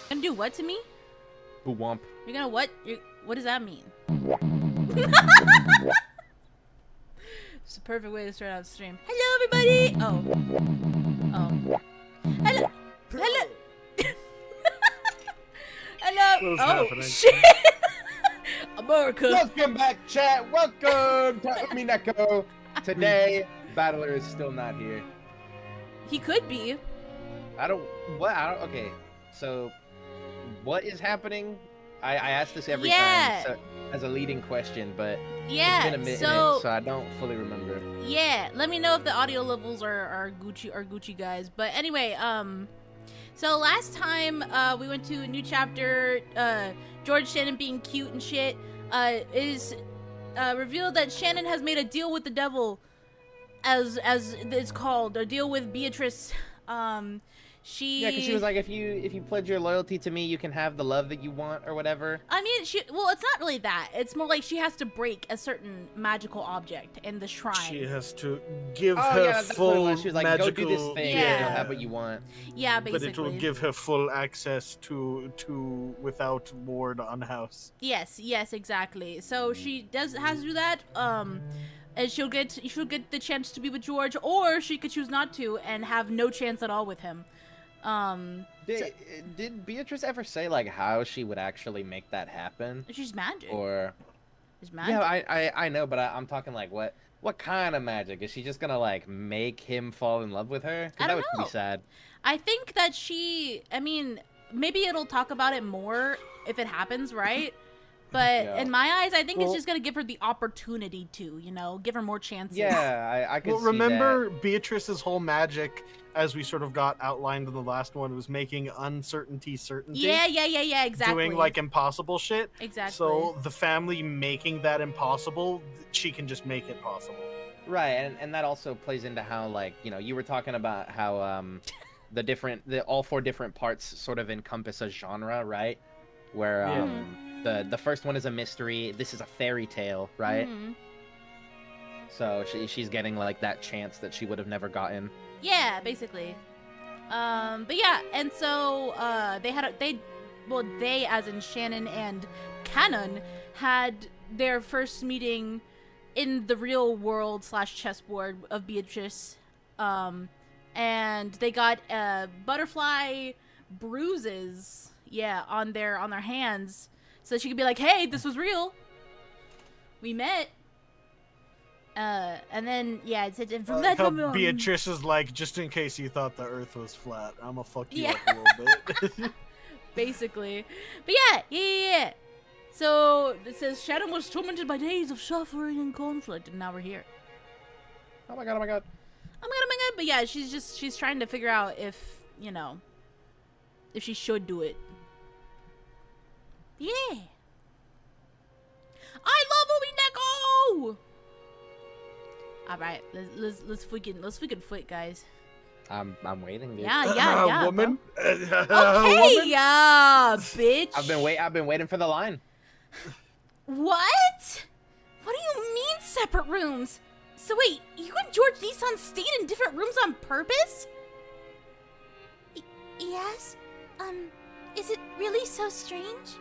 Gonna do what to me? Womp. You're gonna what? What does that mean? It's the perfect way to start out the stream. Hello, everybody! Oh. Oh. Hello. Hello. Hello. What's Oh, happening? shit. America. Welcome back, chat. Welcome to UMINEKO. Today, Battler is still not here. He could be. Okay, so what is happening? I ask this every time so, as a leading question, but it's been a minute, so I don't fully remember. Yeah, let me know if the audio levels are Gucci guys. But anyway, so last time we went to a new chapter, George Shannon being cute and shit, it is revealed that Shannon has made a deal with the devil, as it's called, a deal with Beatrice. Yeah, because she was like, if you pledge your loyalty to me, you can have the love that you want or whatever. I mean, well, it's not really that. It's more like she has to break a certain magical object in the shrine. She has to give her full she was like, magical... go do this thing, and you'll have what you want. Yeah, basically. But it will give her full access to without ward on house. Yes, exactly. So she has to do that. And she'll get the chance to be with George, or she could choose not to and have no chance at all with him. Did Beatrice ever say like how she would actually make that happen? She's magic. Or she's magic. Yeah, I know, but I'm talking like what kind of magic? Is she just gonna like make him fall in love with her? I don't that would know. be sad. I think that I mean, maybe it'll talk about it more if it happens, right? But in my eyes, I think it's just gonna give her the opportunity to, give her more chances. Yeah, I could see remember that. Beatrice's whole magic, as we sort of got outlined in the last one, was making uncertainty certainty. Yeah, exactly. Doing like impossible shit. Exactly. So the family making that impossible, she can just make it possible. Right, and that also plays into how, like, you were talking about how all four different parts sort of encompass a genre, right? Where the first one is a mystery. This is a fairy tale, right? Mm-hmm. So she's getting like that chance that she would have never gotten. Yeah, basically. But yeah, and so they as in Shannon and Canon had their first meeting in the real world / chessboard of Beatrice. And they got butterfly bruises, on their hands, so she could be like, hey, this was real. We met. And then, it said, from that moment, Beatrice is like, just in case you thought the earth was flat, I'm gonna fuck you up a little bit. Basically. But yeah. So, it says, Shannon was tormented by days of suffering and conflict, and now we're here. Oh my god. But yeah, she's trying to figure out if she should do it. Yeah. I love UMINEKO! Alright, let's freaking fight, guys. I'm waiting, dude. Yeah. Woman. Okay, yeah, bitch. I've been waiting for the line. What? What do you mean separate rooms? So wait, you and George Nissan stayed in different rooms on purpose? Yes. Is it really so strange?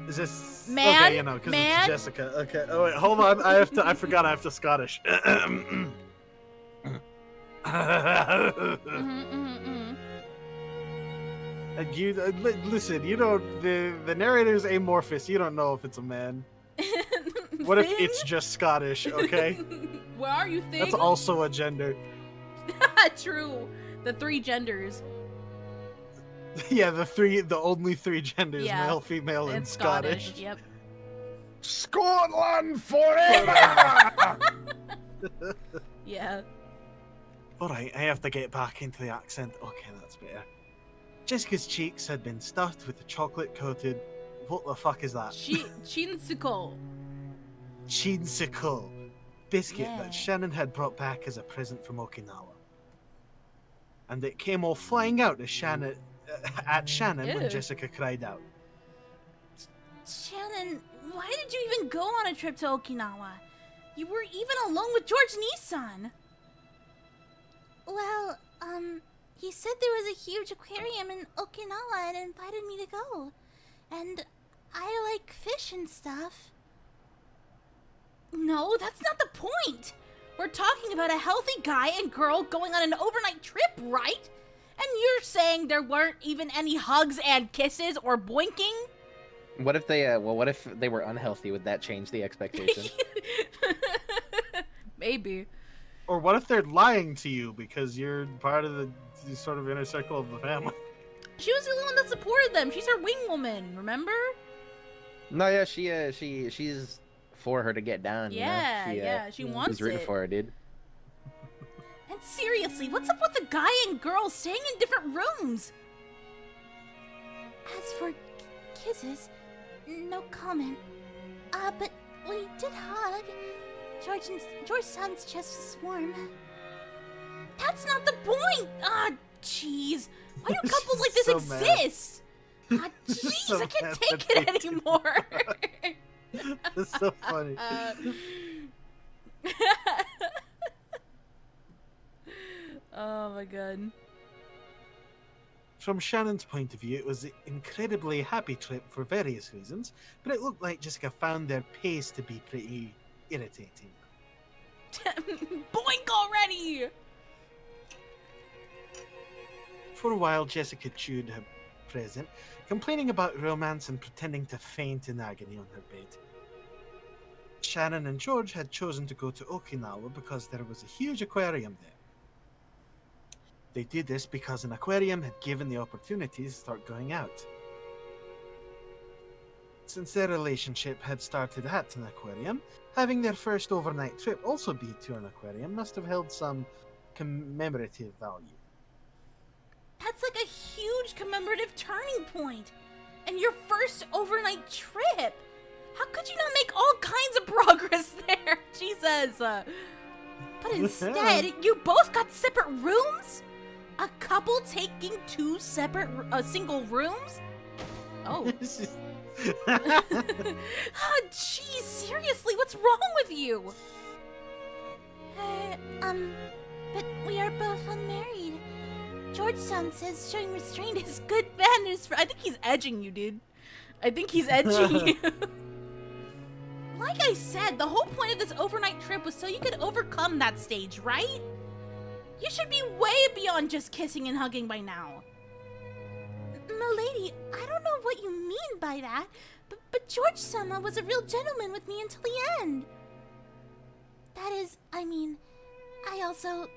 Is this man? Okay, because it's Jessica. Okay. Oh wait, hold on. I forgot I have to Scottish. And you listen. You don't. The narrator's amorphous. You don't know if it's a man. What if it's just Scottish? Okay. Where are you, Thing? That's also a gender. True. The 3 genders. Yeah, the only 3 genders: male, female, and Scottish. Yep. Scotland forever. Yeah. All right, I have to get back into the accent. Okay, that's better. Jessica's cheeks had been stuffed with the chocolate-coated. What the fuck is that? Chinsicle. Chinsicle biscuit that Shannon had brought back as a present from Okinawa, and it came all flying out to Shannon. At Shannon when Jessica cried out. Shannon, why did you even go on a trip to Okinawa? You were even alone with George Nissan. Well, said there was a huge aquarium in Okinawa and invited me to go. And I like fish and stuff. No, that's not the point. We're talking about a healthy guy and girl going on an overnight trip, right? And you're saying there weren't even any hugs and kisses or boinking? What if they what if they were unhealthy? Would that change the expectation? Maybe. Or what if they're lying to you because you're part of the sort of inner circle of the family? She was the only one that supported them. She's her wing woman, remember? No, yeah, she's for her to get down. Yeah, you know? yeah, she wants She's rooting it. for her, dude. And seriously, what's up with the guy and girl staying in different rooms? As for kisses, no comment. But we did hug. George-san's chest was warm. That's not the point! Ah, jeez. Why do couples like this So mad. exist? Ah, jeez, So I can't mad take that it they do anymore. That's so funny. Oh my god. From Shannon's point of view, it was an incredibly happy trip for various reasons, but it looked like Jessica found their pace to be pretty irritating. Boink already! For a while, Jessica chewed her present, complaining about romance and pretending to faint in agony on her bed. Shannon and George had chosen to go to Okinawa because there was a huge aquarium there. They did this because an aquarium had given the opportunity to start going out. Since their relationship had started at an aquarium, having their first overnight trip also be to an aquarium must have held some commemorative value. That's like a huge commemorative turning point. And your first overnight trip. How could you not make all kinds of progress there? Jesus. But instead, you both got separate rooms? A couple taking two separate, single rooms? Oh. Oh, jeez, seriously, what's wrong with you? But we are both unmarried. George-san says showing restraint is It's good manners for. I think he's edging you, dude. I think he's edging you. Like I said, the whole point of this overnight trip was so you could overcome that stage, right? You should be way beyond just kissing and hugging by now. Milady, I don't know what you mean by that, but George-sama was a real gentleman with me until the end. That is, I mean, I also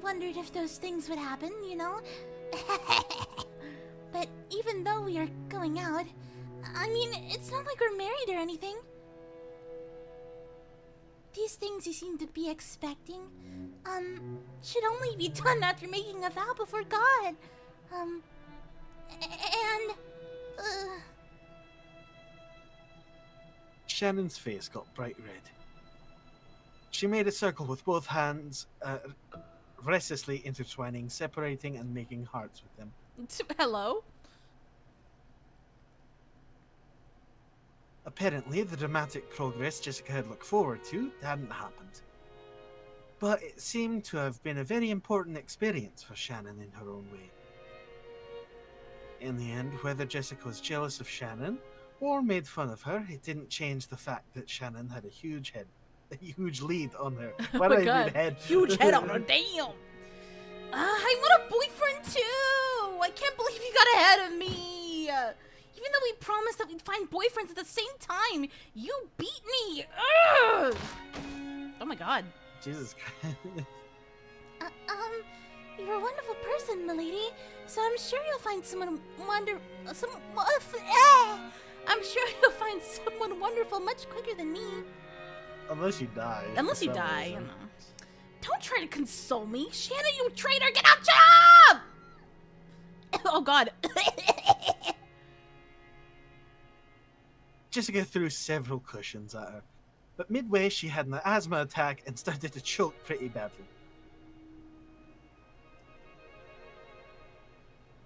wondered if those things would happen, you know? But even though we are going out, I mean, it's not like we're married or anything. These things you seem to be expecting, should only be done after making a vow before God. Shannon's face got bright red. She made a circle with both hands, restlessly intertwining, separating and making hearts with them. Hello? Apparently, the dramatic progress Jessica had looked forward to hadn't happened. But it seemed to have been a very important experience for Shannon in her own way. In the end, whether Jessica was jealous of Shannon or made fun of her, it didn't change the fact that Shannon had a huge lead on her. Oh my god, huge head on her, damn! I want a boyfriend too! I can't believe you got ahead of me! Even though we promised that we'd find boyfriends at the same time, you beat me! Ugh! Oh my god. Jesus Christ. You're a wonderful person, milady. So I'm sure you'll find someone I'm sure you'll find someone wonderful much quicker than me. Unless you die. Unless for you some die, reason. you know. Don't try to console me. Shannon, you traitor, get out, job! Oh god. Jessica threw several cushions at her, but midway she had an asthma attack and started to choke pretty badly.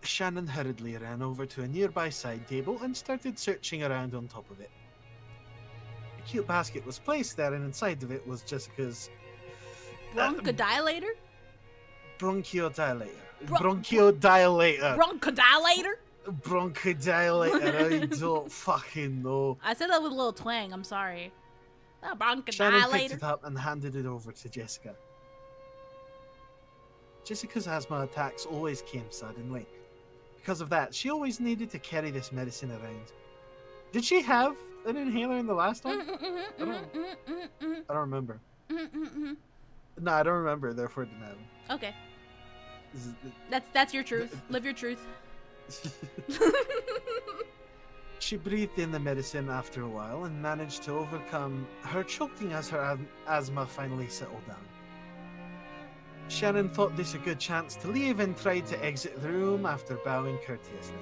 Shannon hurriedly ran over to a nearby side table and started searching around on top of it. A cute basket was placed there, and inside of it was Jessica's Bronchodilator? bronchodilator. Bro- Bronchodilator. Bronchodilator? Bronchodilator. I don't fucking know. I said that with a little twang. I'm sorry. Shannon picked Bronchodilator. it up and handed it over to Jessica. Jessica's asthma attacks always came suddenly. Because of that, she always needed to carry this medicine around. Did she have an inhaler in the last one? I don't remember. No, I don't remember, therefore it didn't happen. Okay. This is- That's your truth. Live your truth. She breathed in the medicine after a while and managed to overcome her choking as her asthma finally settled down. Shannon thought this a good chance to leave and tried to exit the room after bowing courteously.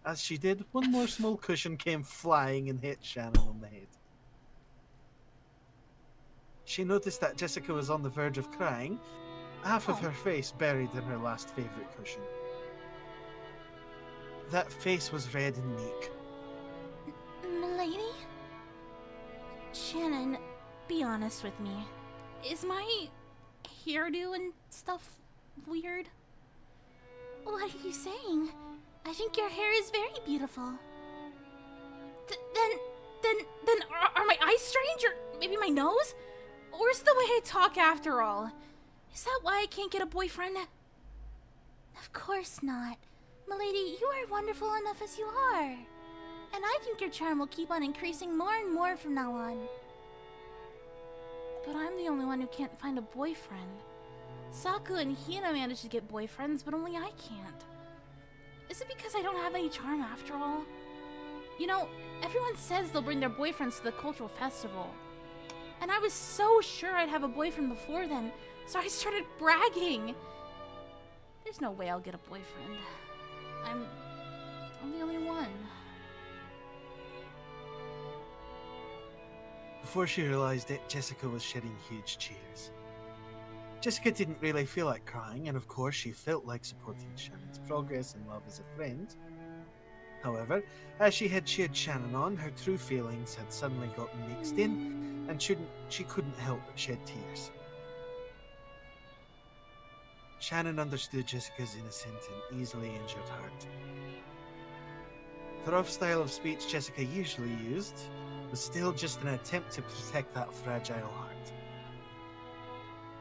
As she did, one more small cushion came flying and hit Shannon on the head. She noticed that Jessica was on the verge of crying, half of her face buried in her last favourite cushion. That face was red and meek. Milady? Shannon, be honest with me. Is my hairdo and stuff weird? What are you saying? I think your hair is very beautiful. Then are my eyes strange, or maybe my nose? Or is it the way I talk after all? Is that why I can't get a boyfriend? Of course not. Milady, you are wonderful enough as you are. And I think your charm will keep on increasing more and more from now on. But I'm the only one who can't find a boyfriend. Saku and Hina managed to get boyfriends, but only I can't. Is it because I don't have any charm after all? You know, everyone says they'll bring their boyfriends to the cultural festival. And I was so sure I'd have a boyfriend before then, so I started bragging. There's no way I'll get a boyfriend. I'm the only one. Before she realized it, Jessica was shedding huge tears. Jessica didn't really feel like crying, and of course she felt like supporting Shannon's progress and love as a friend. However, as she had cheered Shannon on, her true feelings had suddenly gotten mixed in, and she couldn't help but shed tears. Shannon understood Jessica's innocent and easily injured heart. The rough style of speech Jessica usually used was still just an attempt to protect that fragile heart.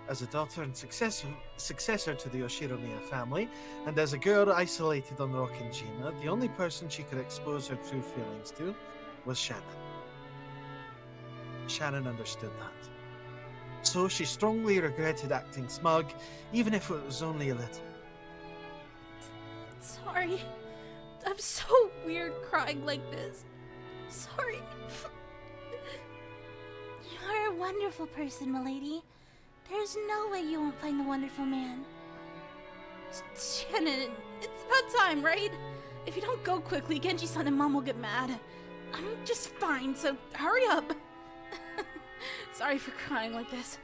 As a daughter and successor to the Oshiromiya family, and as a girl isolated on Rokkenjima, the only person she could expose her true feelings to was Shannon. Shannon understood that. So she strongly regretted acting smug, even if it was only a little. Sorry. I'm so weird crying like this. Sorry. You are a wonderful person, milady. There's no way you won't find a wonderful man. Shannon, it's about time, right? If you don't go quickly, Genji-san and Mom will get mad. I'm just fine, so hurry up. Sorry for crying like this.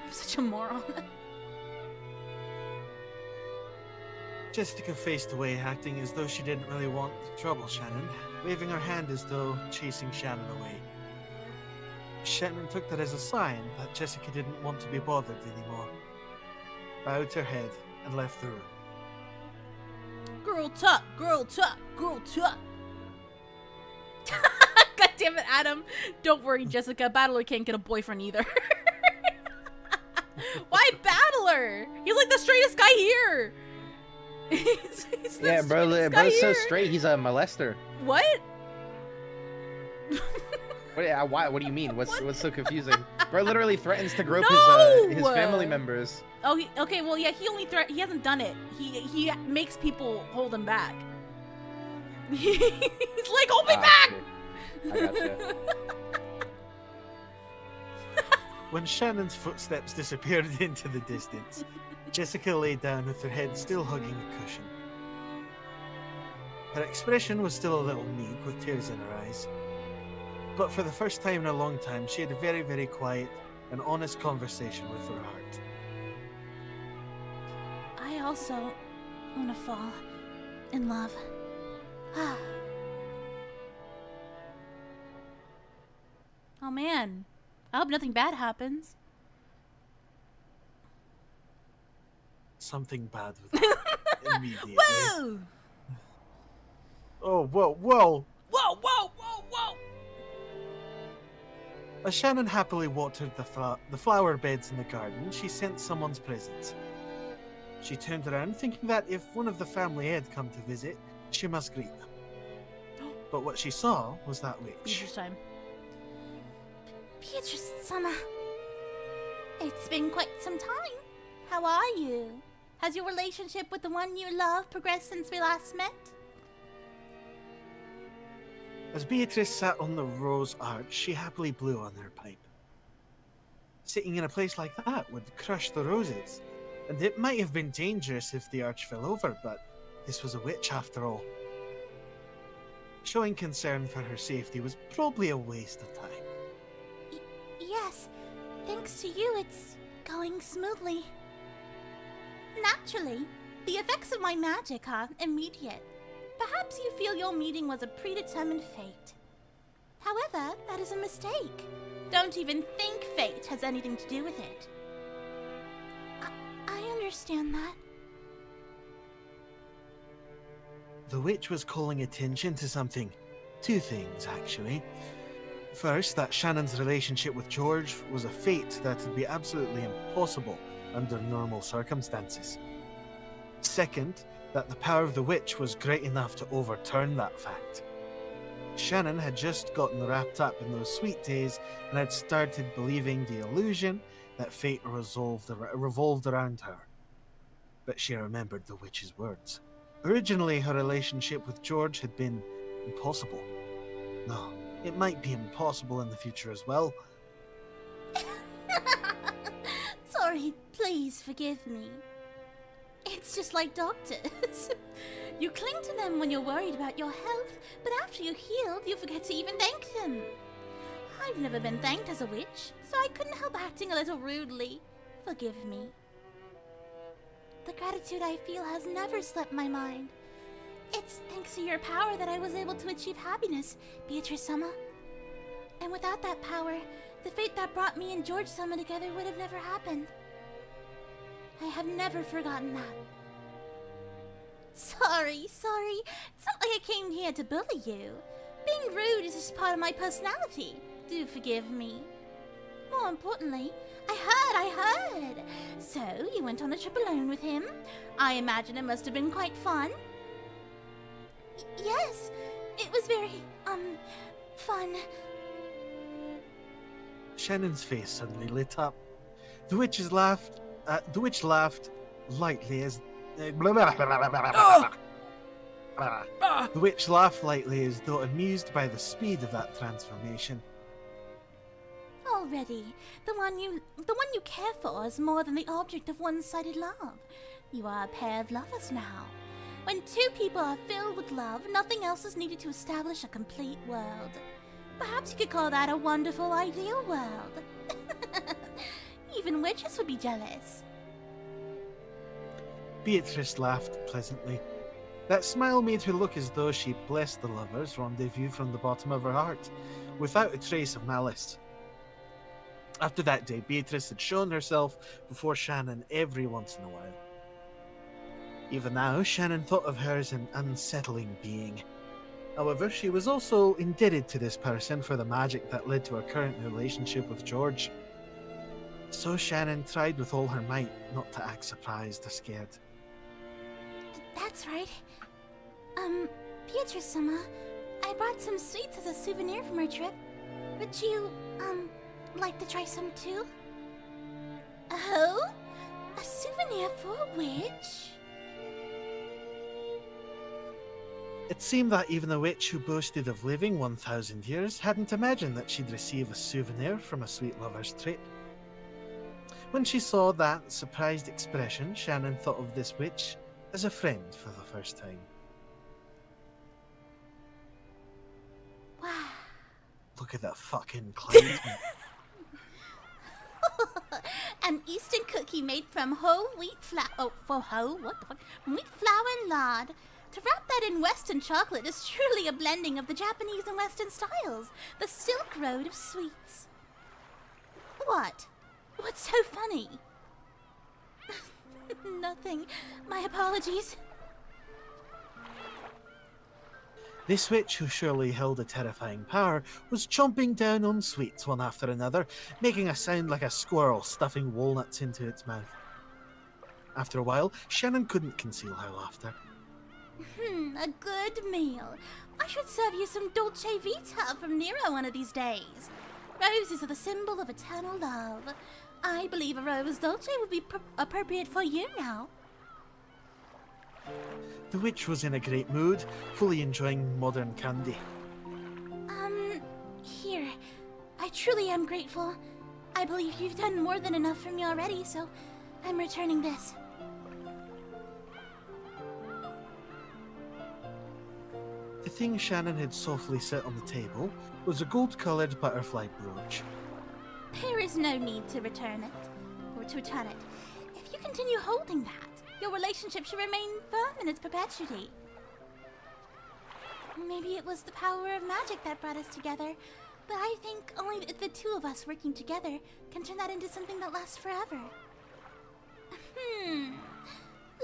I'm such a moron. Jessica faced away, acting as though she didn't really want to trouble Shannon, waving her hand as though chasing Shannon away. Shannon took that as a sign that Jessica didn't want to be bothered anymore, bowed her head, and left the room. Girl talk, girl talk, girl talk. God damn it, Adam. Don't worry, Jessica. Battler can't get a boyfriend either. Why Battler? He's like the straightest guy here. he's the Yeah, bro, straightest guy bro's so here. straight, he's a molester. What? Why? What do you mean? What's so confusing? Bro literally threatens to grope his No! family members. Oh, okay. Well, yeah. He hasn't done it. He makes people hold him back. He's like, hold me back. I gotcha. When Shannon's footsteps disappeared into the distance, Jessica lay down with her head still hugging a cushion. Her expression was still a little meek, with tears in her eyes. But for the first time in a long time, she had a very, very quiet and honest conversation with her heart. I also want to fall in love. Oh man, I hope nothing bad happens. something bad with that immediately. Whoa! Oh, whoa. Whoa, whoa, whoa, whoa! As Shannon happily watered the flower beds in the garden, she sensed someone's presence. She turned around, thinking that if one of the family had come to visit, she must greet them. But what she saw was that witch. Beatrice time. Beatrice-sama. It's been quite some time. How are you? Has your relationship with the one you love progressed since we last met? As Beatrice sat on the rose arch, she happily blew on her pipe. Sitting in a place like that would crush the roses, and it might have been dangerous if the arch fell over, but this was a witch after all. Showing concern for her safety was probably a waste of time. Yes, thanks to you, it's going smoothly. Naturally, the effects of my magic are immediate. Perhaps you feel your meeting was a predetermined fate. However, that is a mistake. Don't even think fate has anything to do with it. I understand that. The witch was calling attention to something. Two things, actually. First, that Shannon's relationship with George was a fate that would be absolutely impossible under normal circumstances. Second, that the power of the witch was great enough to overturn that fact. Shannon had just gotten wrapped up in those sweet days and had started believing the illusion that fate revolved around her. But she remembered the witch's words. Originally, her relationship with George had been impossible. No, it might be impossible in the future as well. Sorry, please forgive me. It's just like doctors. You cling to them when you're worried about your health, but after you're healed, you forget to even thank them. I've never been thanked as a witch, so I couldn't help acting a little rudely. Forgive me. The gratitude I feel has never slipped my mind. It's thanks to your power that I was able to achieve happiness, Beatrice-sama. And without that power, the fate that brought me and George-sama together would have never happened. I have never forgotten that. Sorry. It's not like I came here to bully you. Being rude is just part of my personality. Do forgive me. More importantly, I heard. So, you went on a trip alone with him? I imagine it must have been quite fun. Yes, it was very, fun. Shannon's face suddenly lit up. The witch laughed lightly as... The witch laughed lightly as though amused by the speed of that transformation. Already, the one you care for is more than the object of one-sided love. You are a pair of lovers now. When two people are filled with love, nothing else is needed to establish a complete world. Perhaps you could call that a wonderful, ideal world. Even witches would be jealous. Beatrice laughed pleasantly. That smile made her look as though she blessed the lovers' rendezvous from the bottom of her heart, without a trace of malice. After that day, Beatrice had shown herself before Shannon every once in a while. Even now, Shannon thought of her as an unsettling being. However, she was also indebted to this person for the magic that led to her current relationship with George. So Shannon tried with all her might not to act surprised or scared. That's right. Beatrice-sama, I brought some sweets as a souvenir from our trip. Would you, like to try some too? Oh? A souvenir for a witch? It seemed that even the witch who boasted of living 1,000 years hadn't imagined that she'd receive a souvenir from a sweet lover's trip. When she saw that surprised expression, Shannon thought of this witch as a friend for the first time. Wow. Look at that fucking cloud. An Eastern cookie made from whole wheat flour. Wheat flour and lard. To wrap that in Western chocolate is truly a blending of the Japanese and Western styles. The Silk Road of sweets. What? What's so funny? nothing. My apologies. This witch, who surely held a terrifying power, was chomping down on sweets one after another, making a sound like a squirrel stuffing walnuts into its mouth. After a while, Shannon couldn't conceal her laughter. A good meal. I should serve you some dolce vita from Nero one of these days. Roses are the symbol of eternal love. I believe a rose dolce would be appropriate for you now. The witch was in a great mood, fully enjoying modern candy. Here. I truly am grateful. I believe you've done more than enough for me already, so I'm returning this. The thing Shannon had softly set on the table was a gold-coloured butterfly brooch. There is no need to return it, or to return it. If you continue holding that, your relationship should remain firm in its perpetuity. Maybe it was the power of magic that brought us together, but I think only the two of us working together can turn that into something that lasts forever.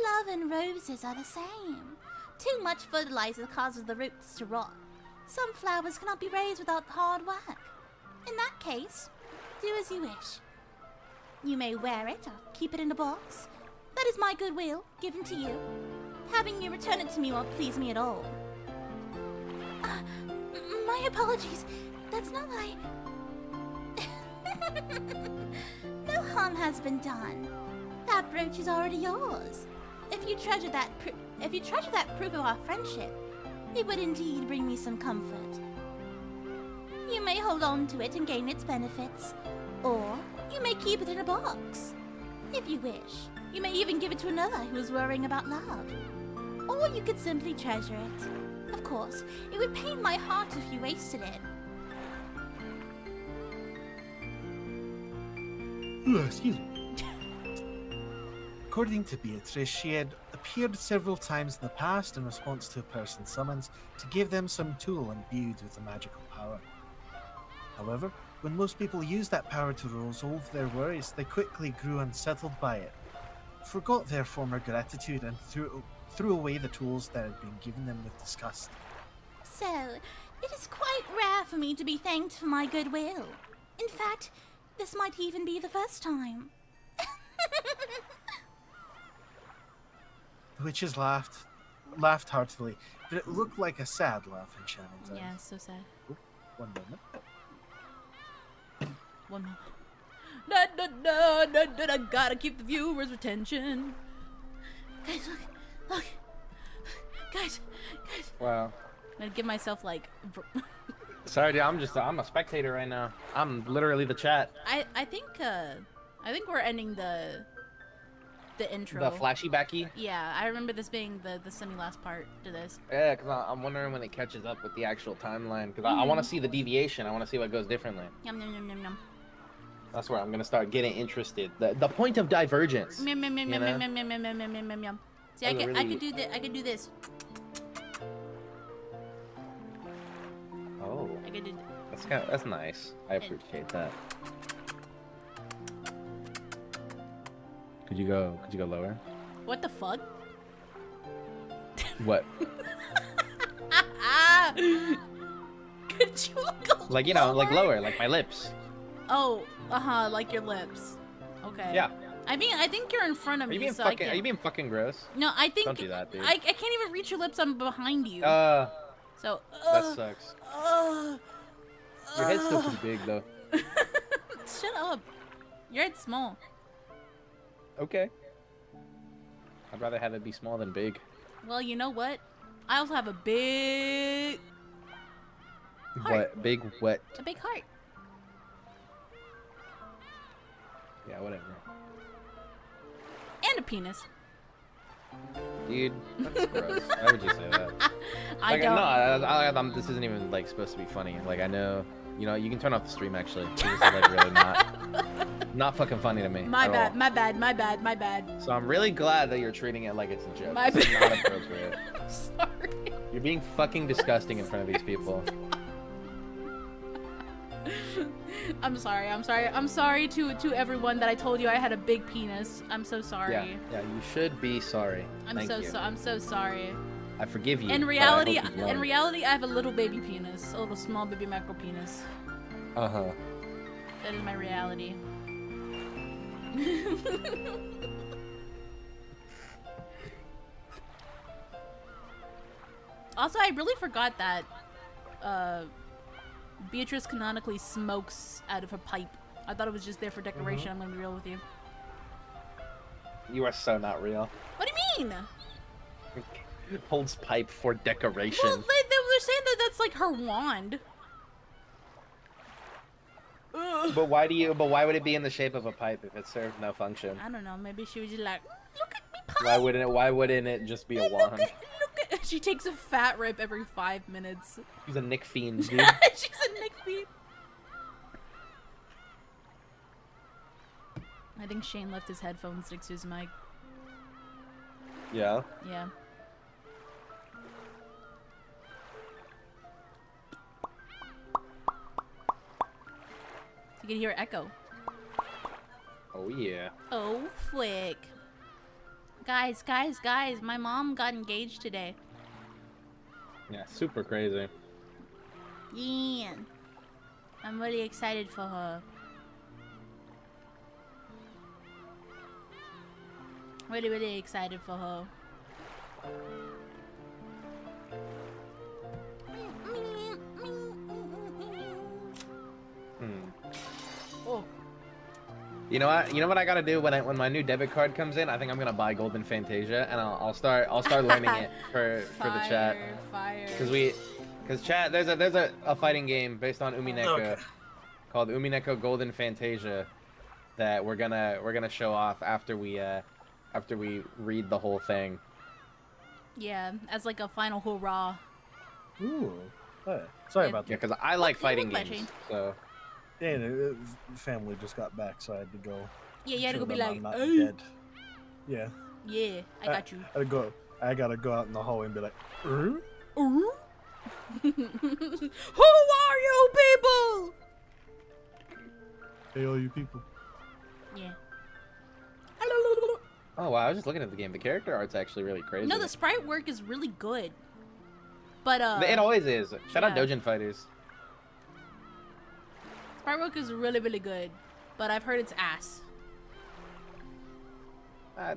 Love and roses are the same. Too much fertilizer causes the roots to rot. Some flowers cannot be raised without hard work. In that case, do as you wish. You may wear it or keep it in a box. That is my goodwill, given to you. Having you return it to me won't please me at all. My apologies. That's not what I... No harm has been done. That brooch is already yours. If you treasure that proof of our friendship, it would indeed bring me some comfort. You may hold on to it and gain its benefits, or you may keep it in a box. If you wish, you may even give it to another who is worrying about love. Or you could simply treasure it. Of course, it would pain my heart if you wasted it. Excuse me. According to Beatrice, she had appeared several times in the past in response to a person's summons to give them some tool imbued with a magical power. However, when most people used that power to resolve their worries, they quickly grew unsettled by it, forgot their former gratitude, and threw away the tools that had been given them with disgust. So, it is quite rare for me to be thanked for my goodwill. In fact, this might even be the first time. The witches laughed heartily, but it looked like a sad laugh in Shannon's eyes. Yeah, so sad. Oh, one moment. One moment. Da, da, da, da, da, da, gotta keep the viewers' attention. Guys, look. Guys. Wow. I'm gonna give myself like... Sorry, dude. I'm a spectator right now. I'm literally the chat. I think we're ending the intro. The flashy backy. Yeah, I remember this being the semi-last part to this. Yeah, because I'm wondering when it catches up with the actual timeline. Because I want to see the deviation. I want to see what goes differently. Yum yum yum yum yum. That's where I'm gonna start getting interested. The point of divergence. Yum yum yum You yum know? yum yum yum yum yum yum yum yum. See, Those are I really- could do this. I could do this. Oh, I could do. that's nice. I appreciate that. Could you go lower? What the fuck? What? Ah! Could you go? Like, you know, like lower, like my lips. Oh, like your lips. Okay. Yeah. I mean, I think you're in front of Are you me, being so I fucking? can't. Are you being fucking gross? No, I think. Don't do that, dude. I can't even reach your lips. I'm behind you. So. That sucks. Your head's still too big, though. Shut up. Your head's small. Okay. I'd rather have it be small than big. Well, you know what? I also have a big heart. What? Big what? A big heart. Yeah, whatever. And a penis. Dude, that's gross. Why would you say that? I Like, don't. no, this isn't even like supposed to be funny. Like, I know, you know, you can turn off the stream actually. This is like really not fucking funny to me. My at bad, all. my bad, my bad, my bad. So I'm really glad that you're treating it like it's a joke. My This is bad. not appropriate. I'm sorry. You're being fucking disgusting in front of these people. I'm sorry. I'm sorry to everyone that I told you I had a big penis. I'm so sorry. Yeah, you should be sorry. I'm Thank you. I'm so sorry. I forgive you. In but I reality, hope you learn. I have a little baby penis, a little small baby micro penis. Uh-huh. That is my reality. Also, I really forgot that Beatrice canonically smokes out of her pipe. I thought it was just there for decoration. I'm gonna be real with you. You are so not real. What do you mean? Holds pipe for decoration. Well, they're saying that that's like her wand. Ugh. But why would it be in the shape of a pipe if it served no function? I don't know. Maybe she was just like, look at me, pipe. Why wouldn't it just be a wand? Look at. She takes a fat rip every 5 minutes. She's a Nick Fiend, dude. She's a Nick Fiend. I think Shane left his headphones next to his mic. Yeah. Yeah. You can hear echo. Oh yeah. Oh, flick. Guys, my mom got engaged today. Yeah, super crazy. Yeah. I'm really excited for her. Really excited for her. Oh. You know what I gotta do when my new debit card comes in? I think I'm gonna buy Golden Fantasia and I'll start learning it for the chat. Fire. Cause chat, there's a fighting game based on UMINEKO called UMINEKO Golden Fantasia that we're gonna show off after we read the whole thing. Yeah, as like a final hurrah. Ooh. Oh, sorry about Yeah, that. cause I like You fighting look games. flashy. So Yeah, the family just got back, so I had to go. Yeah, you had to show go be them like, I'm not "Hey." dead. Yeah. Yeah, I got you. I gotta go out in the hallway and be like, Ooh. Who are you people? hey, all you people. Yeah. oh wow, I was just looking at the game. The character art's actually really crazy. No, the sprite work is really good. But it always is. Shout out yeah. Dojin Fighters. sprite work is really good. But I've heard it's ass.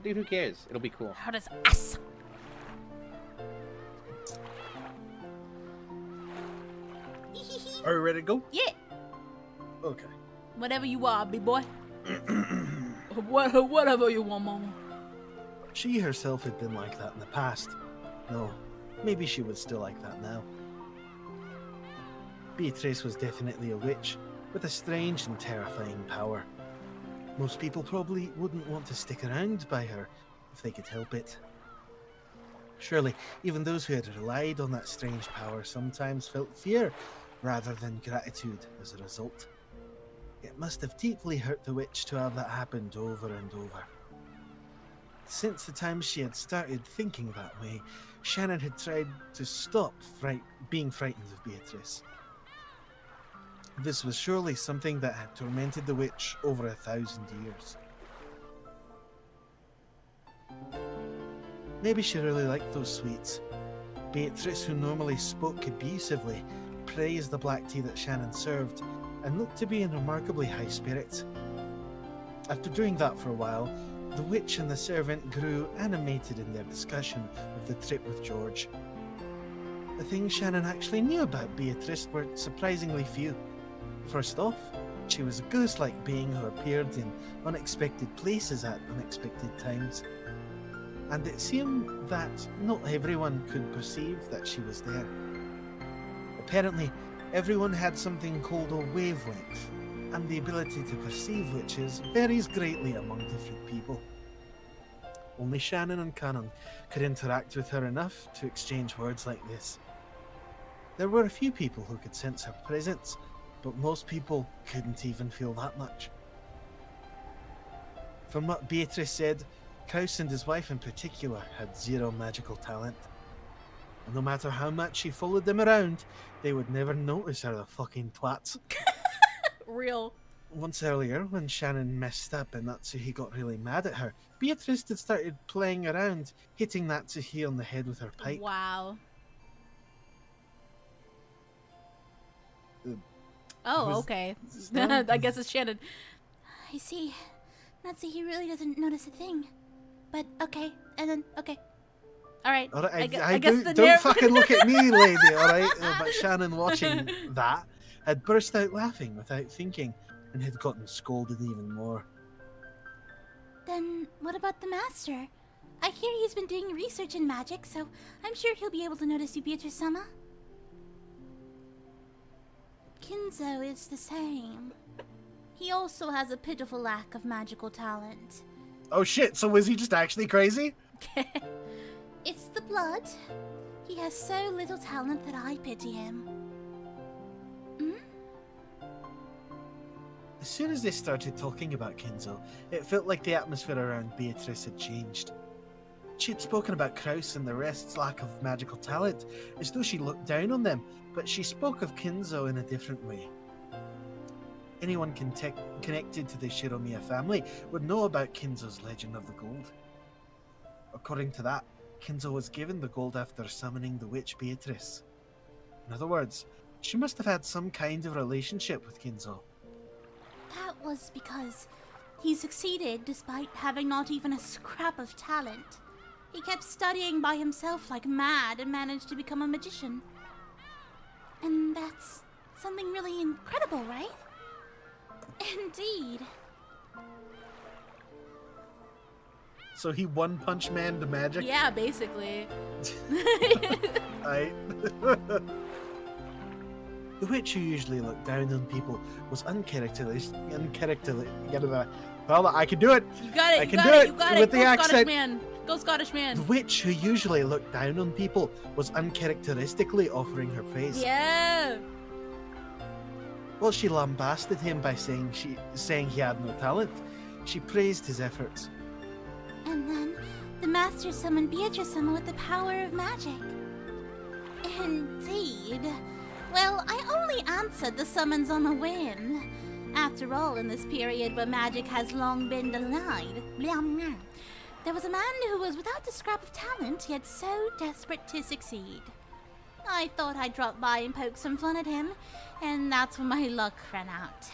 Dude, who cares? It'll be cool. How does ass? Are you ready to go? Yeah. Okay. Whatever you are, big boy. Whatever you want, mama. She herself had been like that in the past. No, maybe she would still like that now. Beatrice was definitely a witch, with a strange and terrifying power. Most people probably wouldn't want to stick around by her if they could help it. Surely, even those who had relied on that strange power sometimes felt fear rather than gratitude as a result. It must have deeply hurt the witch to have that happened over and over. Since the time she had started thinking that way, Shannon had tried to stop being frightened of Beatrice. This was surely something that had tormented the witch over 1,000 years. Maybe she really liked those sweets. Beatrice, who normally spoke abusively, praised the black tea that Shannon served and looked to be in remarkably high spirits. After doing that for a while, the witch and the servant grew animated in their discussion of the trip with George. The things Shannon actually knew about Beatrice were surprisingly few. First off, she was a ghost-like being who appeared in unexpected places at unexpected times. And it seemed that not everyone could perceive that she was there. Apparently, everyone had something called a wavelength, and the ability to perceive witches varies greatly among different people. Only Shannon and Canon could interact with her enough to exchange words like this. There were a few people who could sense her presence, but most people couldn't even feel that much. From what Beatrice said, Kraus and his wife in particular had zero magical talent. And no matter how much she followed them around, they would never notice her the fucking twats. Real. Once earlier, when Shannon messed up and Natsuhi got really mad at her, Beatrice had started playing around, hitting Natsuhi on the head with her pipe. Wow. Uh, Oh, who's- okay. is that- I guess it's Shannon. I see. Natsuhi really doesn't notice a thing. But okay, and then okay. All right. All right, I guess the don't narr- fucking look at me, lady, alright? But Shannon, watching that, had burst out laughing without thinking, and had gotten scolded even more. Then what about the master? I hear he's been doing research in magic, so I'm sure he'll be able to notice you, Beatrice-sama. Kinzo is the same. He also has a pitiful lack of magical talent. Oh shit, so was he just actually crazy? It's the blood. He has so little talent that I pity him. As soon as they started talking about Kinzo, it felt like the atmosphere around Beatrice had changed. She had spoken about Kraus and the rest's lack of magical talent, as though she looked down on them, but she spoke of Kinzo in a different way. Anyone connected to the Shiromiya family would know about Kinzo's legend of the gold. According to that, Kinzo was given the gold after summoning the witch Beatrice. In other words, she must have had some kind of relationship with Kinzo. That was because he succeeded despite having not even a scrap of talent. He kept studying by himself like mad and managed to become a magician. And that's something really incredible, right? Indeed. So he one-punch man to magic? Yeah, basically. I... The witch who usually looked down on people was uncharacteristic. Well, I can do it! You got it. I You can got do it. it You got it. with the Go Scottish accent. man. Go Scottish The man. witch who usually looked down on people was uncharacteristically offering her praise. Yeah. While she lambasted him by saying he had no talent, she praised his efforts. And then the master summoned Beatrice-sama with the power of magic. Indeed. Well, I only answered the summons on a whim. After all, in this period where magic has long been denied, there was a man who was without a scrap of talent, yet so desperate to succeed. I thought I'd drop by and poke some fun at him, and that's when my luck ran out.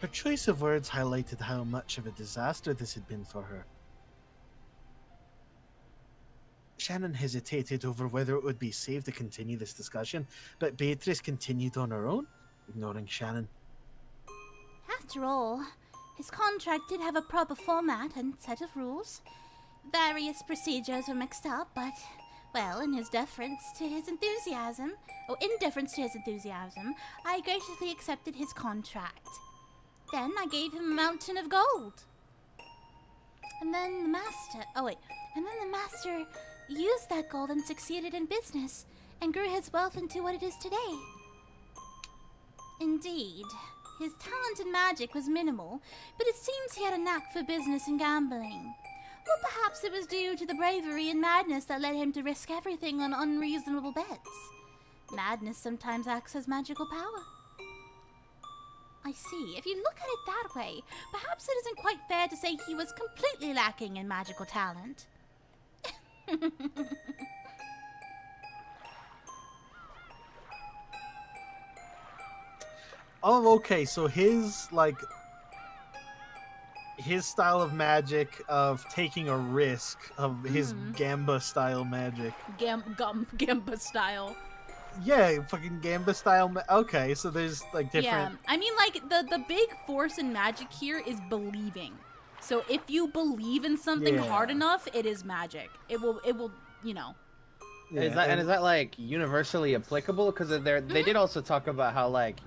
Her choice of words highlighted how much of a disaster this had been for her. Shannon hesitated over whether it would be safe to continue this discussion, but Beatrice continued on her own, ignoring Shannon. After all, his contract did have a proper format and set of rules. Various procedures were mixed up, but, well, in deference to his enthusiasm, I graciously accepted his contract. Then I gave him a mountain of gold. And then the master used that gold and succeeded in business, and grew his wealth into what it is today. Indeed, his talent in magic was minimal, but it seems he had a knack for business and gambling. Or perhaps it was due to the bravery and madness that led him to risk everything on unreasonable bets. Madness sometimes acts as magical power. I see. If you look at it that way, perhaps it isn't quite fair to say he was completely lacking in magical talent. Oh, okay, so his style of magic, of taking a risk, of his Gamba style magic. Gamba style. Yeah, fucking Gamba style. Okay, so there's like different. Yeah, I mean, like the big force in magic here is believing. So if you believe in something hard enough, it is magic. It will, you know. Yeah, Is that like universally applicable? Because they did also talk about how like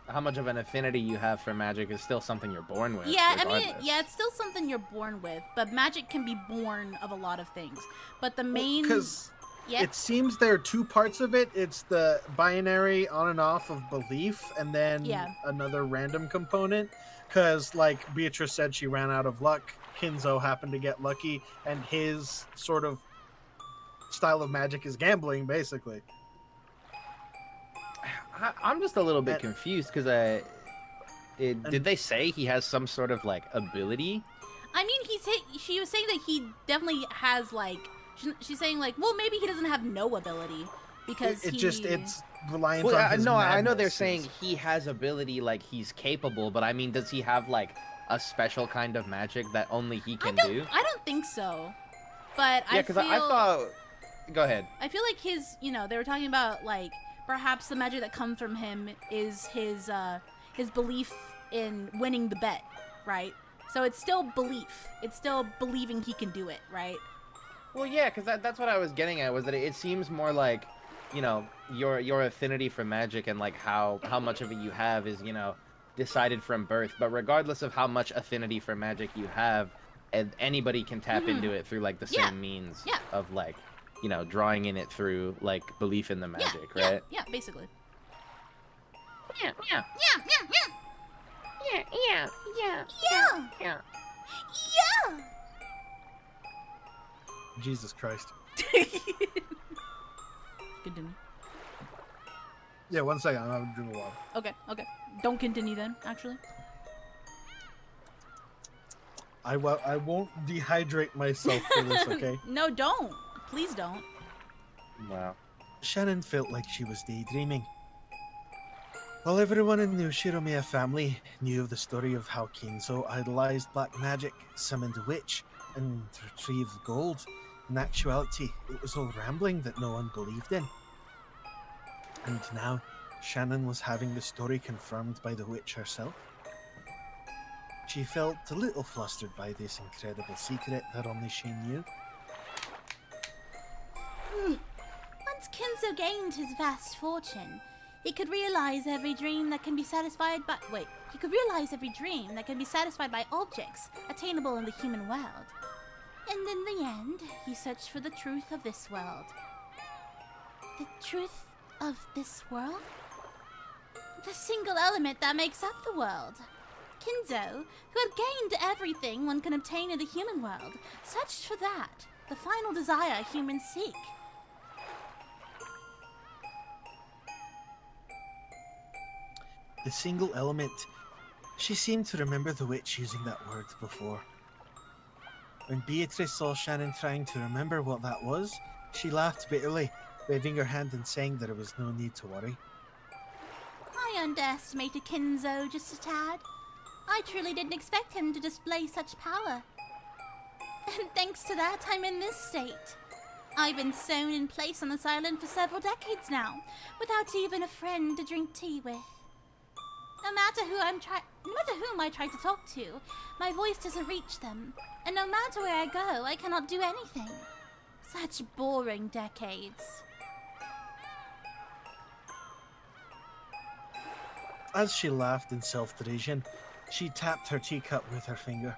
how much of an affinity you have for magic is still something you're born with. Yeah, I mean, regardless. yeah, it's still something you're born with, but magic can be born of a lot of things. But the main, Because yeah, it seems there are two parts of it. It's the binary on and off of belief, and then another random component. Because, like Beatrice said, she ran out of luck. Kinzo happened to get lucky, and his sort of style of magic is gambling, basically. I'm just a little bit confused because did they say he has some sort of like ability? I mean, she was saying that he definitely has like. She's saying like, well, maybe he doesn't have no ability because it's reliant Well, on his I know they're madness. saying he has ability, like he's capable, but I mean, does he have like a special kind of magic that only he can do? I don't think so. But Yeah, because I thought. Go ahead. I feel like his, they were talking about like perhaps the magic that comes from him is his belief in winning the bet, right? So it's still belief. It's still believing he can do it, right? Well, yeah, because that's what I was getting at, was that it seems more like, your affinity for magic and like how much of it you have is, decided from birth. But regardless of how much affinity for magic you have, anybody can tap into it through like the same means of like, drawing in it through like belief in the magic, right? Yeah, basically. Yeah. Jesus Christ. Continue. Yeah, 1 second. I'm having to drink a water. Okay. Don't continue then, actually. I won't dehydrate myself for this, okay? No, don't. Please don't. Wow. Shannon felt like she was daydreaming. While everyone in the Ushiromiya family knew of the story of how Kinzo idolized black magic, summoned a witch, and retrieved gold, in actuality, it was all rambling that no one believed in. And now, Shannon was having the story confirmed by the witch herself. She felt a little flustered by this incredible secret that only she knew. Once Kinzo gained his vast fortune, he could realize every dream that can be satisfied by... he could realize every dream that can be satisfied by objects attainable in the human world. And in the end, he searched for the truth of this world. The truth of this world? The single element that makes up the world. Kinzo, who had gained everything one can obtain in the human world, searched for that, the final desire humans seek. The single element. She seemed to remember the witch using that word before. When Beatrice saw Shannon trying to remember what that was, she laughed bitterly, waving her hand and saying that there was no need to worry. I underestimated Kinzo just a tad. I truly didn't expect him to display such power. And thanks to that, I'm in this state. I've been sewn in place on this island for several decades now, without even a friend to drink tea with. No matter whom I try to talk to, my voice doesn't reach them. And no matter where I go, I cannot do anything. Such boring decades. As she laughed in self-derision, she tapped her teacup with her finger.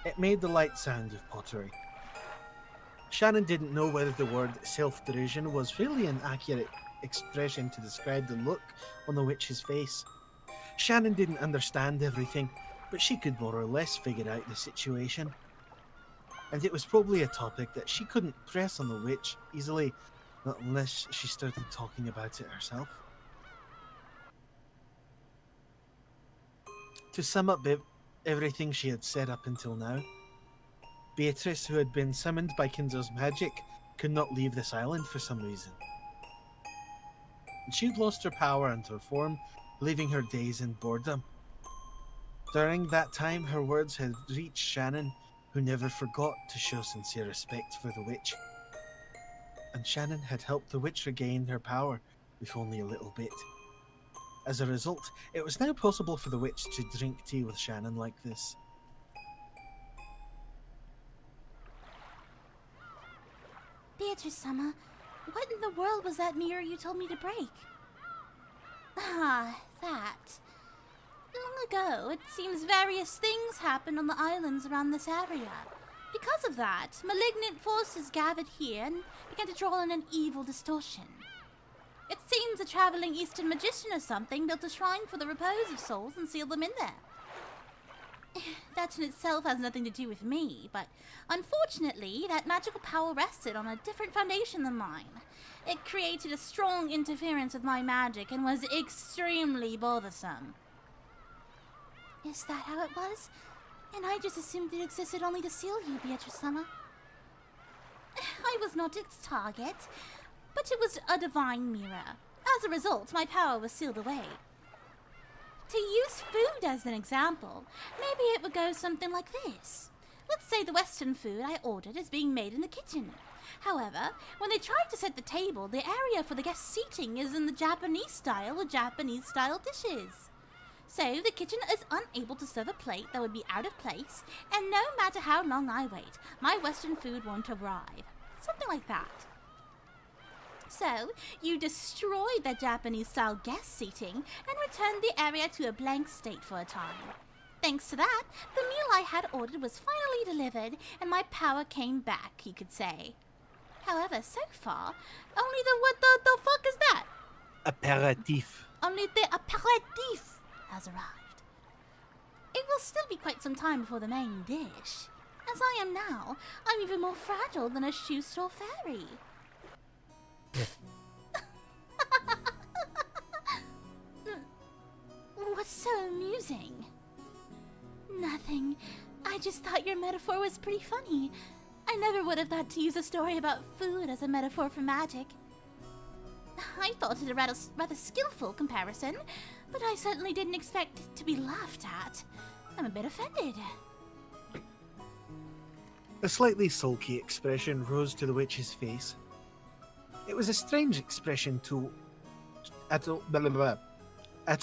It made the light sound of pottery. Shannon didn't know whether the word self-derision was really an accurate expression to describe the look on the witch's face. Shannon didn't understand everything, but she could more or less figure out the situation. And it was probably a topic that she couldn't press on the witch easily, not unless she started talking about it herself. To sum up everything she had said up until now, Beatrice, who had been summoned by Kinzo's magic, could not leave this island for some reason. She'd lost her power and her form, leaving her days in boredom. During that time, her words had reached Shannon, who never forgot to show sincere respect for the witch. And Shannon had helped the witch regain her power, if only a little bit. As a result, it was now possible for the witch to drink tea with Shannon like this. Beatrice-sama, what in the world was that mirror you told me to break? Ah, that. Long ago, it seems various things happened on the islands around this area. Because of that, malignant forces gathered here and began to draw in an evil distortion. It seems a traveling Eastern magician or something built a shrine for the repose of souls and sealed them in there. That in itself has nothing to do with me, but unfortunately, that magical power rested on a different foundation than mine. It created a strong interference with my magic and was extremely bothersome. Is that how it was? And I just assumed it existed only to seal you, Beatrice-sama. I was not its target, but it was a divine mirror. As a result, my power was sealed away. To use food as an example, maybe it would go something like this. Let's say the Western food I ordered is being made in the kitchen. However, when they try to set the table, the area for the guest seating is in the Japanese style with Japanese-style dishes. So the kitchen is unable to serve a plate that would be out of place, and no matter how long I wait, my Western food won't arrive. Something like that. So, you destroyed the Japanese-style guest seating and returned the area to a blank state for a time. Thanks to that, the meal I had ordered was finally delivered, and my power came back, you could say. However, so far, only what the fuck is that? Aperitif. Only the aperitif has arrived. It will still be quite some time before the main dish. As I am now, I'm even more fragile than a shoe store fairy. What's so amusing? Nothing. I just thought your metaphor was pretty funny. I never would have thought to use a story about food as a metaphor for magic. I thought it a rather skillful comparison, but I certainly didn't expect it to be laughed at. I'm a bit offended. A slightly sulky expression rose to the witch's face. It was a strange expression at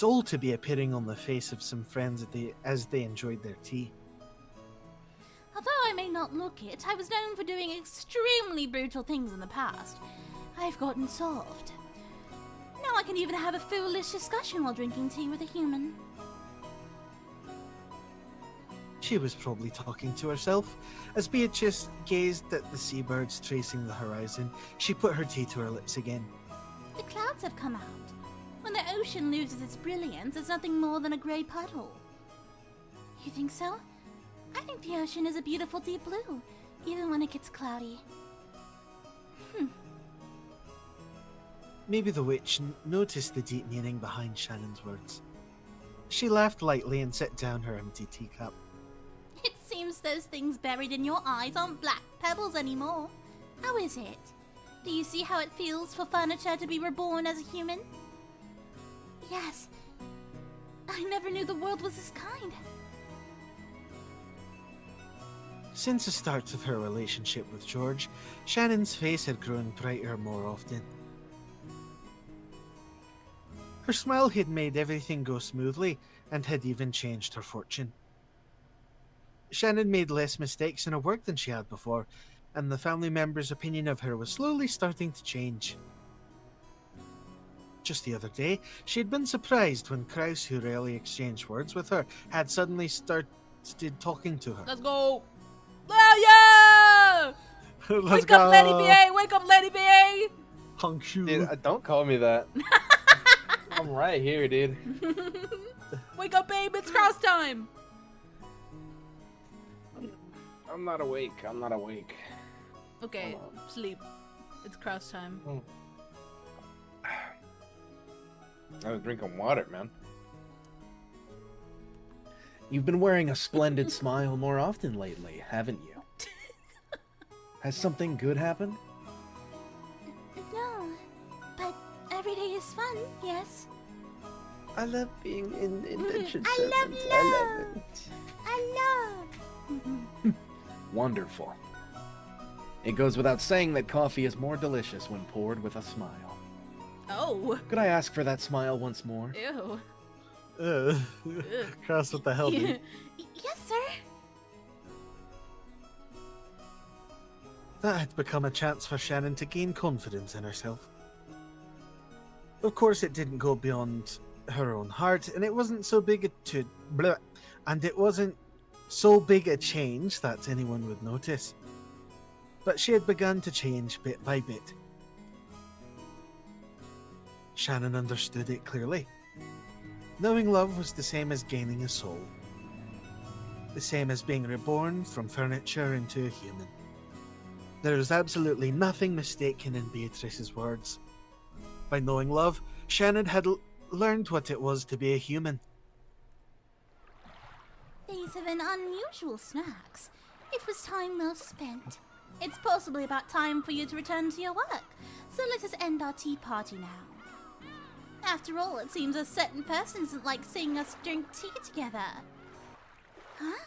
all to be appearing on the face of some friends as they enjoyed their tea. Although I may not look it, I was known for doing extremely brutal things in the past. I've gotten solved. Now I can even have a foolish discussion while drinking tea with a human. She was probably talking to herself. As Beatrice gazed at the seabirds tracing the horizon, she put her tea to her lips again. The clouds have come out. When the ocean loses its brilliance, it's nothing more than a grey puddle. You think so? I think the ocean is a beautiful deep blue, even when it gets cloudy. Maybe the witch noticed the deep meaning behind Shannon's words. She laughed lightly and set down her empty teacup. It seems those things buried in your eyes aren't black pebbles anymore. How is it? Do you see how it feels for furniture to be reborn as a human? Yes. I never knew the world was this kind. Since the start of her relationship with George, Shannon's face had grown brighter more often. Her smile had made everything go smoothly and had even changed her fortune. Shannon made less mistakes in her work than she had before, and the family members' opinion of her was slowly starting to change. Just the other day, she had been surprised when Kraus, who rarely exchanged words with her, had suddenly started talking to her. Let's go! Oh, yeah! Let's Wake up, LannyVA! Wake up, LannyVA! Hong Shu. Dude, don't call me that. I'm right here, dude. Wake up, babe! It's cross time! I'm not awake. I'm not awake. Okay, sleep. It's cross time. I was drinking water, man. You've been wearing a splendid smile more often lately, haven't you? Has something good happened? No, but every day is fun, yes. I love being indentured I love servant. love. I love it. Wonderful. It goes without saying that coffee is more delicious when poured with a smile. Oh. Could I ask for that smile once more? Ew. Cross, what the hell, dude? Yes, sir. That had become a chance for Shannon to gain confidence in herself. Of course, it didn't go beyond her own heart, and it wasn't so big a change that anyone would notice. But she had begun to change bit by bit. Shannon understood it clearly. Knowing love was the same as gaining a soul. the same as being reborn from furniture into a human. There was absolutely nothing mistaken in Beatrice's words. By knowing love, Shannon had learned what it was to be a human. These have been unusual snacks. It was time well spent. It's possibly about time for you to return to your work, so let us end our tea party now. After all, it seems a certain person doesn't like seeing us drink tea together. Huh?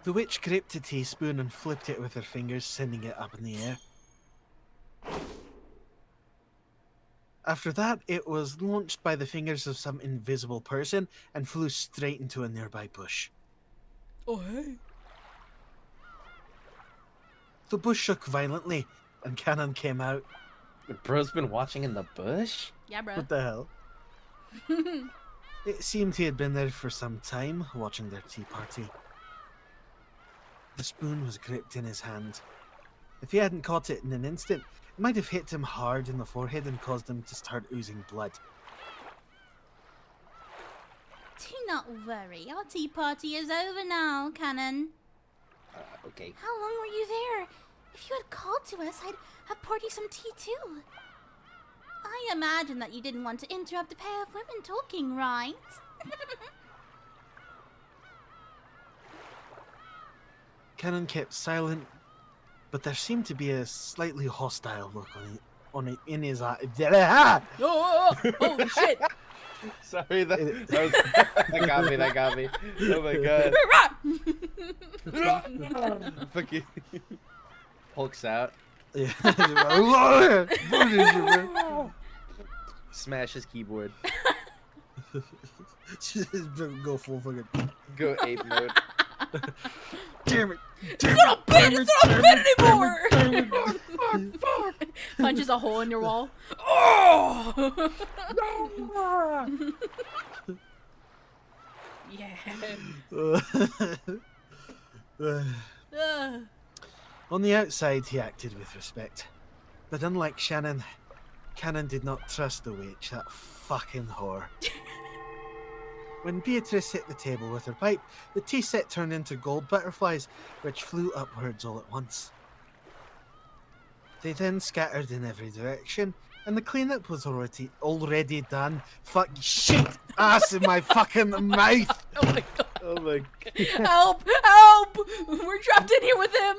The witch gripped a teaspoon and flipped it with her fingers, sending it up in the air. After that, it was launched by the fingers of some invisible person and flew straight into a nearby bush. Oh, hey. The bush shook violently, and Cannon came out. Bro's been watching in the bush? Yeah, bro. What the hell? It seemed he had been there for some time, watching their tea party. The spoon was gripped in his hand. If he hadn't caught it in an instant, it might have hit him hard in the forehead and caused him to start oozing blood. Do not worry, our tea party is over now, Cannon. Okay. How long were you there? If you had called to us, I'd have poured you some tea too. I imagine that you didn't want to interrupt a pair of women talking, right? Cannon kept silent, but there seemed to be a slightly hostile look in his eye. Oh, shit. Sorry, that got me. Oh my god. Fucking hulks out. Yeah. Smash his keyboard. Go full fucking. Go ape mode. Damn it! It's not a pin! It's not a pin anymore! Punches a hole in your wall. Oh! Yeah. On the outside, he acted with respect. But unlike Shannon, Cannon did not trust the witch, that fucking whore. When Beatrice hit the table with her pipe, the tea set turned into gold butterflies, which flew upwards all at once. They then scattered in every direction, and the cleanup was already done. Fuck shit! Ass in my fucking mouth! Oh my god. Oh my god. Help! Help! We're trapped in here with him!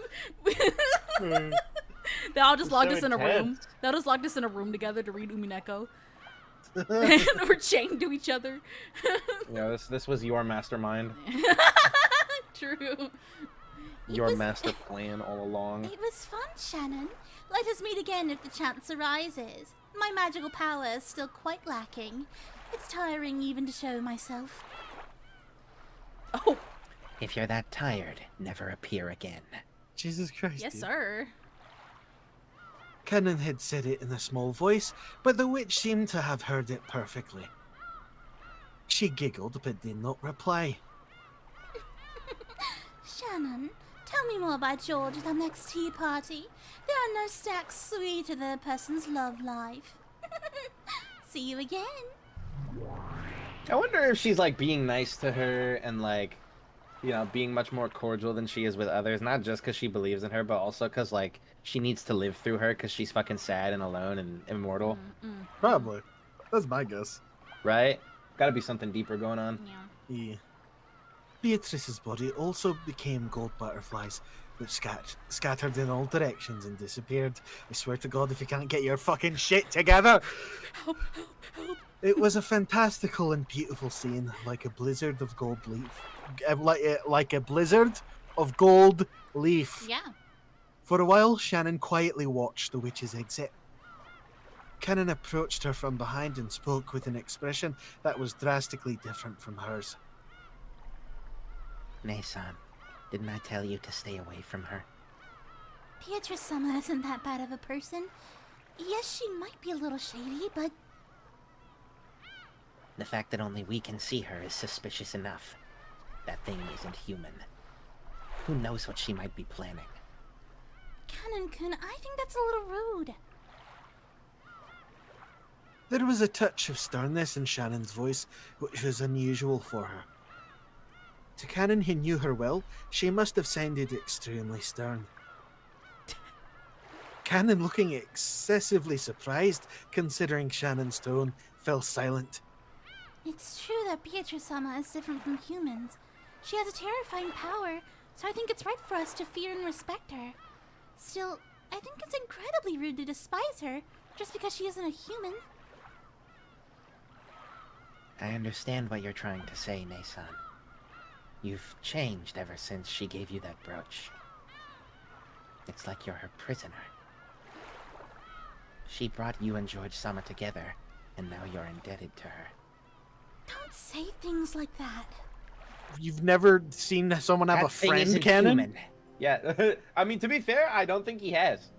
They all just locked us in a room. They'll just locked us in a room together to read UMINEKO. We're chained to each other. Yeah, this was your mastermind. It True. Your was- master plan all along. It was fun, Shannon. Let us meet again if the chance arises. My magical power is still quite lacking. It's tiring even to show myself. Oh, If you're that tired, never appear again. Jesus Christ. yes, dude. sir. Cannon had said it in a small voice, but the witch seemed to have heard it perfectly. She giggled but did not reply. Shannon, tell me more about George at our next tea party. There are no stacks sweeter than a person's love life. See you again. I wonder if she's like being nice to her and like, you know, being much more cordial than she is with others. Not just because she believes in her, but also because like she needs to live through her because she's fucking sad and alone and immortal, Probably. That's my guess. right? Got to be something deeper going on. Yeah. Yeah. Beatrice's body also became gold butterflies, which scattered in all directions and disappeared. I swear to God, if you can't get your fucking shit together! Help, help, help. It was a fantastical and beautiful scene, like a blizzard of gold leaf. Like a blizzard of gold leaf. Yeah. For a while, Shannon quietly watched the witch's exit. Cannon approached her from behind and spoke with an expression that was drastically different from hers. Nay-san, didn't I tell you to stay away from her? Beatrice Summer isn't that bad of a person. Yes, she might be a little shady, but The fact that only we can see her is suspicious enough. That thing isn't human. Who knows what she might be planning? Cannon-kun, I think that's a little rude. There was a touch of sternness in Shannon's voice, which was unusual for her. To Canon, who knew her well, she must have sounded extremely stern. Canon, looking excessively surprised, considering Shannon's tone, fell silent. It's true that Beatrice-sama is different from humans. She has a terrifying power, so I think it's right for us to fear and respect her. Still, I think it's incredibly rude to despise her, just because she isn't a human. I understand what you're trying to say, Nei-san. You've changed ever since she gave you that brooch. It's like you're her prisoner. She brought you and George-sama together, and now you're indebted to her. Don't say things like that. You've never seen someone have That a thing friend, isn't Canon? human. Yeah, I mean, to be fair, I don't think he has.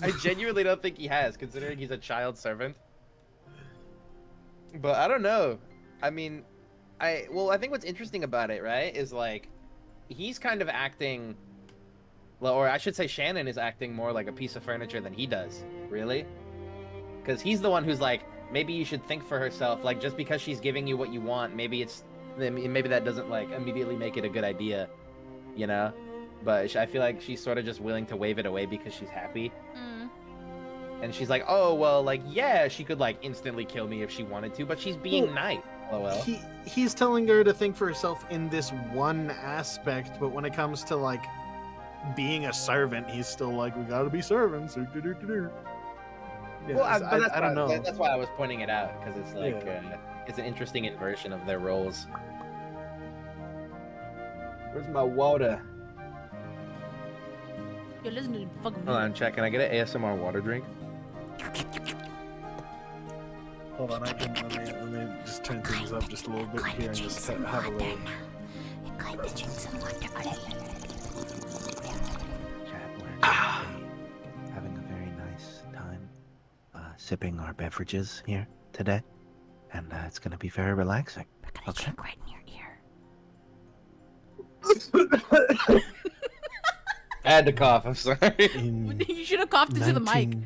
I genuinely don't think he has, considering he's a child servant. But I don't know. I mean, I think what's interesting about it, right, is like, he's kind of acting, or I should say Shannon is acting more like a piece of furniture than he does, really. Because he's the one who's like, maybe you should think for herself, like, just because she's giving you what you want, maybe that doesn't, like, immediately make it a good idea, you know? But I feel like she's sort of just willing to wave it away because she's happy. Mm. And she's like, oh, well, like, yeah, she could, like, instantly kill me if she wanted to, but she's being nice. LOL. He's telling her to think for herself in this one aspect, but when it comes to, like, being a servant, he's still like, we gotta be servants. Yeah, Well, I don't know. That's why I was pointing it out, because it's like, it's an interesting inversion of their roles. Where's my water? You're listening to fucking Hold on, chat. Can I get an ASMR water drink? Hold on, let me just turn things up just a little bit here and just have a little. You're going to drink some water. Chat, we're having a very nice time sipping our beverages here today, and it's going to be very relaxing. We're going to drink right in your ear. I had to cough. I'm sorry. You should have coughed into the mic.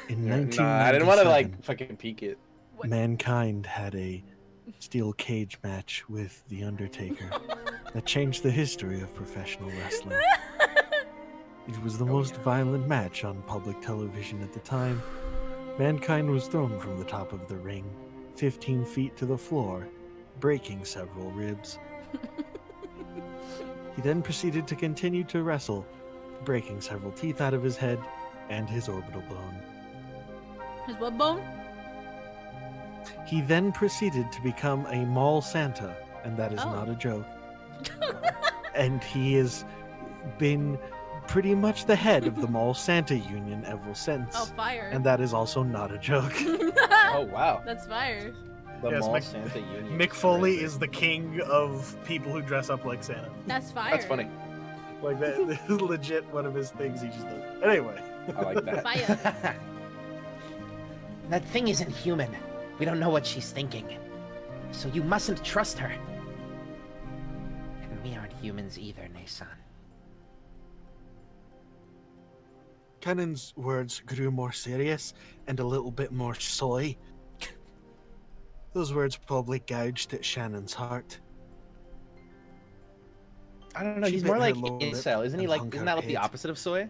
In No, I didn't want to 1997, like fucking peek it. What? mankind had a steel cage match with The Undertaker that changed the history of professional wrestling. It was the most violent match on public television at the time. Mankind was thrown from the top of the ring, 15 feet to the floor, breaking several ribs. He then proceeded to continue to wrestle, breaking several teeth out of his head and his orbital bone. His what bone? He then proceeded to become a mall Santa, and that is Oh. not a joke. And he has been pretty much the head of the Mall Santa Union ever since. Oh, fire. And that is also not a joke. Oh wow. That's fire. The Yes, Mall Mick- Santa Union. Mick Foley is the king of people who dress up like Santa. That's fire. That's funny. Like that is legit one of his things he just does. Anyway. I like that. Fire. That thing isn't human. We don't know what she's thinking. So you mustn't trust her. And we aren't humans either, Nei-san. Cannon's words grew more serious and a little bit more soy. Those words probably gouged at Shannon's heart. I don't know. She He's bit more her like lower lip incel, isn't he? and Like, hung isn't her that like the head. opposite of soy?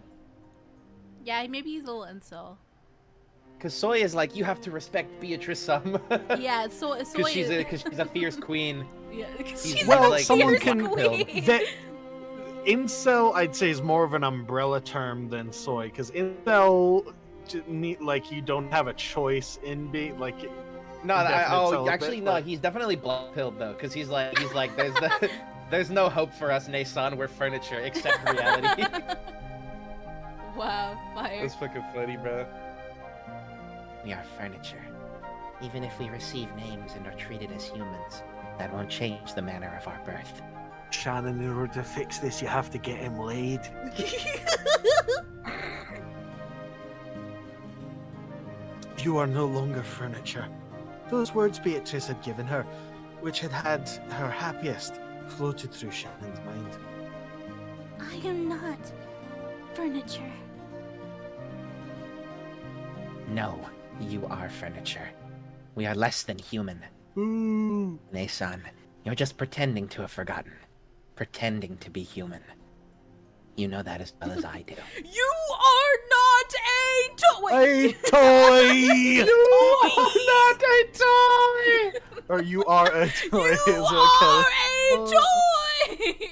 Yeah, maybe he's a little incel. Because soy is like you have to respect Beatrice-sama. Yeah, so Because she's a fierce queen. yeah, She's Well, like someone fierce can- queen. That incel, I'd say, is more of an umbrella term than soy, because incel, like, you don't have a choice in being like. No, Definite celibate, actually, no. but- He's definitely black-pilled though, because he's like, there's no hope for us, Nei-san. We're furniture, except reality. Wow, fire. That's fucking funny, bro. We are furniture. Even if we receive names and are treated as humans, that won't change the manner of our birth. Shannon, in order to fix this, you have to get him laid. You are no longer furniture. Those words Beatrice had given her, which had had her happiest, floated through Shannon's mind. I am not furniture. No, You are furniture. We are less than human. Ooh. Nei-san, you're just pretending to have forgotten. Pretending to be human. You know that as well as I do. You are not a toy. A toy! Not a toy! Or you are a toy. You is are okay. a toy.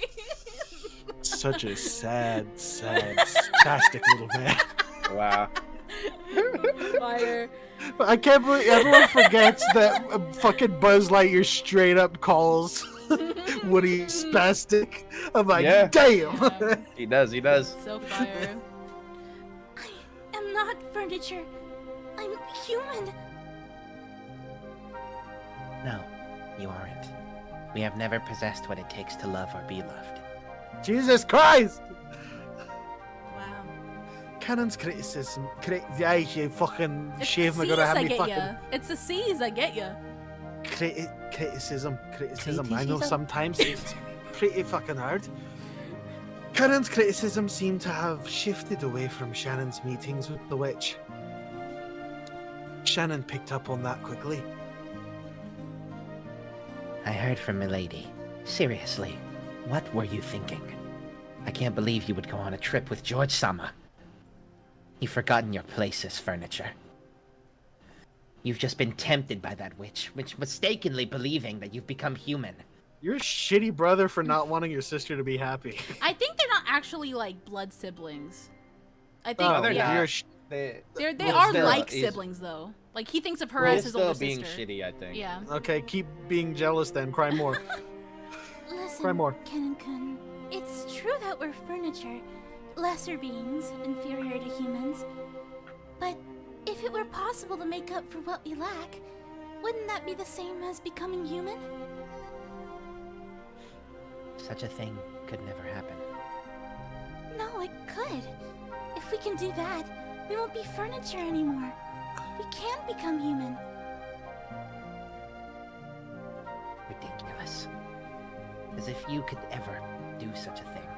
Such a sad, spastic little man. Wow. Fire. I can't believe everyone forgets that fucking Buzz Lightyear straight up calls Woody spastic. I'm like, Yeah. damn! Yeah. He does, he does. So fire. I am not furniture. I'm human. No, you aren't. We have never possessed what it takes to love or be loved. Jesus Christ! Wow. Canon's criticism. Yeah, you fucking It's shave the me, C's gonna have I me get fucking. ya. It's the C's I get ya. Criticism. I know Criticism? sometimes it's pretty fucking hard. Canon's criticism seemed to have shifted away from Shannon's meetings with the witch. Shannon picked up on that quickly. I heard from Milady. Seriously, what were you thinking? I can't believe you would go on a trip with George-sama. You've forgotten your place as furniture. You've just been tempted by that witch, mistakenly believing that you've become human. You're a shitty brother for not wanting your sister to be happy. I think they're not actually like blood siblings. I think Oh, they're yeah. not. You're They Well, are still, like he's- siblings though. Like he thinks of her He's as his still older being sister. shitty, I think. Yeah. okay, keep being jealous then. Cry more. Listen, Cry more. Kennen-kun, it's true that we're furniture, lesser beings, inferior to humans. But if it were possible to make up for what we lack, wouldn't that be the same as becoming human? Such a thing could never happen. No, it could. If we can do that, we won't be furniture anymore. We can become human. Ridiculous. As if you could ever do such a thing.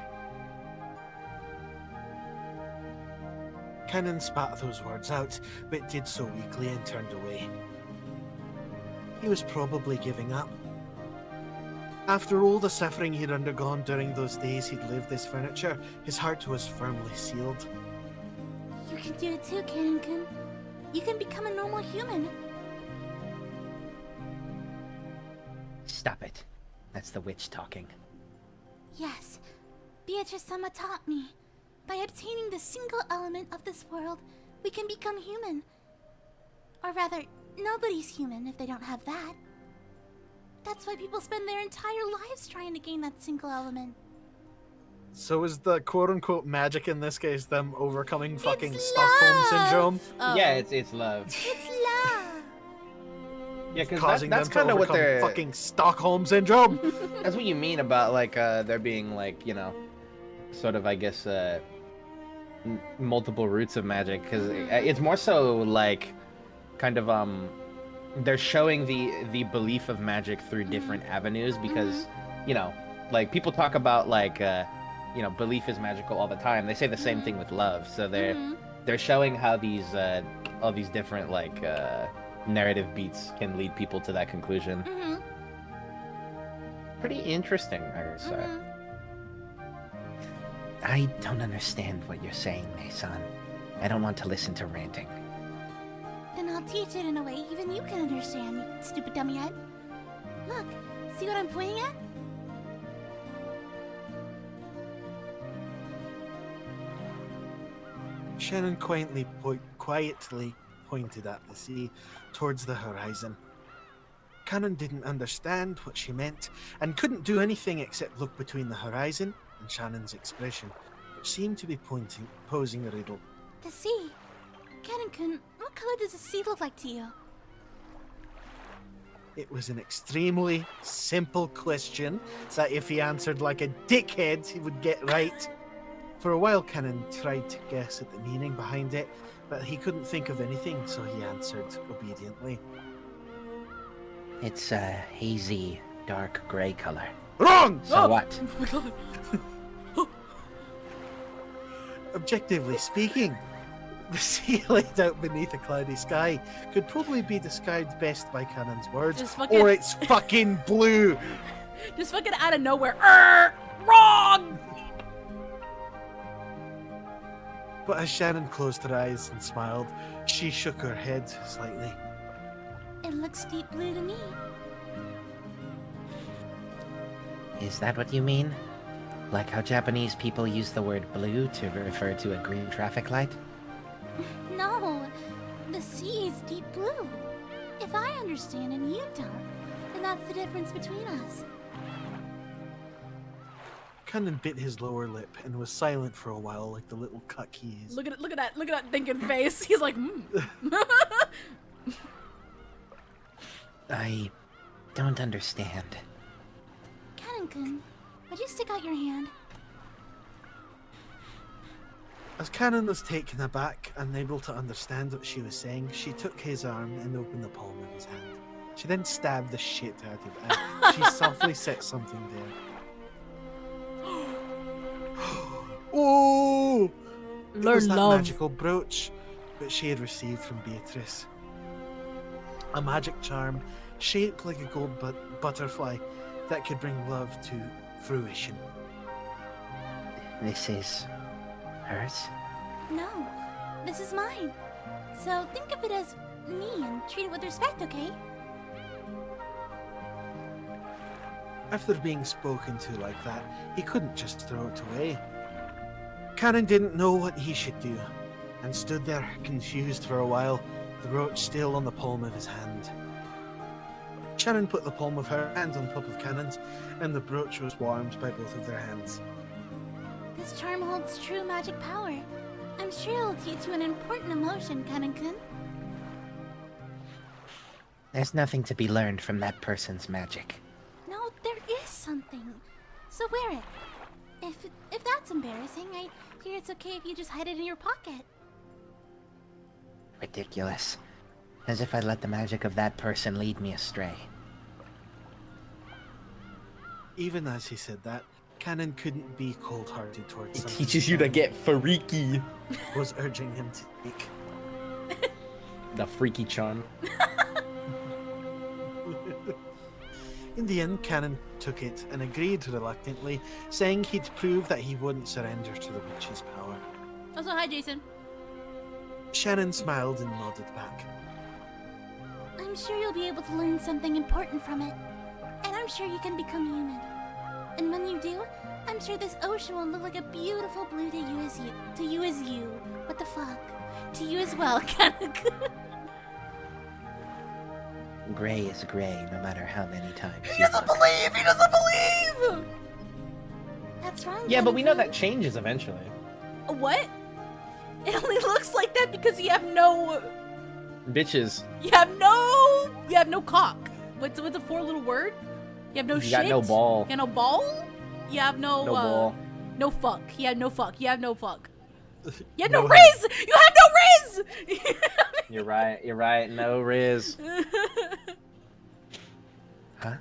Cannon spat those words out, but did so weakly and turned away. He was probably giving up. After all the suffering he'd undergone during those days he'd lived as furniture, his heart was firmly sealed. You can do it too, Kennen-kun. You can become a normal human. Stop it. That's the witch talking. Yes, Beatrice-sama taught me. By obtaining the single element of this world, we can become human. Or rather, nobody's human if they don't have that. That's why people spend their entire lives trying to gain that single element. So is the quote-unquote magic in this case them overcoming fucking It's Stockholm love! Syndrome? Oh. Yeah, it's love. It's love! Yeah, because Causing that's them to kind of what overcome they're. fucking Stockholm Syndrome! That's what you mean about like there being like sort of I guess multiple roots of magic because it's more so like kind of they're showing the belief of magic through different avenues because like people talk about like belief is magical all the time. They say the same thing with love, so they're showing how these all these different like narrative beats can lead people to that conclusion. Mm-hmm. Pretty interesting, I would say. I don't understand what you're saying, Nei-san. I don't want to listen to ranting. Then I'll teach it in a way even you can understand, you stupid dummy head. Look, see what I'm pointing at? Shannon quietly pointed at the sea, towards the horizon. Cannon didn't understand what she meant, and couldn't do anything except look between the horizon and Shannon's expression, which seemed to be posing a riddle. The sea. Kennen-kun, what color does the sea look like to you? It was an extremely simple question that if he answered like a dickhead, he would get right. For a while, Cannon tried to guess at the meaning behind it, but he couldn't think of anything, so he answered obediently. It's a hazy, dark gray color. Wrong! So what? Oh my god. Objectively speaking, The sea laid out beneath a cloudy sky could probably be described best by Cannon's words, Just fucking- or it's fucking blue. Just fucking out of nowhere. Wrong! But as Shannon closed her eyes and smiled, she shook her head slightly. It looks deep blue to me. Is that what you mean? Like how Japanese people use the word blue to refer to a green traffic light? No, the sea is deep blue. If I understand and you don't, then that's the difference between us. Cannon bit his lower lip and was silent for a while like the little cuck he is. Look at that thinking face. He's like, I don't understand. Cannon-kun, would you stick out your hand? As Cannon was taken aback, unable to understand what she was saying, she took his arm and opened the palm of his hand. She then stabbed the shit out of it, and she softly set something there. Oh! It was learn that love. magical brooch that she had received from Beatrice. A magic charm shaped like a gold butterfly that could bring love to fruition. This is hers? No, this is mine. So think of it as me and treat it with respect, okay? After being spoken to like that, he couldn't just throw it away. Cannon didn't know what he should do, and stood there confused for a while, the brooch still on the palm of his hand. Shannon put the palm of her hand on top of Cannon's, and the brooch was warmed by both of their hands. This charm holds true magic power. I'm sure it'll teach you an important emotion, Cannon-kun. There's nothing to be learned from that person's magic. No, there is something. So wear it. If that's embarrassing, I hear it's okay if you just hide it in your pocket. Ridiculous. As if I let the magic of that person lead me astray. Even as he said that, Cannon couldn't be cold-hearted towards It something teaches you to Shannon get freaky. was urging him to take. The freaky charm. In the end, Cannon took it and agreed reluctantly, saying he'd prove that he wouldn't surrender to the witch's power. Also, hi, Jason. Shannon smiled and nodded back. I'm sure you'll be able to learn something important from it. And I'm sure you can become human. And when you do, I'm sure this ocean will look like a beautiful blue to you as you. To you as you. What the fuck? To you as well, Cannon-kun. Gray is gray, no matter how many times He you doesn't look. believe! He doesn't believe! That's wrong, Yeah, but we know Cannon-kun. that changes eventually. What? It only looks like that because you have no... Bitches. You have no cock. What's a four-little word? You have no shit. You got no ball. You got no ball? You have no, No ball. No fuck. You have no fuck. You have no fuck. You have No no riz! You have no riz! You're right. No Riz. Huh?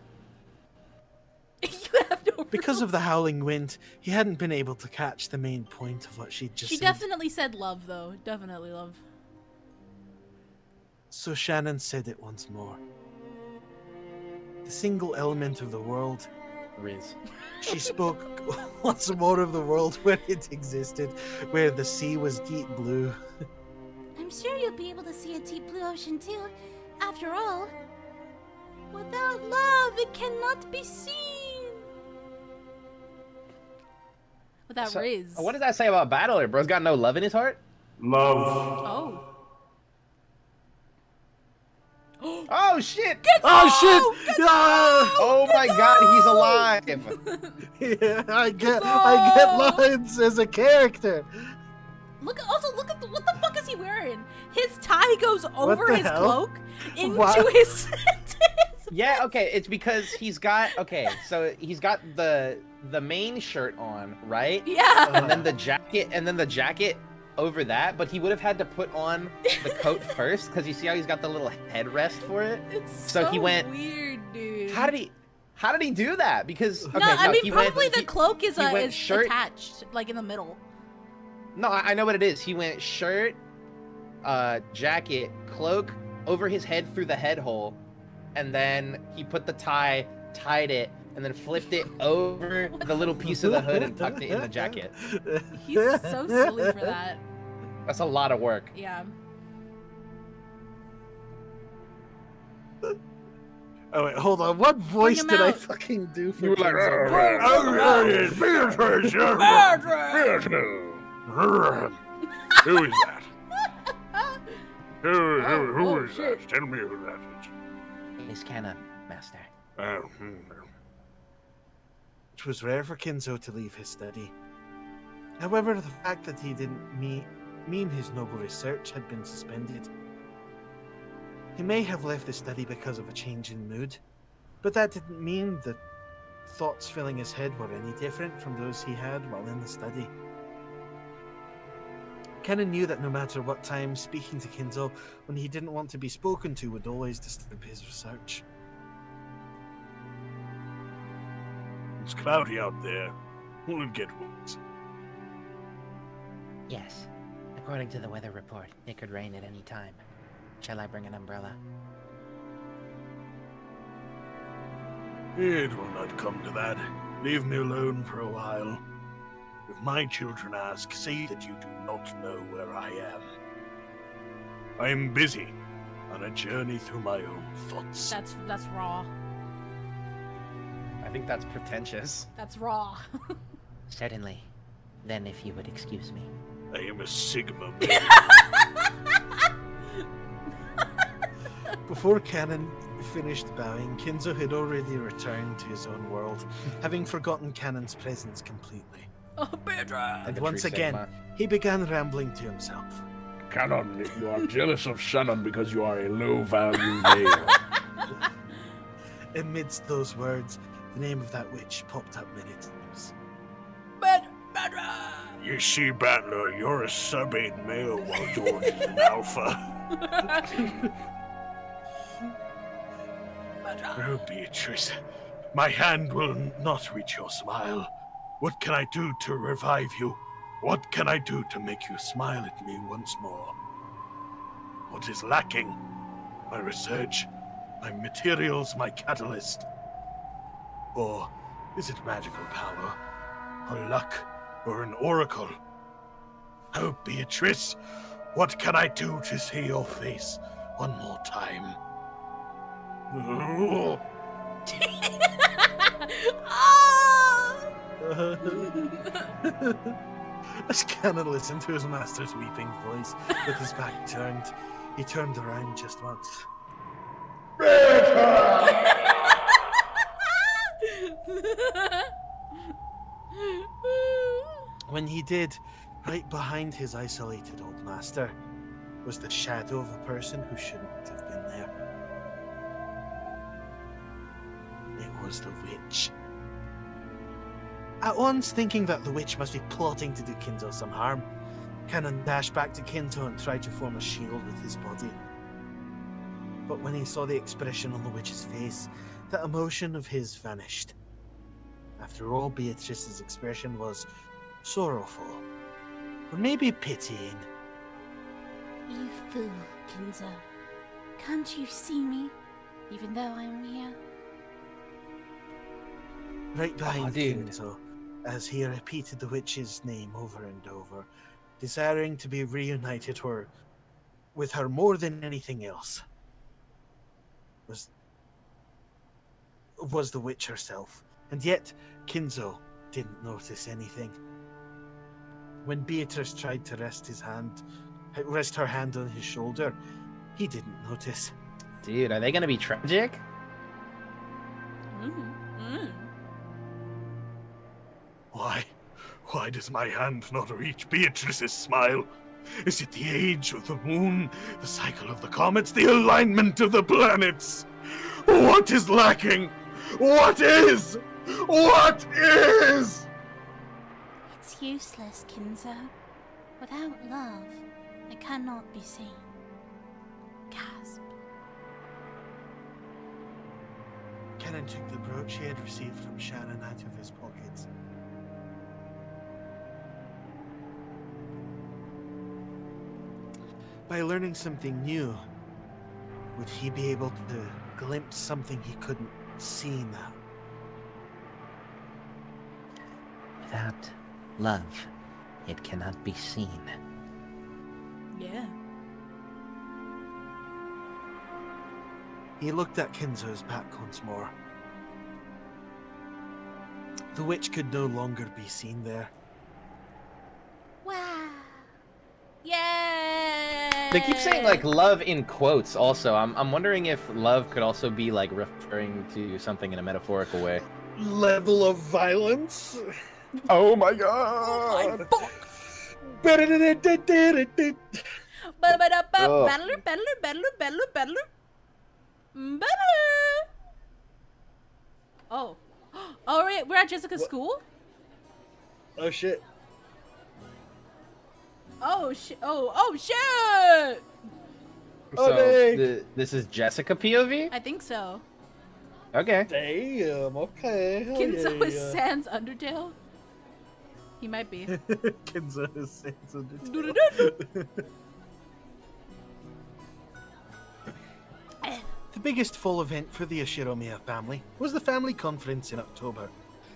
You have no Because of rules. the howling wind, he hadn't been able to catch the main point of what she'd just She said. definitely said love, though. Definitely love. So Shannon said it once more. The single element of the world. Riz. She spoke once more of the world where it existed, where the sea was deep blue. I'm sure you'll be able to see a deep blue ocean too. After all, without love, it cannot be seen. Without So, riz. what does that say about Battler? Bro's got no love in his heart? Love. Oh. Oh shit! Oh shit! Ah! Oh my god, he's alive! Yeah, I get lines as a character. Look at what the fuck is he wearing? His tie goes over the his hell? cloak into What? his Yeah, okay, it's because he's got so he's got the main shirt on, right? Yeah. And then the jacket over that, but he would have had to put on the coat first because you see how he's got the little headrest for it. It's So he went- weird, dude. How did he do that? Because okay, No, I mean he probably went, the cloak is he went is shirt- attached, like in the middle. No, I know what it is. He went shirt, jacket, cloak over his head through the head hole, and then he put the tie, tied it, and then flipped it over the little piece of the hood and tucked it in the jacket. He's so silly for that. That's a lot of work. Yeah. Oh wait, hold on. What voice him did I out. fucking do for You were like, who is that? Who is that? Tell me who that is. It's canon, Master. It was rare for Kinzo to leave his study. However, the fact that he didn't mean his noble research had been suspended. He may have left the study because of a change in mood, but that didn't mean the thoughts filling his head were any different from those he had while in the study. Kennen knew that no matter what time, speaking to Kinzo when he didn't want to be spoken to would always disturb his research. It's cloudy out there. Will it get worse? Yes. According to the weather report, it could rain at any time. Shall I bring an umbrella? It will not come to that. Leave me alone for a while. If my children ask, say that you do not know where I am. I am busy on a journey through my own thoughts. That's raw. I think that's pretentious. That's raw. Certainly. Then if you would excuse me. I am a Sigma. Before Kennen finished bowing, Kinzo had already returned to his own world, having forgotten Kannen's presence completely. Oh, Pedro! And a once true again, Sigma. he began rambling to himself. Canon, you are jealous of Shannon because you are a low-value male. Amidst those words, the name of that witch popped up many times. Pedro! You see, Battler, you're a sub-8 male while George is an alpha. Oh, Beatrice, my hand will not reach your smile. What can I do to revive you? What can I do to make you smile at me once more? What is lacking? My research, my materials, my catalyst? Or is it magical power? Or luck? Or an oracle? Oh, Beatrice, what can I do to see your face one more time? Oh! As Kennen listened to his master's weeping voice with his back turned, he turned around just once. When he did, right behind his isolated old master was the shadow of a person who shouldn't have been there. It was the witch. At once thinking that the witch must be plotting to do Kinzo some harm, Kennen dashed back to Kinzo and tried to form a shield with his body. But when he saw the expression on the witch's face, that emotion of his vanished. After all, Beatrice's expression was sorrowful, or maybe pitying. You fool, Kinzo. Can't you see me, even though I am here? Right behind dude. Kinzo, as he repeated the witch's name over and over, desiring to be reunited with her more than anything else, was the witch herself. And yet, Kinzo didn't notice anything. When Beatrice tried to rest her hand on his shoulder, he didn't notice. Dude, are they gonna be tragic? Why does my hand not reach Beatrice's smile? Is it the age of the moon, the cycle of the comets, the alignment of the planets? What is lacking? What is? What is? It's useless, Kinzo. Without love, I cannot be seen. Gasp. Kennen took the brooch he had received from Shannon out of his pocket. by learning something new, would he be able to glimpse something he couldn't see now? Without love, it cannot be seen. Yeah. He looked at Kinzo's back once more. The witch could no longer be seen there. Wow. Yay! They keep saying like love in quotes. Also, I'm wondering if love could also be like referring to something in a metaphorical way. Level of violence? Oh my god! Oh my fuck! Oh. Battler. Oh. Oh, we're at Jessica's school? Oh shit. Oh, shit. Oh, shit! So, dang. this is Jessica POV? I think so. Okay. Damn, okay. Hell Kinzo yeah, is Sans Undertale? He might be. Kinzo is Sans Undertale. Doo-doo-doo. The biggest fall event for the Ashiromiya family was the family conference in October.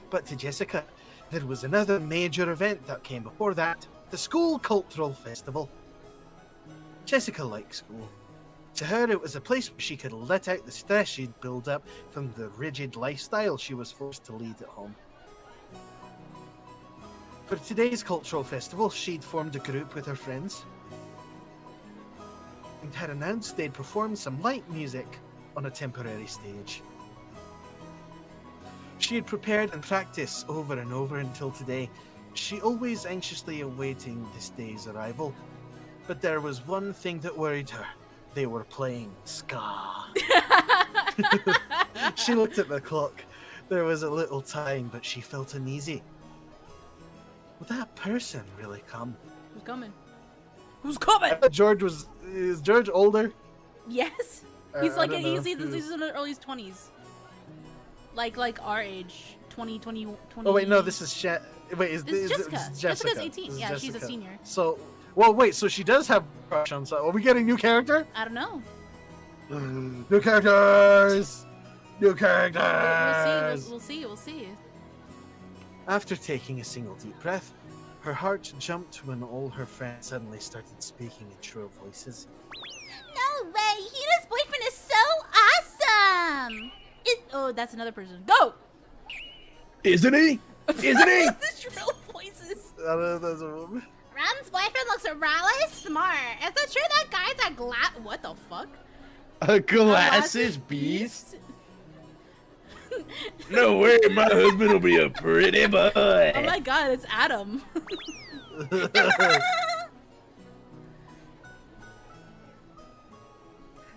But to Jessica, there was another major event that came before that, the school cultural festival. Jessica liked school. To her, it was a place where she could let out the stress she'd built up from the rigid lifestyle she was forced to lead at home. For today's cultural festival, she'd formed a group with her friends and had announced they'd perform some light music on a temporary stage. She had prepared and practiced over and over until today, she always anxiously awaiting this day's arrival. But there was one thing that worried her. They were playing ska. She looked at the clock. There was a little time, but she felt uneasy. Would that person really come? Who's coming? Who's coming? Is George older? Yes. He's I like don't he's know. in the early 20s. Like our age, 20. Oh wait, no, this is wait, is This is this Jessica. is Jessica's Jessica? 18. This is Yeah, she's a Jessica. senior. So, well, wait, so she does have a crush on someone. Are we getting new character? I don't know. New characters! New characters! We'll see. After taking a single deep breath, her heart jumped when all her friends suddenly started speaking in shrill voices. No way! Hina's boyfriend is so awesome! Oh, that's another person. Go! Isn't he? Isn't he? The shrill voices. I don't know if that's a woman. Ron's boyfriend looks really smart. Is it true that guy's a What the fuck? A glasses beast? No way, my husband will be a pretty boy. Oh my god, it's Adam. It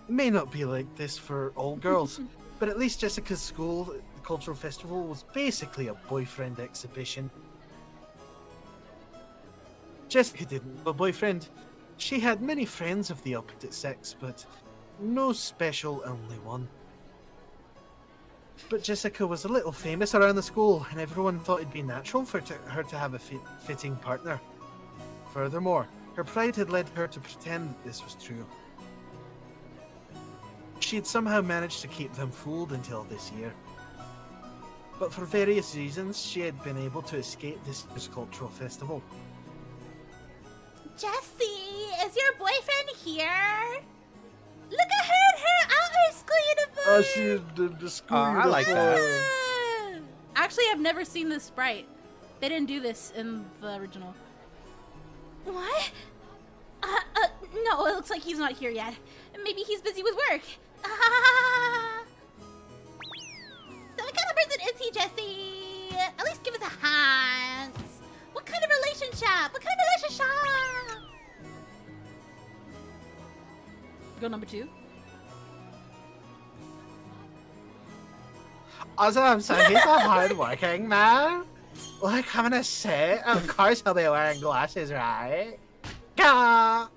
may not be like this for all girls, but at least Jessica's school, the cultural festival, was basically a boyfriend exhibition. Jessica didn't have a boyfriend. She had many friends of the opposite sex, but no special only one. But Jessica was a little famous around the school, and everyone thought it'd be natural for her to have a fitting partner. Furthermore, her pride had led her to pretend that this was true. She had somehow managed to keep them fooled until this year. But for various reasons, she had been able to escape this year's cultural festival. Jessie, is your boyfriend here? Look at her in her outer school uniform! Oh, she's the school I like that. uniform. Actually, I've never seen this sprite. They didn't do this in the original. What? No, it looks like he's not here yet. Maybe he's busy with work. So what kind of person is he, Jessie? At least give us a hint. What kind of relationship? What kind of relationship? Go number 2. Also, I'm saying he's a hard-working man. Like, I'm gonna say, of course he'll be wearing glasses, right? Gah!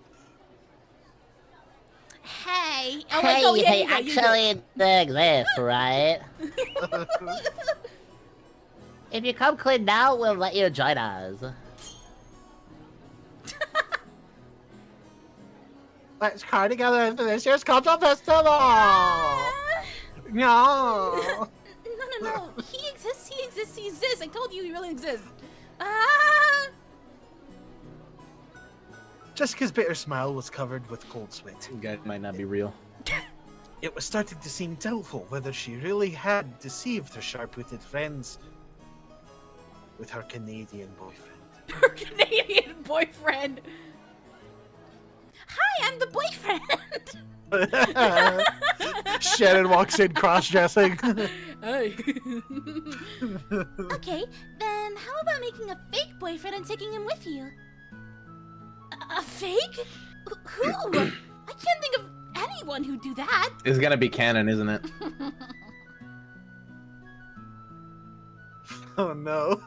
Hey. Oh, wait, go, yeah, you go, you go. actually dig this, right? If you come clean now, we'll let you join us. Let's cry together for this year's Cultural Festival! No! No. He exists. I told you he really exists. Jessica's bitter smile was covered with cold sweat. That might not be real. It was starting to seem doubtful whether she really had deceived her sharp-witted friends with her Canadian boyfriend. Her Canadian boyfriend. Hi, I'm the boyfriend. Shannon walks in cross-dressing. Hey. Okay, then how about making a fake boyfriend and taking him with you? A fake? Who? I can't think of anyone who'd do that. It's gonna be canon, isn't it? Oh no.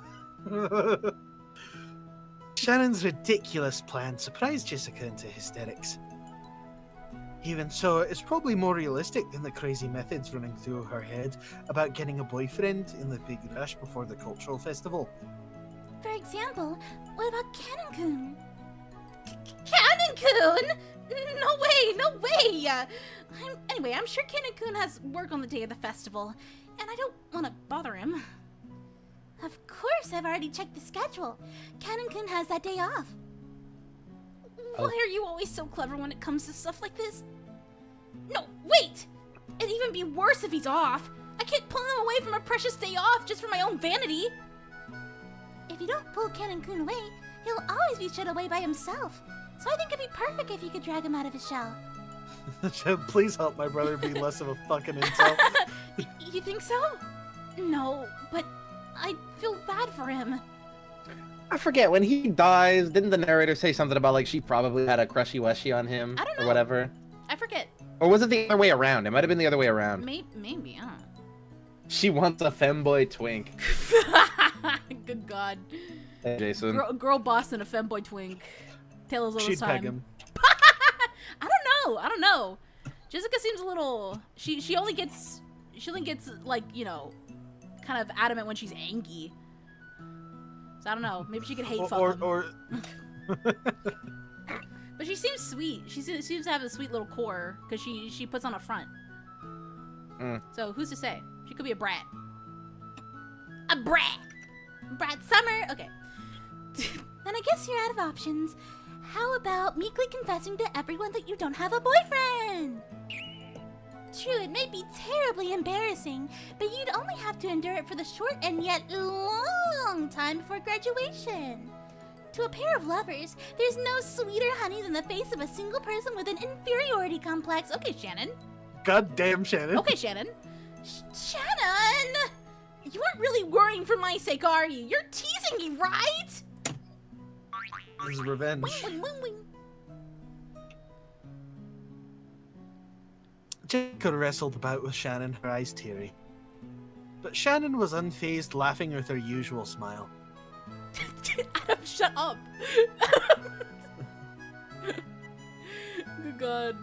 Shannon's ridiculous plan surprised Jessica into hysterics. Even so, it's probably more realistic than the crazy methods running through her head about getting a boyfriend in the big rush before the cultural festival. For example, what about Cannon-kun? Cannon-kun? No way! Anyway, I'm sure Cannon-kun has work on the day of the festival, and I don't want to bother him. Of course, I've already checked the schedule. Cannon-kun has that day off. Why are you always so clever when it comes to stuff like this? No, wait! It'd even be worse if he's off. I can't pull him away from a precious day off just for my own vanity. If you don't pull Cannon-kun away, he'll always be shut away by himself. So I think it'd be perfect if you could drag him out of his shell. Please help my brother be less of a fucking insult. You think so? No, but I feel bad for him. I forget, when he dies, didn't the narrator say something about, like, she probably had a crushy-wushy on him? I don't know. Or whatever? I forget. Or was it the other way around? It might have been the other way around. Maybe, I don't know. She wants a femboy twink. Good God. Hey, Jason. Girl boss and a femboy twink. Tale as old as She'd time. peg him. I don't know. Jessica seems a little. She only gets like, you know, kind of adamant when she's angry. So I don't know. Maybe she could hate someone. But she seems sweet. She seems to have a sweet little core because she puts on a front. So who's to say? She could be a brat. A brat! Brat Summer! Okay. Then I guess you're out of options. How about meekly confessing to everyone that you don't have a boyfriend? True, it may be terribly embarrassing, but you'd only have to endure it for the short and yet long time before graduation. To a pair of lovers, there's no sweeter honey than the face of a single person with an inferiority complex. Okay, Shannon. God damn, Shannon. Okay, Shannon. Shannon! You aren't really worrying for my sake, are you? You're teasing me, right? This is revenge. Wing, wing, wing. Jessica wrestled about with Shannon, her eyes teary. But Shannon was unfazed, laughing with her usual smile. Adam, shut up. Good God.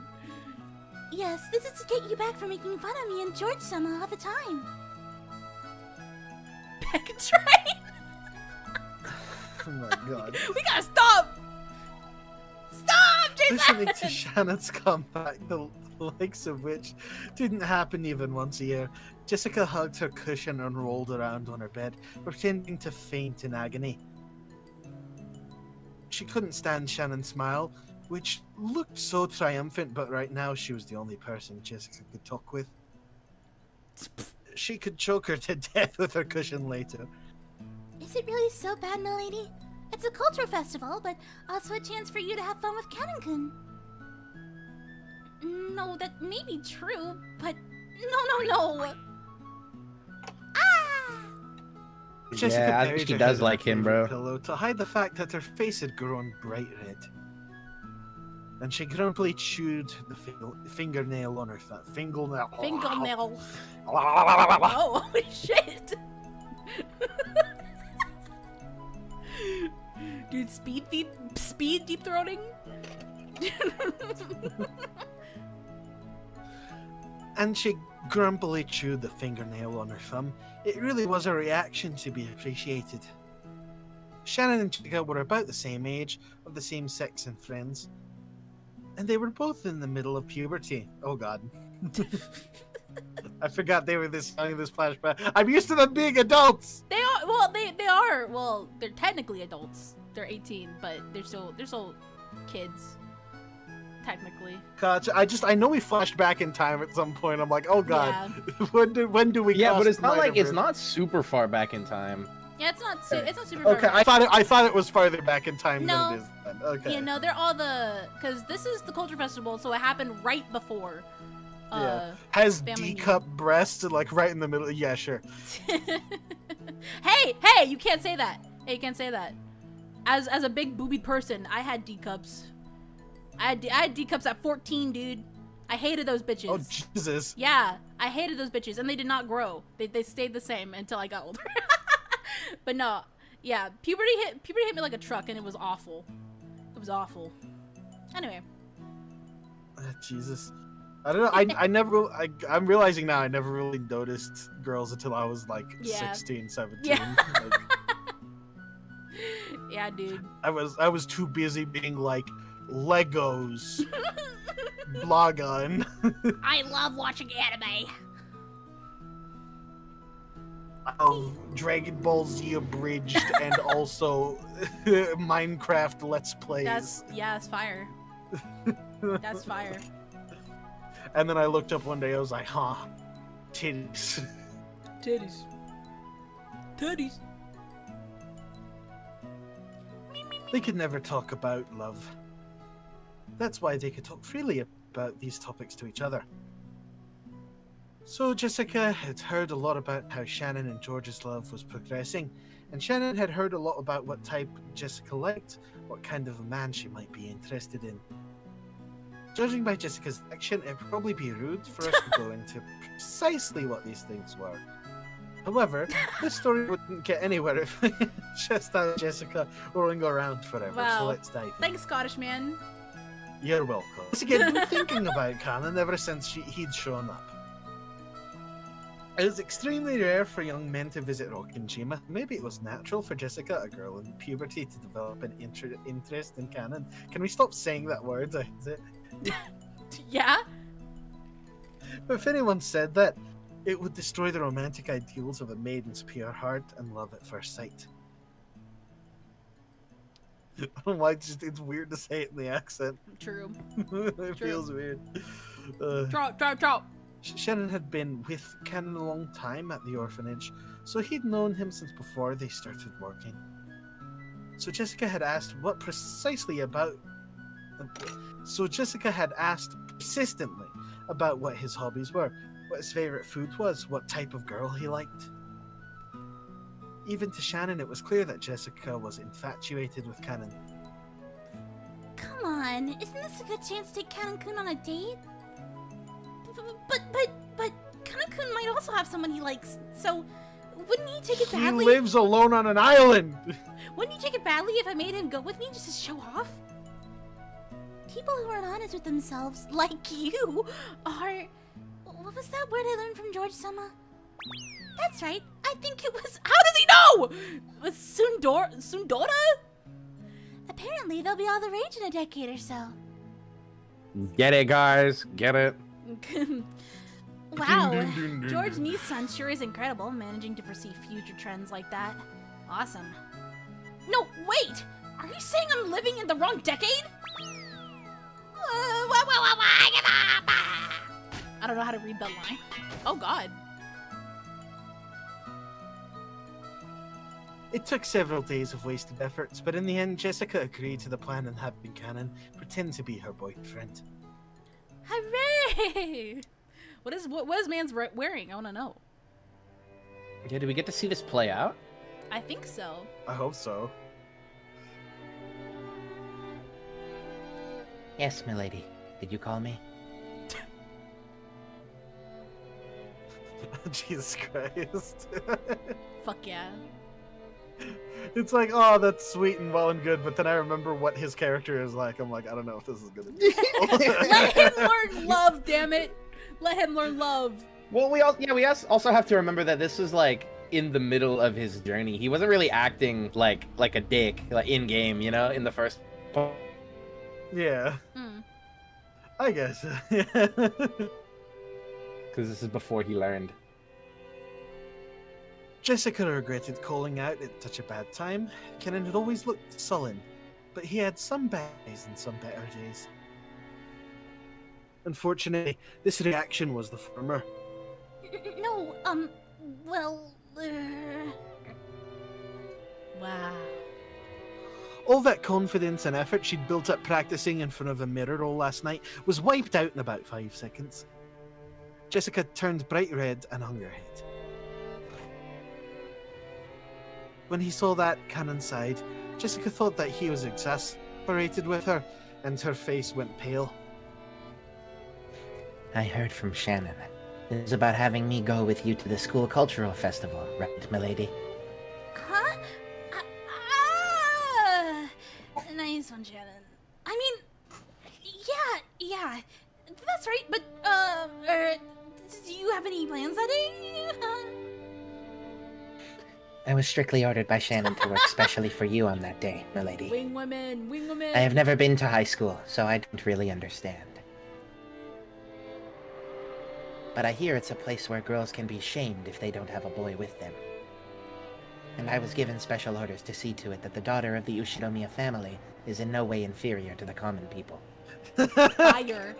Yes, this is to get you back for making fun of me and George Summer all the time. Back and train. Oh my God. We gotta stop. Stop, Jason. Listening to Shannon's comeback, the likes of which didn't happen even once a year, Jessica hugged her cushion and rolled around on her bed, pretending to faint in agony. She couldn't stand Shannon's smile, which looked so triumphant, but right now she was the only person Jessica could talk with. She could choke her to death with her cushion later. Is it really so bad, milady? It's a cultural festival, but also a chance for you to have fun with Cannon-kun. No, that may be true, but no. Ah! Jessica Yeah, I buried think she her does head in like her him, favorite bro. pillow to hide the fact that her face had grown bright red. And she grumpily chewed the fingernail on her fingernail. Fingernail. Oh, holy shit. Dude, speed deep throating. And she grumpily chewed the fingernail on her thumb. It really was a reaction to be appreciated. Shannon and Jessica were about the same age, of the same sex and friends. And they were both in the middle of puberty. Oh god. I forgot they were this young in this flashback. I'm used to them being adults! They are, well, they are, well, they're technically adults. They're 18, but they're still kids. Technically. Gotcha. I know we flashed back in time at some point. I'm like, oh god. Yeah. when do we Yeah, cross but it's the not like, it's Spider-Verse? not super far back in time. Yeah, it's not super Okay, far back. I thought it was farther back in time No. than it is then. Okay. Yeah, no, they're all because this is the Culture Festival, so it happened right before. Has family D-cup breasts like right in the middle? Yeah, sure. Hey, you can't say that. Hey, you can't say that. As a big boobied person, I had D cups. I had D cups at 14, dude. I hated those bitches. Oh Jesus. Yeah, I hated those bitches, and they did not grow. They stayed the same until I got older. But no, yeah, puberty hit me like a truck, and it was awful. It was awful. Anyway. Jesus. I don't know. I'm realizing now I never really noticed girls until I was like Yeah. 16, 17. Yeah. Like, Yeah, dude. I was too busy being like Legos, Blogon. I love watching anime. Dragon Ball Z abridged and also Minecraft Let's Plays. That's fire. That's fire. And then I looked up one day, I was like, huh, titties. Titties. Titties. They could never talk about love. That's why they could talk freely about these topics to each other. So Jessica had heard a lot about how Shannon and George's love was progressing, and Shannon had heard a lot about what type Jessica liked, what kind of a man she might be interested in. Judging by Jessica's action, it'd probably be rude for us to go into precisely what these things were. However, this story wouldn't get anywhere if we just had Jessica rolling around forever, Wow. so let's dive in. Thanks, Scottish man. You're welcome. Jessica had been thinking about Canon ever since he'd shown up. It was extremely rare for young men to visit Rokkenjima. Maybe it was natural for Jessica, a girl in puberty, to develop an interest in canon. Can we stop saying that word? Is it? Yeah? But if anyone said that, it would destroy the romantic ideals of a maiden's pure heart and love at first sight. I don't know why, it's weird to say it in the accent. True. It True. feels weird. Drop. Shannon had been with Canon a long time at the orphanage, so he'd known him since before they started working. So Jessica had asked persistently about what his hobbies were, what his favorite food was, what type of girl he liked. Even to Shannon, it was clear that Jessica was infatuated with Canon. Come on, isn't this a good chance to take Kanan-kun on a date? But Kanan-kun might also have someone he likes, so wouldn't he take it He badly? lives alone on an island! Wouldn't he take it badly if I made him go with me just to show off? People who aren't honest with themselves, like you, are... What was that word I learned from George Sama? That's right, I think it was... How does he know? Was Sundora? Apparently, they'll be all the rage in a decade or so. Get it, guys. Get it. Wow, George Nissan sure is incredible, managing to foresee future trends like that. Awesome. No, wait! Are you saying I'm living in the wrong decade? I don't know how to read that line. Oh god. It took several days of wasted efforts, but in the end, Jessica agreed to the plan and having Canon pretend to be her boyfriend. Hooray! What is man's wearing? I want to know. Yeah, do we get to see this play out? I think so. I hope so. Yes, milady. Did you call me? Jesus Christ. Fuck yeah. It's like, oh, that's sweet and well and good, but then I remember what his character is like. I'm like, I don't know if this is gonna be. Let him learn love, damn it. Let him learn love. Well, we also have to remember that this was like in the middle of his journey. He wasn't really acting like a dick, like in game, you know, in the first. Yeah. I guess. Because this is before he learned. Jessica regretted calling out at such a bad time. Kenan had always looked sullen, but he had some bad days and some better days. Unfortunately, this reaction was the former. No, well, Wow. All that confidence and effort she'd built up practicing in front of a mirror all last night was wiped out in about 5 seconds. Jessica turned bright red and hung her head. When he saw that, Kenan sighed. Jessica thought that he was exasperated with her, and her face went pale. I heard from Shannon. It was about having me go with you to the school cultural festival, right, milady? huh? Nice one, Shannon. I mean, yeah, that's right, but, do you have any plans that day? I was strictly ordered by Shannon to work specially for you on that day, milady. Wing women, wing women. I have never been to high school, so I don't really understand. But I hear it's a place where girls can be shamed if they don't have a boy with them. And I was given special orders to see to it that the daughter of the Ushinomiya family is in no way inferior to the common people. Fire.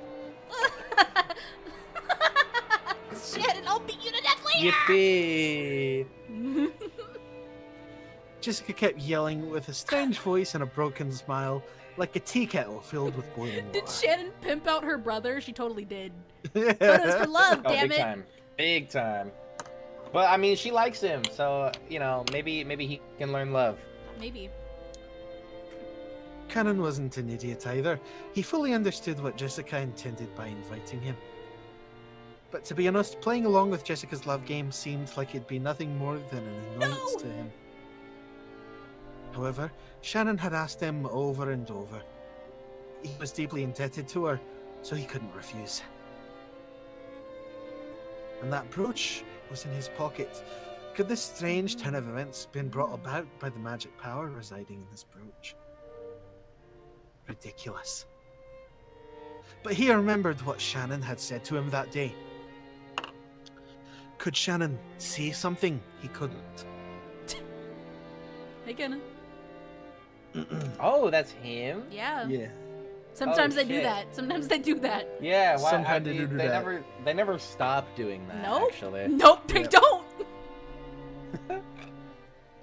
Shannon, I'll beat you to death later! Yippee! Jessica kept yelling with a strange voice and a broken smile, like a tea kettle filled with boiling Did water. Shannon pimp out her brother? She totally did. But it was for love, Oh, damn big it. time. Big time. But I mean, she likes him, so you know, maybe he can learn love. Maybe. Kenan wasn't an idiot either. He fully understood what Jessica intended by inviting him. But to be honest, playing along with Jessica's love game seemed like it'd be nothing more than an annoyance to him. However, Shannon had asked him over and over. He was deeply indebted to her, so he couldn't refuse. And that brooch was in his pocket. Could this strange turn of events been brought about by the magic power residing in this brooch? Ridiculous. But he remembered what Shannon had said to him that day. Could Shannon say something he couldn't? Hey, Kenna. Oh, that's him. Yeah. Yeah. Sometimes Oh, they do shit. that. Sometimes they do that. Yeah. Why? Sometimes they do they that. never stop doing that. Nope. Actually. Nope, they Yep. don't.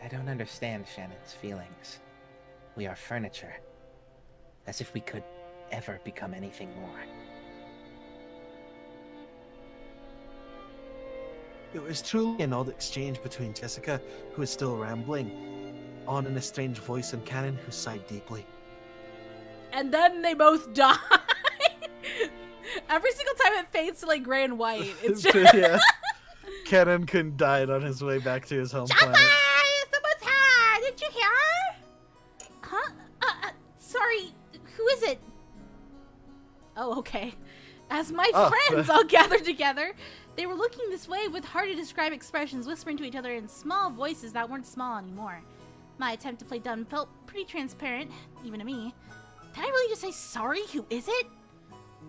I don't understand Shannon's feelings. We are furniture. As if we could ever become anything more. It was truly an odd exchange between Jessica, who was still rambling, on in a strange voice, and Kenan, who sighed deeply. And then they both die. Every single time it fades to like gray and white. It's just Yeah. Kenan couldn't die on his way back to his home Jaffa! planet. Someone's here! Did you hear? Huh? Sorry, who is it? Oh, okay. As my Oh. friends all gathered together, they were looking this way with hard-to-describe expressions, whispering to each other in small voices that weren't small anymore. My attempt to play dumb felt pretty transparent, even to me. Did I really just say sorry? Who is it?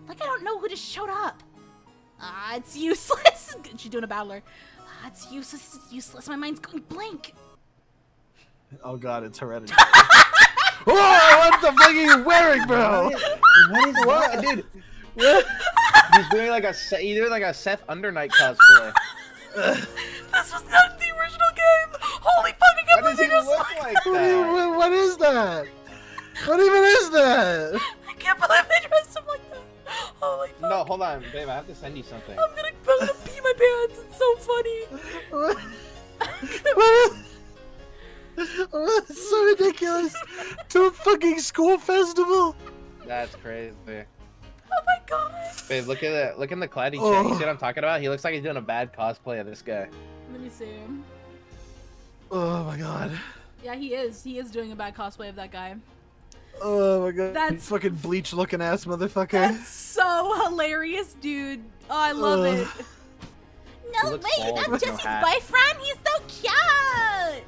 Like I don't know who just showed up. It's useless. She's doing a battler. It's useless. It's useless. My mind's going blank. Oh god, it's hereditary. Whoa, what the fuck are you wearing, bro? What is what, dude? He's doing like a Seth Undernight cosplay. This was not the original game. Holy fucking Why does he look like that? What is that? What even is that? I can't believe they dressed him like that. Holy fuck. No, hold on, babe. I have to send you something. I'm gonna pee my pants. It's so funny. Oh, that's so ridiculous. To a fucking school festival. That's crazy. Oh my god. Babe, look at it. Look in the cloudy chat. Oh. You see what I'm talking about? He looks like he's doing a bad cosplay of this guy. Let me see him. Oh my god. Yeah, he is. He is doing a bad cosplay of that guy. Oh my god. That's- fucking bleach looking ass motherfucker. That's so hilarious, dude. Oh, I love Ugh. it. No, looks wait, bald that's with no Jesse's hat. boyfriend. He's so cute.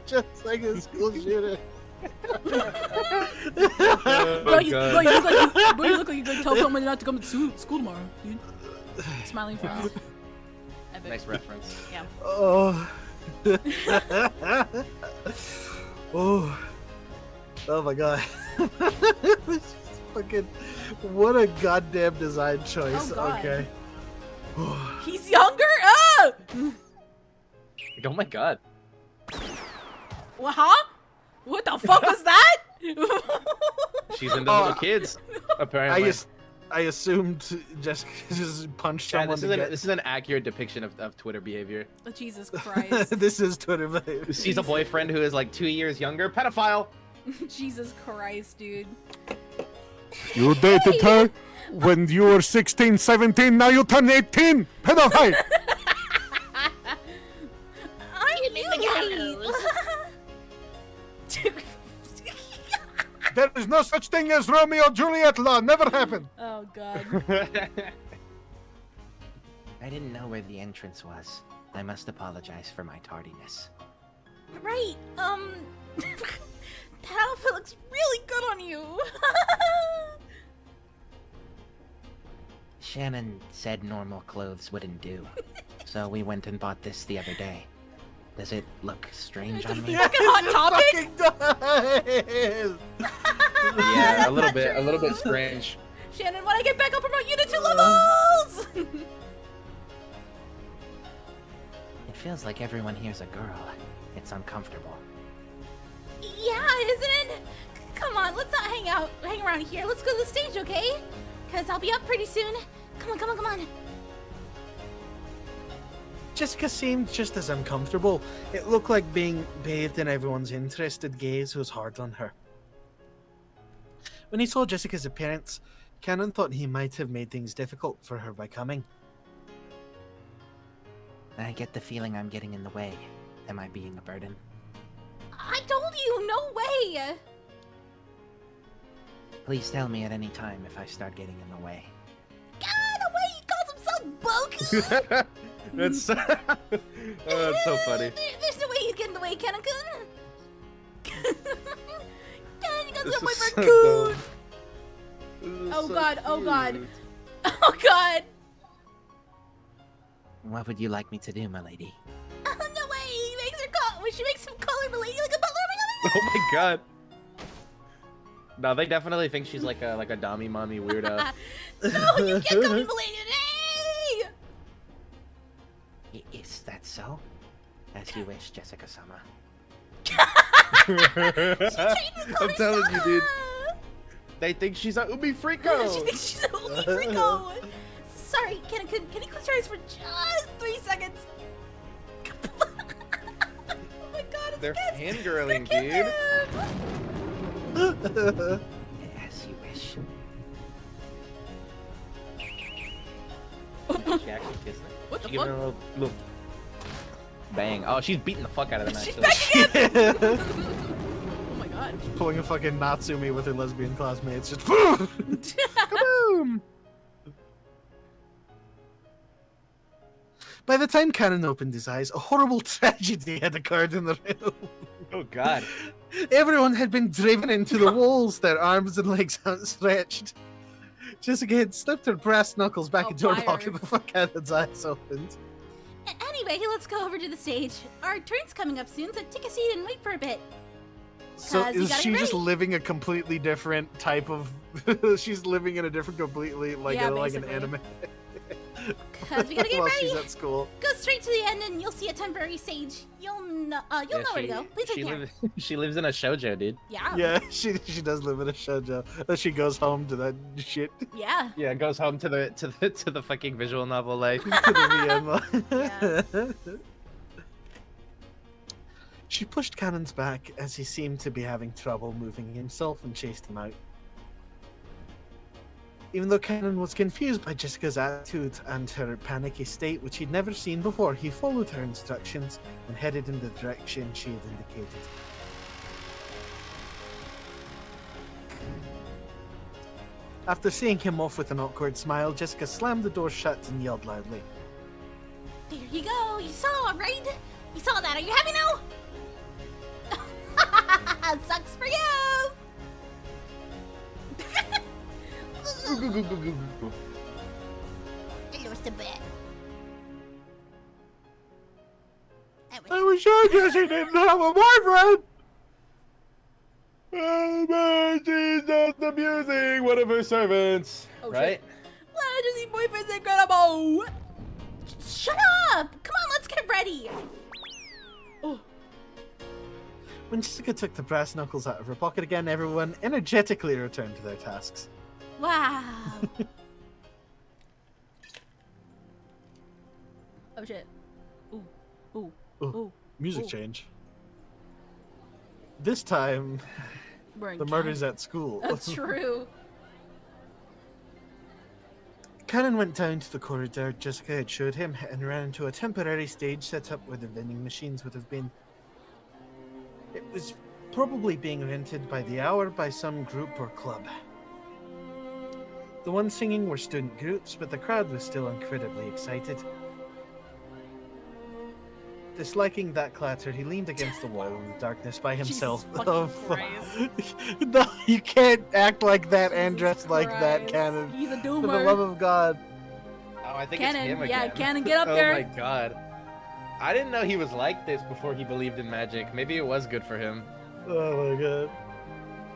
Just like a school shooter. Bro, you look like you could tell someone not to come to school tomorrow, dude. Smiling face. Epic. Nice reference. Yeah. Oh. Oh my god. Fucking, what a goddamn design choice. Oh god. Okay. He's younger? Ah! Oh my god. Well, huh? What the fuck was that? She's into little kids, apparently. I assumed Jessica just punched Yeah, someone. this is an accurate depiction of Twitter behavior. Oh, Jesus Christ. This is Twitter behavior. Sees a boyfriend who is like 2 years younger, pedophile. Jesus Christ, dude. You dated her when you were 16, 17, now you turn 18! Pedophile! I'm you. There is no such thing as Romeo-Juliet law, never happened! Oh god. I didn't know where the entrance was. I must apologize for my tardiness. Right, that outfit looks really good on you. Shannon said normal clothes wouldn't do, so we went and bought this the other day. Does it look strange on me? Fucking hot topic? Yeah, a little bit strange. Shannon, when I get back, I'll promote you to 2 levels! It feels like everyone here's a girl. It's uncomfortable. Yeah, isn't it? Come on, let's not hang around here. Let's go to the stage, okay? Cause I'll be up pretty soon. Come on. Jessica seemed just as uncomfortable. It looked like being bathed in everyone's interested gaze was hard on her. When he saw Jessica's appearance, Cannon thought he might have made things difficult for her by coming. I get the feeling I'm getting in the way. Am I being a burden? I told you, no way. Please tell me at any time if I start getting in the way. God, the way he calls himself Boku. That's so funny. There's no way you get in the way, Kanakun. God, you got This some is boyfriend so coon. dumb. This is Oh so god, oh god. cute. Oh god. What would you like me to do, milady? No way. He makes her call. She makes him call her Milady like a butler. Oh my god. No, they definitely think she's like a dommy mommy weirdo. No, you can't call me Milady today. Is that so? As you wish, Jessica-sama. I'm telling you, dude. They think she's a Umi She Frico. thinks she's a Umi Frico. Sorry, can you close your eyes for just 3 seconds? Oh my god, it's They're kids. fangirling, They're dude. As you wish. She actually kissed her. What the She gave fuck? her a little bang. Oh, she's beating the fuck out of them. She's Actually. back again! Oh my god. Pulling a fucking Natsumi with her lesbian classmates. Just kaboom! By the time Cannon opened his eyes, a horrible tragedy had occurred in the room. Oh god. Everyone had been driven into the walls, their arms and legs outstretched. Jessica had slipped her brass knuckles back Oh, into her fire. pocket before Cannon's eyes opened. Anyway, let's go over to the stage. Our turn's coming up soon, so take a seat and wait for a bit. So 'Cause you is gotta she get just ready. living a completely different type of... she's living in a different completely, like, Yeah, like an basically. anime. Cause we gotta get While ready. she's at school. Go straight to the end and you'll see a temporary stage. You'll know where to go. Please take care. She lives in a shoujo, dude. Yeah. Yeah, she does live in a shoujo. Then she goes home to that shit. Yeah. Yeah, goes home to the fucking visual novel life. To the Yeah. VM. She pushed Cannon's back as he seemed to be having trouble moving himself and chased him out. Even though Cannon was confused by Jessica's attitude and her panicky state, which he'd never seen before, he followed her instructions and headed in the direction she had indicated. After seeing him off with an awkward smile, Jessica slammed the door shut and yelled loudly. There you go. You saw, right? You saw that. Are you happy now? That sucks for you. I lost a bet. I was sure Jesse didn't have a boyfriend! Oh man, she's just abusing one of her servants. Oh, right? Disney boyfriend's incredible. Shut up! Come on, let's get ready. Oh, When Jessica took the brass knuckles out of her pocket again, everyone energetically returned to their tasks. Wow. oh shit. Ooh, ooh, Ooh, ooh. music Ooh. change. This time, We're in the murder's at school. That's true. Cannon went down to the corridor Jessica had showed him and ran into a temporary stage set up where the vending machines would have been. It was probably being rented by the hour by some group or club. The ones singing were student groups, but the crowd was still incredibly excited. Disliking that clatter, he leaned against the wall in the darkness by himself. Jesus fucking Christ. No, you can't act like that and Jesus dress like that, Christ. Cannon. He's a For the love doomer. of God. Oh, I think Cannon, it's him yeah, again. Cannon, get up oh there. my god. I didn't know he was like this before he believed in magic. Maybe it was good for him. Oh my God.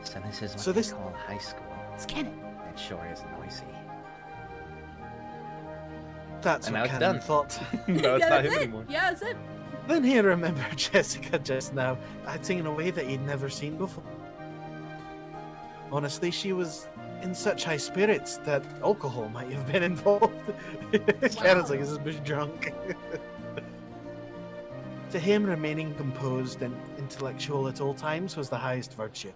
So this is what So they this- call high school. It's Cannon. It sure is noisy. That's And what now it's Cannon done. thought. No, it's yeah, not that's him it. anymore. Yeah, that's it. Then he remembered Jessica just now, acting in a way that he'd never seen before. Honestly, she was in such high spirits that alcohol might have been involved. Cannon's like, is this bitch drunk? To him, remaining composed and intellectual at all times was the highest virtue.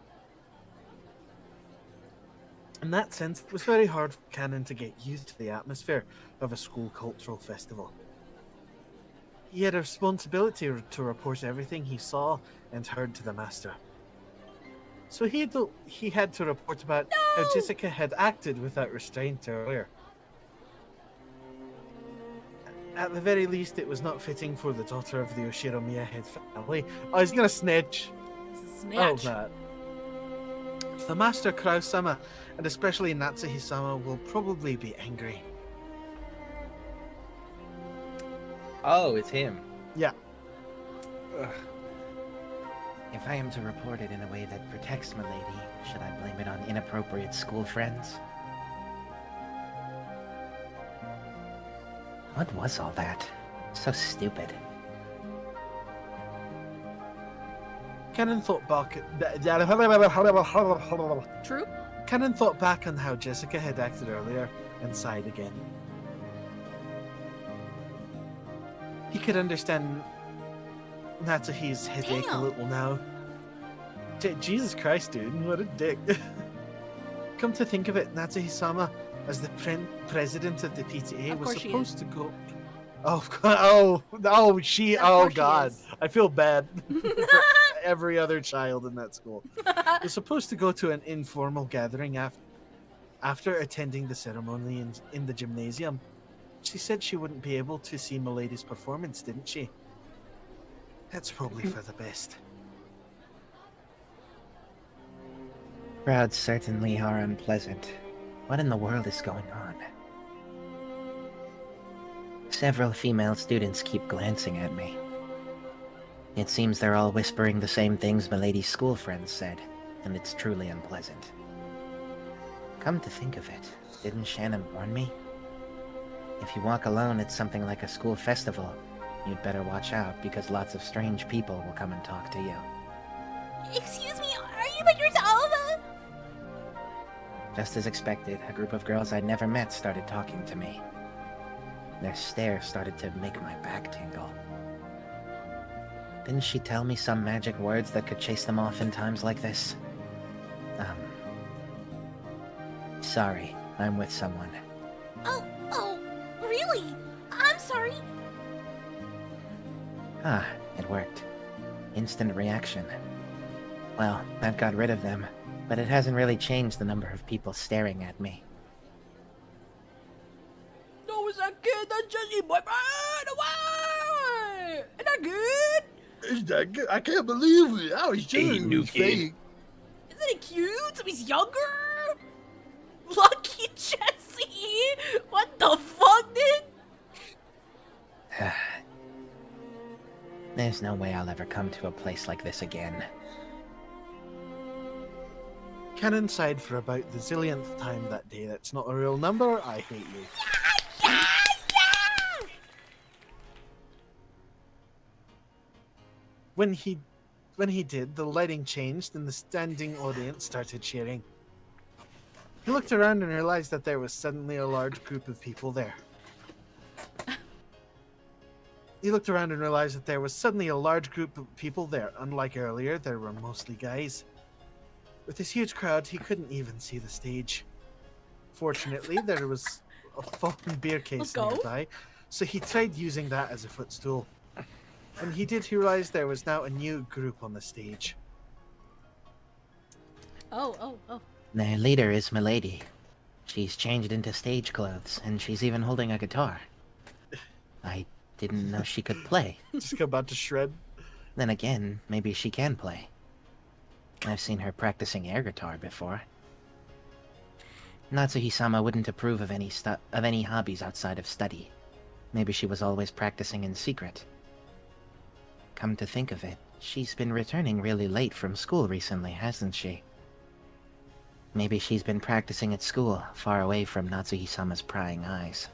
In that sense, it was very hard for Cannon to get used to the atmosphere of a school cultural festival. He had a responsibility to report everything he saw and heard to the master. So he had to report about how Jessica had acted without restraint earlier. At the very least, it was not fitting for the daughter of the Oshiromiya head family. I was gonna snitch. Snatch. Oh, Matt. The Master Kraus-sama, and especially Natsuhi-sama, will probably be angry. Oh, it's him. Yeah. Ugh. If I am to report it in a way that protects Milady, should I blame it on inappropriate school friends? What was all that? So stupid. Cannon thought back. True. Cannon thought back on how Jessica had acted earlier and sighed again. He could understand Natsuhi's headache a Damn. little now. Jesus Christ, dude, what a dick. Come to think of it, Natsuhi-sama, as the president of the PTA, Of was course she supposed to go. She. Of Oh course she God, is. I feel bad for every other child in that school. Was supposed to go to an informal gathering after attending the ceremony in the gymnasium. She said she wouldn't be able to see Milady's performance, didn't she? That's probably for the best. Crowds certainly are unpleasant. What in the world is going on? Several female students keep glancing at me. It seems they're all whispering the same things Milady's school friends said, and it's truly unpleasant. Come to think of it, didn't Shannon warn me? If you walk alone at something like a school festival, you'd better watch out because lots of strange people will come and talk to you. Excuse me, are you by yourself? Just as expected, a group of girls I'd never met started talking to me. Their stare started to make my back tingle. Didn't she tell me some magic words that could chase them off in times like this? Sorry, I'm with someone. Oh, really? I'm sorry. Ah, it worked. Instant reaction. Well, that got rid of them, but it hasn't really changed the number of people staring at me. No, it's that kid, that's Jesse's boyfriend. Away! Isn't that good? I can't believe it. I was sure Hey, it new was kid. fake. Isn't it cute? So he's younger? Lucky Jesse! What the fuck, dude? There's no way I'll ever come to a place like this again. Cannon sighed for about the zillionth time that day. That's not a real number. I hate you. When he did, the lighting changed and the standing audience started cheering. He looked around and realized that there was suddenly a large group of people there. Unlike earlier, there were mostly guys. With this huge crowd, he couldn't even see the stage. Fortunately, there was a fallen beer case nearby, so he tried using that as a footstool. When he did, he realized there was now a new group on the stage. Oh. Their leader is Milady. She's changed into stage clothes, and she's even holding a guitar. I didn't know she could play. Just about to shred. Then again, maybe she can play. I've seen her practicing air guitar before. Natsuhi-sama wouldn't approve of any hobbies outside of study. Maybe she was always practicing in secret. Come to think of it, she's been returning really late from school recently, hasn't she? Maybe she's been practicing at school, far away from Natsuhi-sama's prying eyes.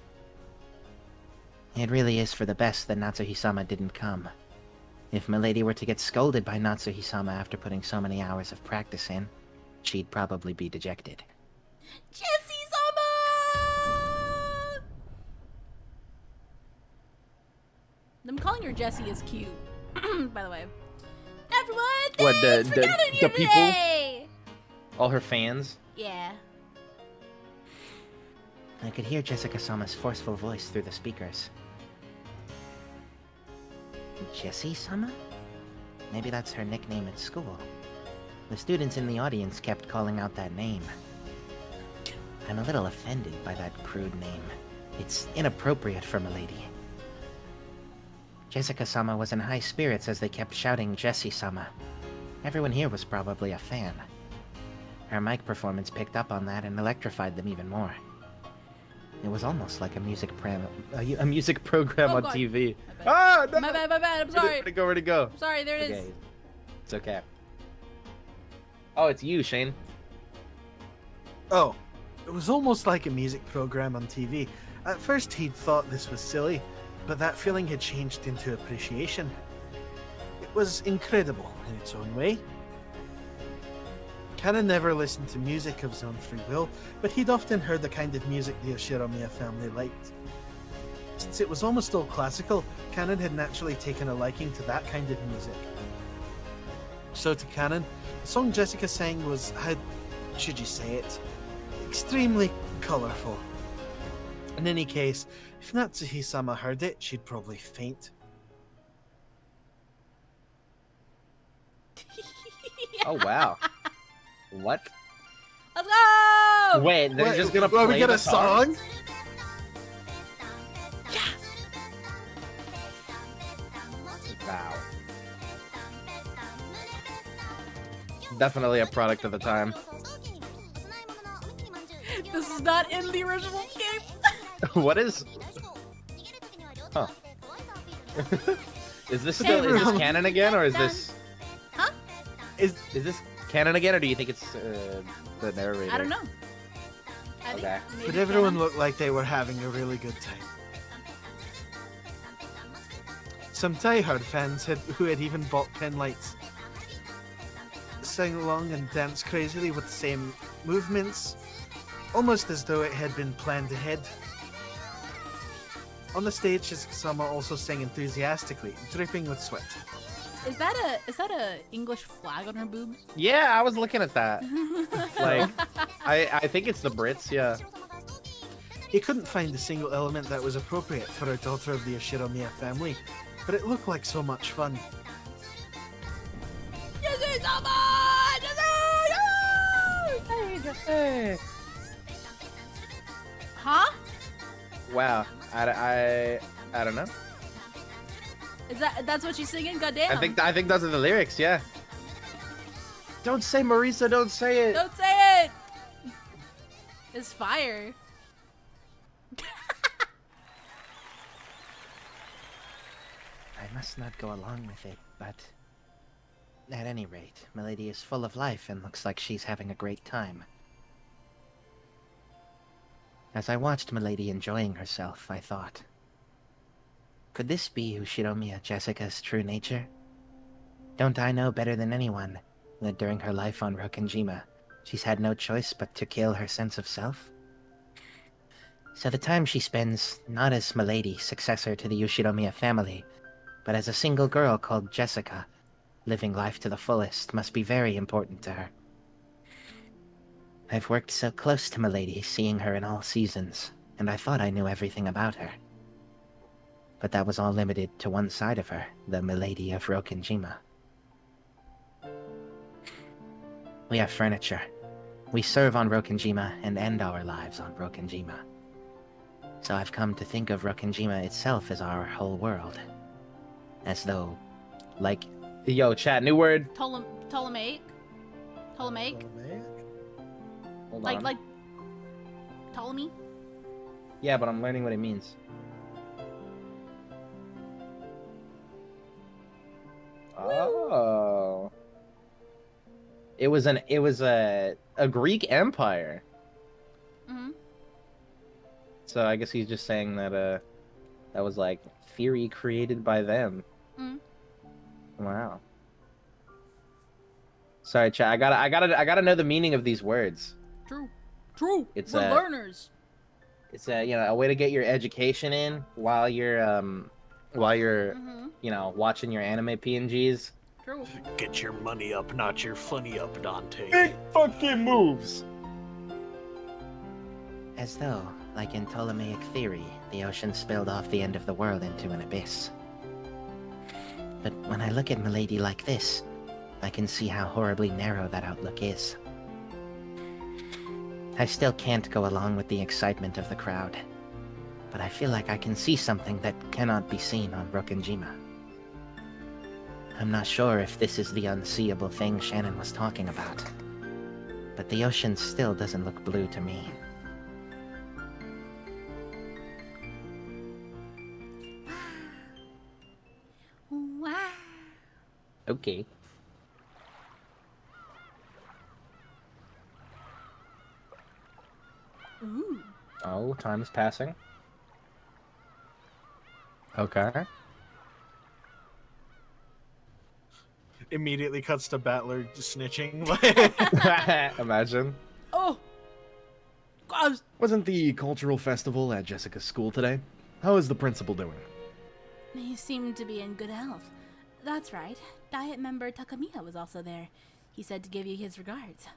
It really is for the best that Natsuhi-sama didn't come. If Milady were to get scolded by Natsuhi-sama after putting so many hours of practice in, she'd probably be dejected. Jessie-sama! Them calling her Jessie is cute. By the way. Everyone, What, thanks for gathering the here people? today! All her fans. Yeah. I could hear Jessica-sama's forceful voice through the speakers. Jessie-sama? Maybe that's her nickname at school. The students in the audience kept calling out that name. I'm a little offended by that crude name. It's inappropriate for Milady. Jessica-sama was in high spirits as they kept shouting Jessie-sama. Everyone here was probably a fan. Her mic performance picked up on that and electrified them even more. It was almost like a music program Oh, on God. TV. My bad. Ah, no! My bad, I'm sorry. Where'd it go? I'm sorry, there it is. Okay. It's okay. Oh, it's you, Shane. Oh, it was almost like a music program on TV. At first he'd thought this was silly, but that feeling had changed into appreciation. It was incredible in its own way. Kanan never listened to music of his own free will, but he'd often heard the kind of music the Oshiromiya family liked. Since it was almost all classical, Kanan had naturally taken a liking to that kind of music. So to Kanan, the song Jessica sang was, how should you say it, extremely colourful. In any case, if Natsuhi-sama heard it, she'd probably faint. Oh wow. What? Let's go! Wait, they're just gonna Well, play we get the a song? Wow. Definitely a product of the time. This is not in the original game. What is? Huh. Is this canon again, or is this? Huh? Is Is this canon again, or do you think it's the narrator? I don't know. I think Okay. maybe But everyone canon. looked like they were having a really good time. Some diehard fans who had even bought pin lights sang along and danced crazily with the same movements, almost as though it had been planned ahead. On the stage, Jessica-sama also sang enthusiastically, dripping with sweat. Is that a English flag on her boobs? Yeah, I was looking at that. Like, I think it's the Brits. Yeah. He couldn't find a single element that was appropriate for a daughter of the Oshiromiya family, but it looked like so much fun. Huh? Wow. I don't know. That's what she's singing? Goddamn. I think those are the lyrics. Yeah. Don't say Marisa. Don't say it. Don't say it. It's fire. I must not go along with it, but at any rate, Milady is full of life and looks like she's having a great time. As I watched Milady enjoying herself, I thought, could this be Ushiromiya Jessica's true nature? Don't I know better than anyone that during her life on Rokenjima, she's had no choice but to kill her sense of self? So the time she spends not as Milady, successor to the Ushiromiya family, but as a single girl called Jessica, living life to the fullest, must be very important to her. I've worked so close to Milady, seeing her in all seasons, and I thought I knew everything about her. But that was all limited to one side of her, the Milady of Rokenjima. We have furniture. We serve on Rokenjima and end our lives on Rokenjima. So I've come to think of Rokenjima itself as our whole world. As though, like... Yo, chat, new word. Ptolemaic? Ptolemaic? Hold Like, on. like... Ptolemy? Yeah, but I'm learning what it means. Oh. It was a Greek empire. Mm-hmm. So I guess he's just saying that that was like theory created by them. Mm. Wow. Sorry, chat. I gotta know the meaning of these words. True. It's We're learners. It's a way to get your education in while you're Mm-hmm. watching your anime PNGs. True. Get your money up, not your funny up, Dante. Big fucking moves. As though, like in Ptolemaic theory, the ocean spilled off the end of the world into an abyss. But when I look at Milady like this, I can see how horribly narrow that outlook is. I still can't go along with the excitement of the crowd, but I feel like I can see something that cannot be seen on Rokenjima. I'm not sure if this is the unseeable thing Shannon was talking about, but the ocean still doesn't look blue to me. Wow. Okay. Ooh. Oh, time is passing. Okay. Immediately cuts to Battler just snitching. Imagine. Oh. Gross. Wasn't the cultural festival at Jessica's school today? How is the principal doing? He seemed to be in good health. That's right. Diet member Takamiya was also there. He said to give you his regards.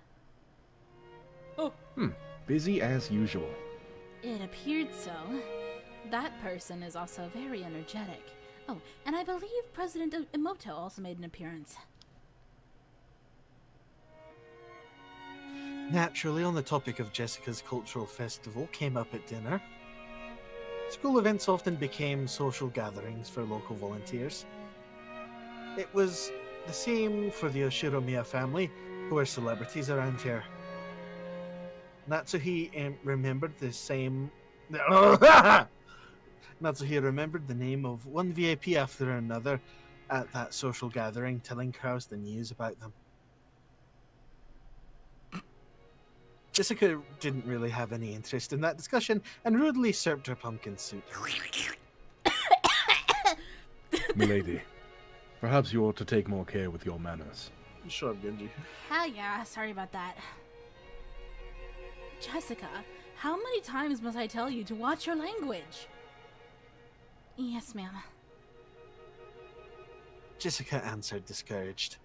Oh. Busy as usual. It appeared so. That person is also very energetic. Oh, and I believe President Emoto also made an appearance. Naturally, on the topic of Jessica's cultural festival came up at dinner. School events often became social gatherings for local volunteers. It was the same for the Oshiromiya family, who are celebrities around here. Natsuhi remembered the same... Natsuhi remembered the name of one VIP after another at that social gathering, telling crowds the news about them. Jessica didn't really have any interest in that discussion and rudely sipped her pumpkin soup. Milady, perhaps you ought to take more care with your manners. Shut up, Genji. Hell yeah, sorry about that. Jessica, how many times must I tell you to watch your language? Yes, ma'am. Jessica answered, discouraged.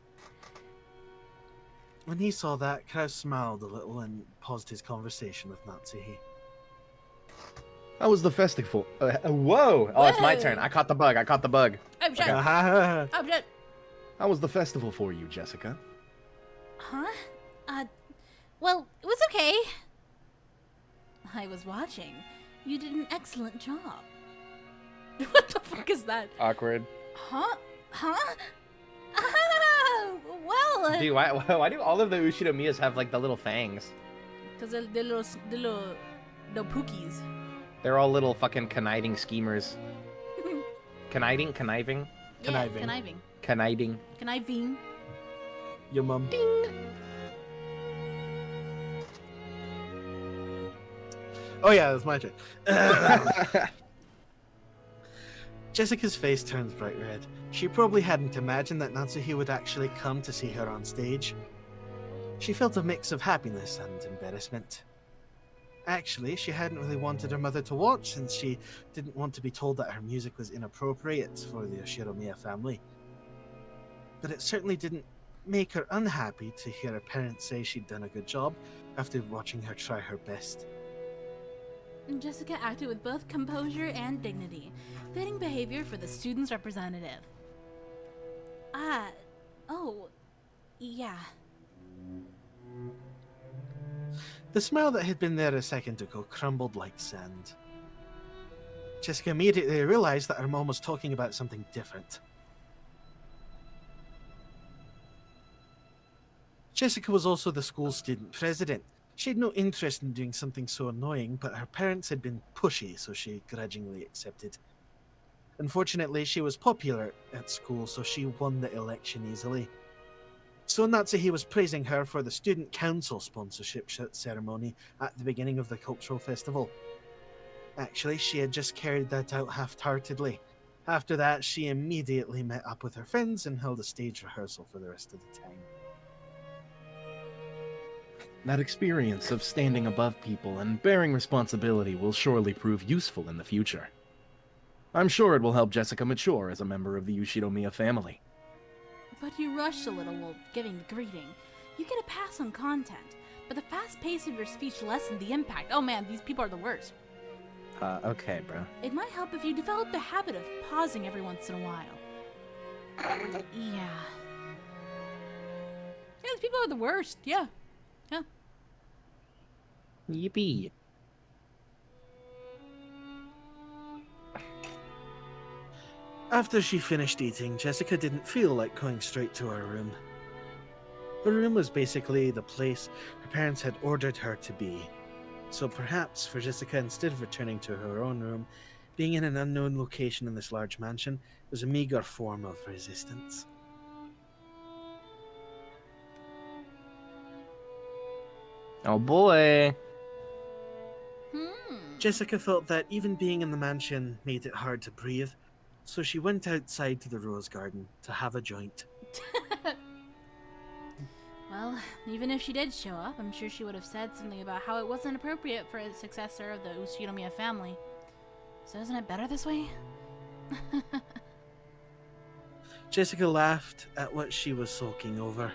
When he saw that, Kraus smiled a little and paused his conversation with Natsuhi. How was the festival? Whoa! Oh, it's my Whoa. turn. I caught the bug. Oh, shit. Ah, Oh, shit. How was the festival for you, Jessica? Huh? Well, it was okay. I was watching. You did an excellent job. What the fuck is that? Awkward. Huh? Huh? Ah, well, Dude, why do all of the Ushinomiyas have like the little fangs? because they're little pookies. They're all little fucking conniving schemers. Conniving? Yeah, Conniving. Conniving. Conniving. Your mum. Oh yeah, that's my turn. Jessica's face turns bright red. She probably hadn't imagined that Natsuhi would actually come to see her on stage. She felt a mix of happiness and embarrassment. Actually, she hadn't really wanted her mother to watch, since she didn't want to be told that her music was inappropriate for the Oshiromiya family. But it certainly didn't make her unhappy to hear her parents say she'd done a good job after watching her try her best. Jessica acted with both composure and dignity, fitting behavior for the student's representative. Oh, yeah. The smile that had been there a second ago crumbled like sand. Jessica immediately realized that her mom was talking about something different. Jessica was also the school student president. She had no interest in doing something so annoying, but her parents had been pushy, so she grudgingly accepted. Unfortunately, she was popular at school, so she won the election easily. So Natsuhi was praising her for the student council sponsorship ceremony at the beginning of the cultural festival. Actually, she had just carried that out half-heartedly. After that, she immediately met up with her friends and held a stage rehearsal for the rest of the time. That experience of standing above people and bearing responsibility will surely prove useful in the future. I'm sure it will help Jessica mature as a member of the Ushinomiya family. But you rushed a little while giving the greeting. You get a pass on content, but the fast pace of your speech lessened the impact. Oh man, these people are the worst. Okay, bro. It might help if you develop the habit of pausing every once in a while. Yeah. Yeah, these people are the worst. Yeah. Yeah. Yippee. After she finished eating, Jessica didn't feel like going straight to her room. Her room was basically the place her parents had ordered her to be. So perhaps for Jessica, instead of returning to her own room, being in an unknown location in this large mansion was a meager form of resistance. Oh boy. Jessica felt that even being in the mansion made it hard to breathe, so she went outside to the rose garden to have a joint. Well, even if she did show up, I'm sure she would have said something about how it wasn't appropriate for a successor of the Ushinomiya family. So isn't it better this way? Jessica laughed at what she was sulking over.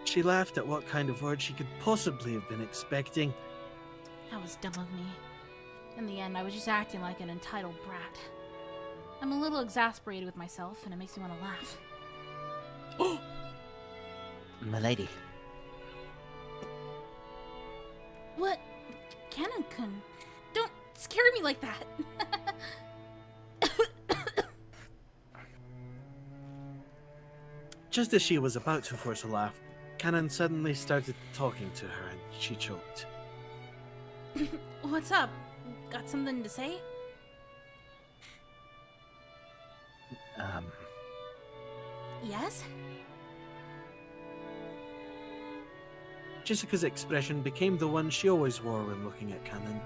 She laughed at what kind of word she could possibly have been expecting. That was dumb of me. In the end, I was just acting like an entitled brat. I'm a little exasperated with myself, and it makes me want to laugh. Milady. What? Canon-kun, don't scare me like that. Just as she was about to force a laugh, Canon suddenly started talking to her and she choked. What's up? Got something to say? Yes? Jessica's expression became the one she always wore when looking at Canon.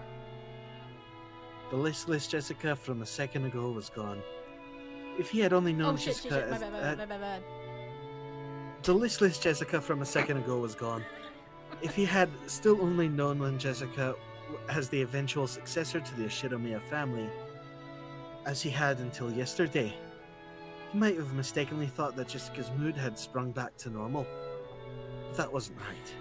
The listless Jessica from a second ago was gone. If he had only known Oh shit, Jessica shit, as... my bad. The listless Jessica from a second ago was gone. If he had still only known Jessica as the eventual successor to the Oshiromiya family, as he had until yesterday, he might have mistakenly thought that Jessica's mood had sprung back to normal. But that wasn't right.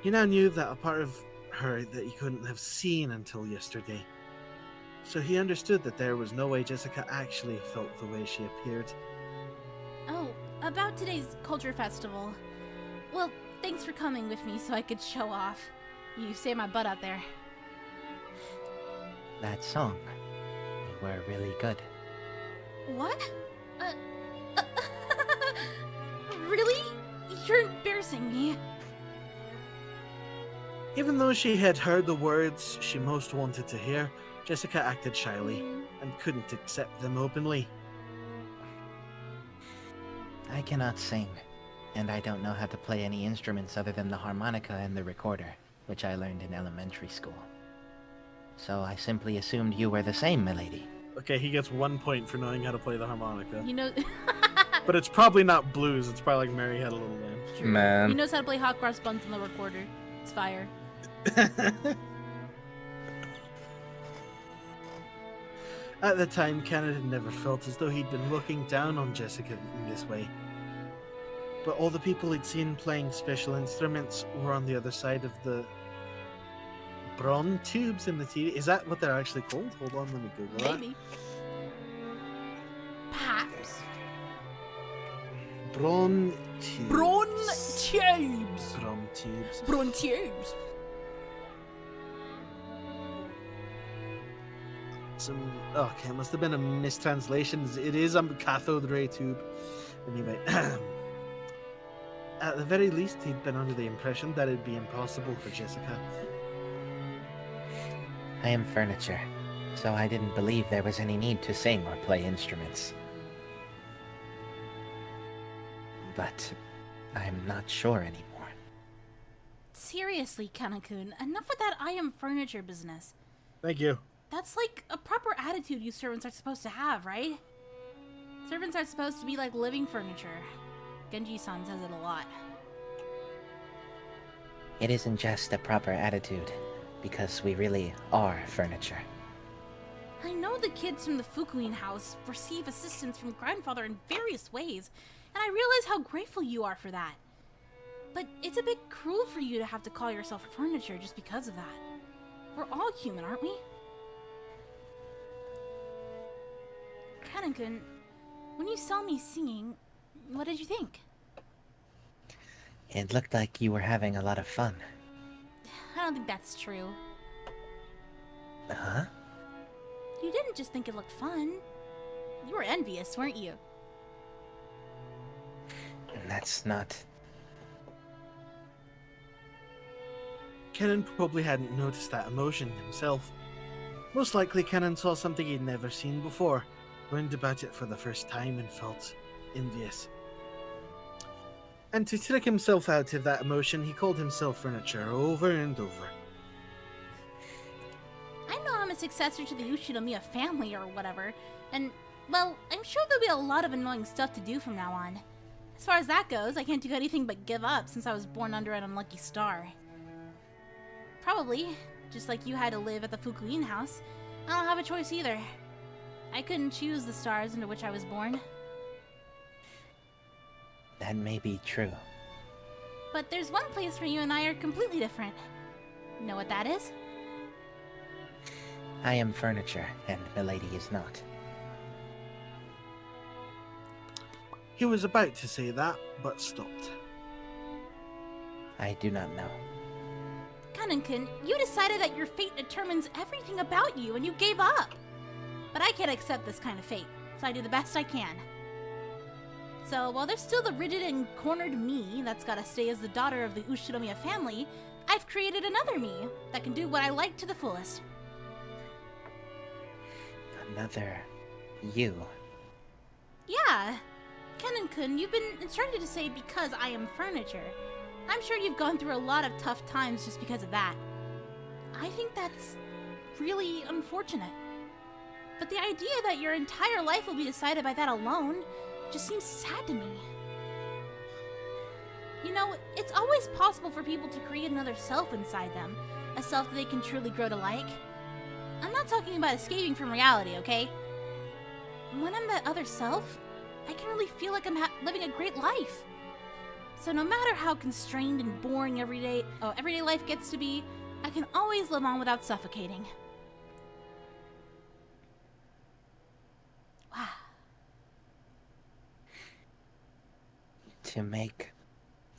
He now knew that a part of her that he couldn't have seen until yesterday. So he understood that there was no way Jessica actually felt the way she appeared. Oh, about today's culture festival. Well, thanks for coming with me so I could show off. You saved my butt out there. That song. You were really good. What? Uh, really? You're embarrassing me. Even though she had heard the words she most wanted to hear, Jessica acted shyly and couldn't accept them openly. I cannot sing, and I don't know how to play any instruments other than the harmonica and the recorder, which I learned in elementary school. So I simply assumed you were the same, milady. Okay, he gets 1 point for knowing how to play the harmonica. You know, But it's probably not blues, it's probably like Mary Had a Little Lamb. he Man. knows how to play hot cross buns on the recorder. It's fire. At the time, Cannon had never felt as though he'd been looking down on Jessica in this way. But all the people he'd seen playing special instruments were on the other side of the bron tubes in the TV. Is that what they're actually called? Hold on, let me Google that. Maybe. Perhaps. Bron tubes. Bron tubes. Bron tubes. Bron tubes. Okay, it must have been a mistranslation. It is a cathode ray tube. Anyway, at the very least, he'd been under the impression that it'd be impossible for Jessica. I am furniture, so I didn't believe there was any need to sing or play instruments. But I'm not sure anymore. Seriously, Kanakun, enough with that I am furniture business. Thank you. That's like a proper attitude you servants are supposed to have, right? Servants are supposed to be like living furniture. Genji-san says it a lot. It isn't just a proper attitude, because we really are furniture. I know the kids from the Fukuin house receive assistance from grandfather in various ways, and I realize how grateful you are for that. But it's a bit cruel for you to have to call yourself furniture just because of that. We're all human, aren't we? Kanakun, when you saw me singing, what did you think? It looked like you were having a lot of fun. I don't think that's true. Huh? You didn't just think it looked fun. You were envious, weren't you? That's not... Kenan probably hadn't noticed that emotion himself. Most likely Kenan saw something he'd never seen before, learned about it for the first time and felt envious. And to trick himself out of that emotion, he called himself furniture over and over. I know I'm a successor to the Ushinomiya family or whatever, and, well, I'm sure there'll be a lot of annoying stuff to do from now on. As far as that goes, I can't do anything but give up since I was born under an unlucky star. Probably, just like you had to live at the Fukuin house, I don't have a choice either. I couldn't choose the stars under which I was born. That may be true. But there's one place where you and I are completely different. You know what that is? I am furniture, and milady is not. He was about to say that, but stopped. I do not know. Kanankin, you decided that your fate determines everything about you, and you gave up. But I can't accept this kind of fate, so I do the best I can. So, while there's still the rigid and cornered me that's gotta stay as the daughter of the Ushinomiya family, I've created another me that can do what I like to the fullest. Another... you. Yeah. Kenan-kun, you've been instructed to say because I am furniture. I'm sure you've gone through a lot of tough times just because of that. I think that's really unfortunate. But the idea that your entire life will be decided by that alone just seems sad to me. You know, it's always possible for people to create another self inside them, a self that they can truly grow to like. I'm not talking about escaping from reality, okay? When I'm that other self, I can really feel like I'm living a great life. So no matter how constrained and boring everyday life gets to be, I can always live on without suffocating. Wow. To make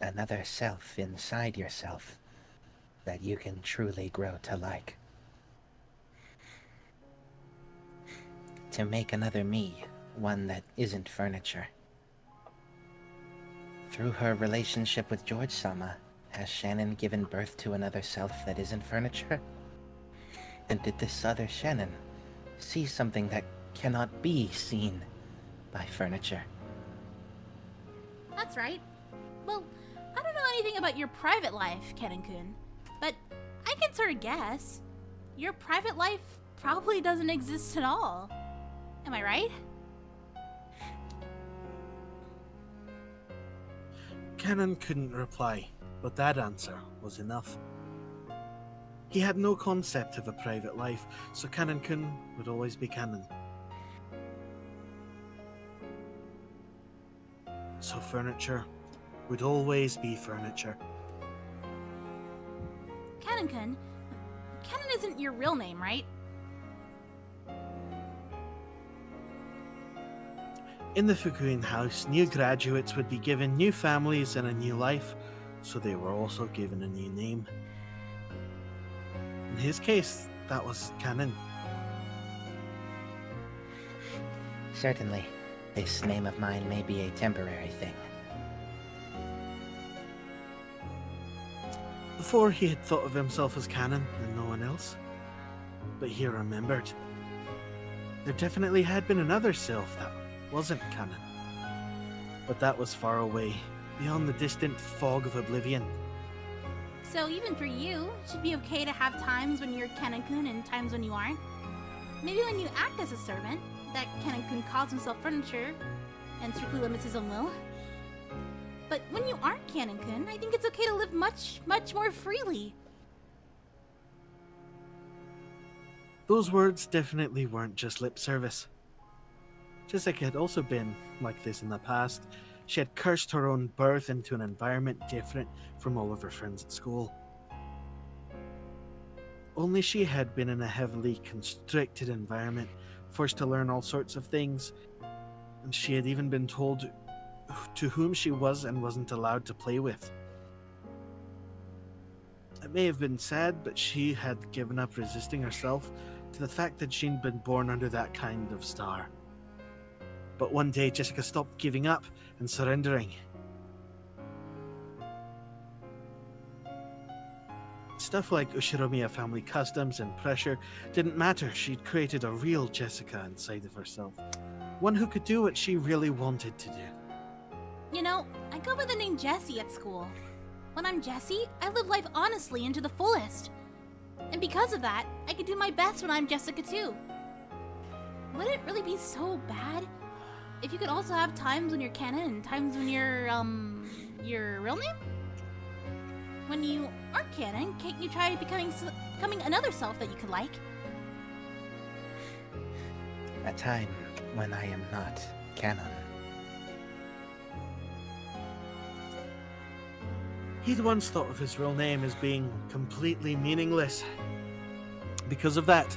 another self inside yourself that you can truly grow to like. To make another me one that isn't furniture. Through her relationship with George-sama, has Shannon given birth to another self that isn't furniture? And did this other Shannon see something that cannot be seen by furniture? That's right. Well, I don't know anything about your private life, Kennen-kun, but I can sort of guess. Your private life probably doesn't exist at all. Am I right? Cannon couldn't reply, but that answer was enough. He had no concept of a private life, so Cannon-kun would always be Cannon. So furniture would always be furniture. Kennen-kun, Kennen isn't your real name, right? In the Fukuin house, new graduates would be given new families and a new life, so they were also given a new name. In his case, that was Cannon. Certainly, this name of mine may be a temporary thing. Before, he had thought of himself as Cannon and no one else. But he remembered. There definitely had been another self that wasn't Cannon. But that was far away, beyond the distant fog of oblivion. So even for you, it should be okay to have times when you're Kennen-kun and times when you aren't. Maybe when you act as a servant, that Kennen-kun calls himself furniture and strictly limits his own will. But when you aren't Kennen-kun, I think it's okay to live much, much more freely. Those words definitely weren't just lip service. Jessica had also been like this in the past. She had cursed her own birth into an environment different from all of her friends at school. Only she had been in a heavily constricted environment, forced to learn all sorts of things, and she had even been told to whom she was and wasn't allowed to play with. It may have been sad, but she had given up resisting herself to the fact that she'd been born under that kind of star. But one day, Jessica stopped giving up and surrendering. Stuff like Ushiromiya family customs and pressure didn't matter. She'd created a real Jessica inside of herself. One who could do what she really wanted to do. You know, I go by the name Jessie at school. When I'm Jessie, I live life honestly and to the fullest. And because of that, I can do my best when I'm Jessica too. Would it really be so bad if you could also have times when you're Cannon and times when you're, your real name? When you aren't Cannon, can't you try becoming another self that you could like? A time when I am not canon. He'd once thought of his real name as being completely meaningless. Because of that,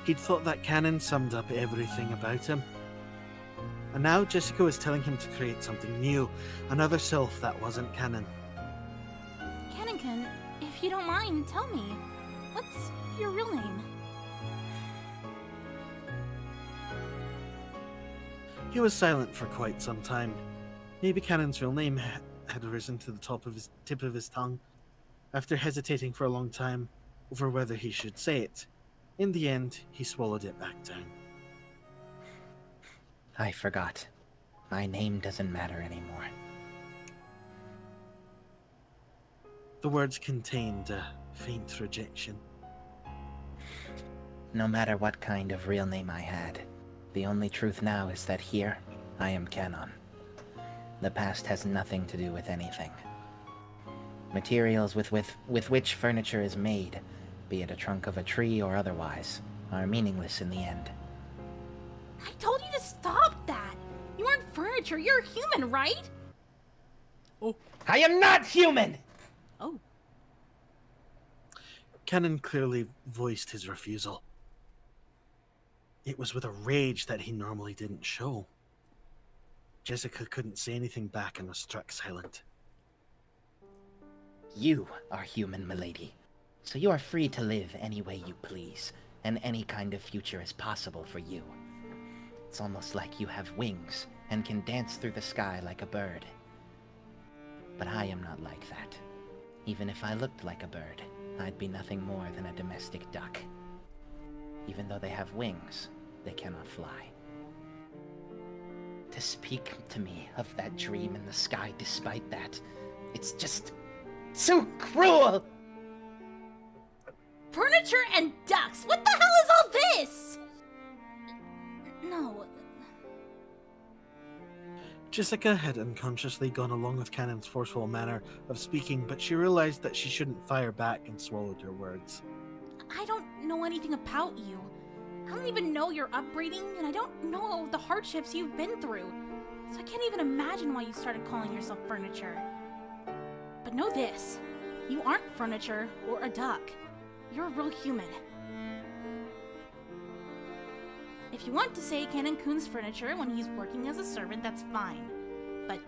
he'd thought that Cannon summed up everything about him. And now Jessica was telling him to create something new, another self that wasn't Cannon. Kennen-kun, if you don't mind, tell me, what's your real name? He was silent for quite some time. Maybe Cannon's real name had risen to the tip of his tongue. After hesitating for a long time over whether he should say it, in the end, he swallowed it back down. I forgot. My name doesn't matter anymore. The words contained a faint rejection. No matter what kind of real name I had, the only truth now is that here, I am canon. The past has nothing to do with anything. Materials with which furniture is made, be it a trunk of a tree or otherwise, are meaningless in the end. I told you to stop that! You aren't furniture, you're human, right? Oh. I am not human! Oh. Cannon clearly voiced his refusal. It was with a rage that he normally didn't show. Jessica couldn't say anything back and was struck silent. You are human, milady. So you are free to live any way you please, and any kind of future is possible for you. It's almost like you have wings and can dance through the sky like a bird. But I am not like that. Even if I looked like a bird, I'd be nothing more than a domestic duck. Even though they have wings, they cannot fly. To speak to me of that dream in the sky despite that, it's just so cruel! Furniture and ducks! What the hell is all this? No. Jessica had unconsciously gone along with Cannon's forceful manner of speaking, but she realized that she shouldn't fire back and swallowed her words. I don't know anything about you. I don't even know your upbringing, and I don't know the hardships you've been through. So I can't even imagine why you started calling yourself furniture. But know this. You aren't furniture or a duck. You're a real human. If you want to say Cannon Kun's furniture when he's working as a servant, that's fine. But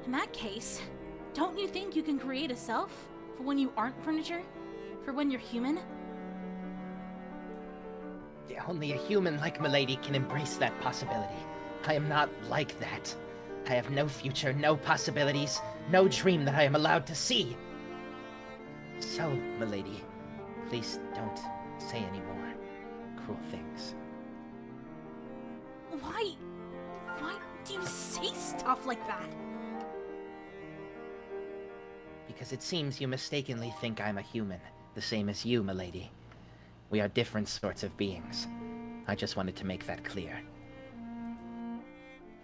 in that case, don't you think you can create a self for when you aren't furniture? For when you're human? Yeah, only a human like Milady can embrace that possibility. I am not like that. I have no future, no possibilities, no dream that I am allowed to see. So, Milady, please don't say any more cruel things. Why do you say stuff like that? Because it seems you mistakenly think I'm a human, the same as you, Milady. We are different sorts of beings. I just wanted to make that clear.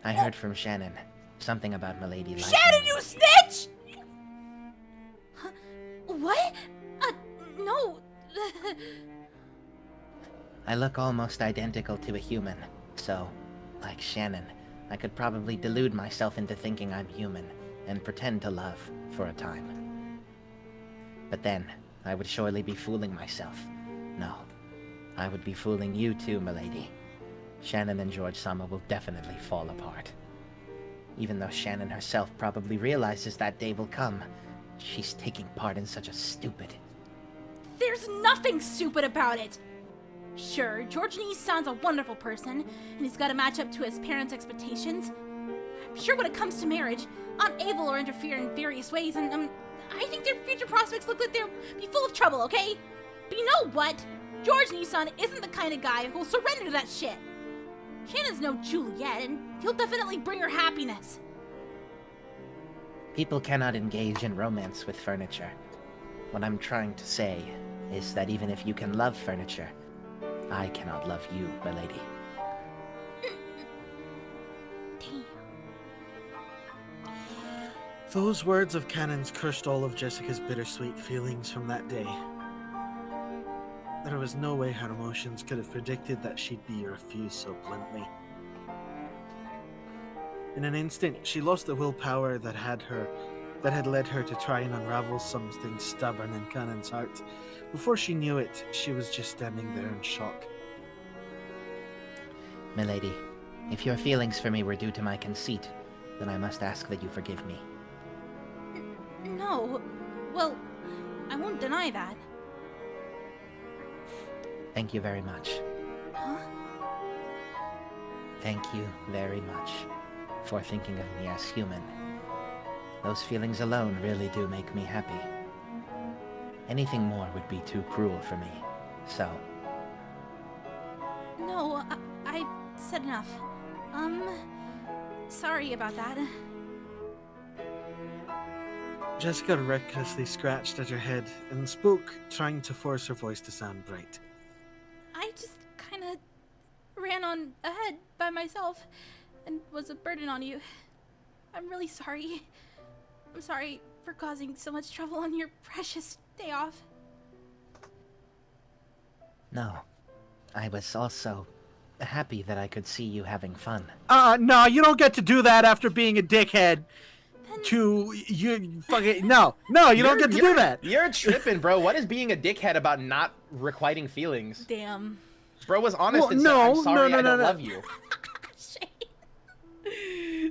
I heard from Shannon something about Milady liking Shannon, you snitch! Huh? What? No. I look almost identical to a human, so, like Shannon, I could probably delude myself into thinking I'm human and pretend to love for a time. But then, I would surely be fooling myself. No, I would be fooling you too, Milady. Shannon and George-sama will definitely fall apart. Even though Shannon herself probably realizes that day will come, she's taking part in such a stupid... There's nothing stupid about it! Sure, George Nissan's a wonderful person, and he's got to match up to his parents' expectations. I'm sure when it comes to marriage, Aunt Ava will interfere in various ways, and I think their future prospects look like they'll be full of trouble, okay? But you know what? George Nissan isn't the kind of guy who'll surrender to that shit. Shannon's no Juliet, and he'll definitely bring her happiness. People cannot engage in romance with furniture. What I'm trying to say is that even if you can love furniture, I cannot love you, Milady. Damn. Those words of Cannon's crushed all of Jessica's bittersweet feelings from that day. There was no way her emotions could have predicted that she'd be refused so bluntly. In an instant, she lost the willpower that had led her to try and unravel something stubborn in Cannon's heart. Before she knew it, she was just standing there in shock. Milady, if your feelings for me were due to my conceit, then I must ask that you forgive me. No. Well, I won't deny that. Thank you very much. Huh? Thank you very much for thinking of me as human. Those feelings alone really do make me happy. Anything more would be too cruel for me, so... No, I said enough. Sorry about that. Jessica recklessly scratched at her head and spoke, trying to force her voice to sound bright. I just kinda ran on ahead by myself and was a burden on you. I'm really sorry. I'm sorry for causing so much trouble on your precious day off. No. I was also happy that I could see you having fun. No, you don't get to do that after being a dickhead. You fucking no, you don't get to do that. You're tripping, bro. What is being a dickhead about not requiting feelings? Damn. Bro was honest and said, I'm sorry, I don't love you.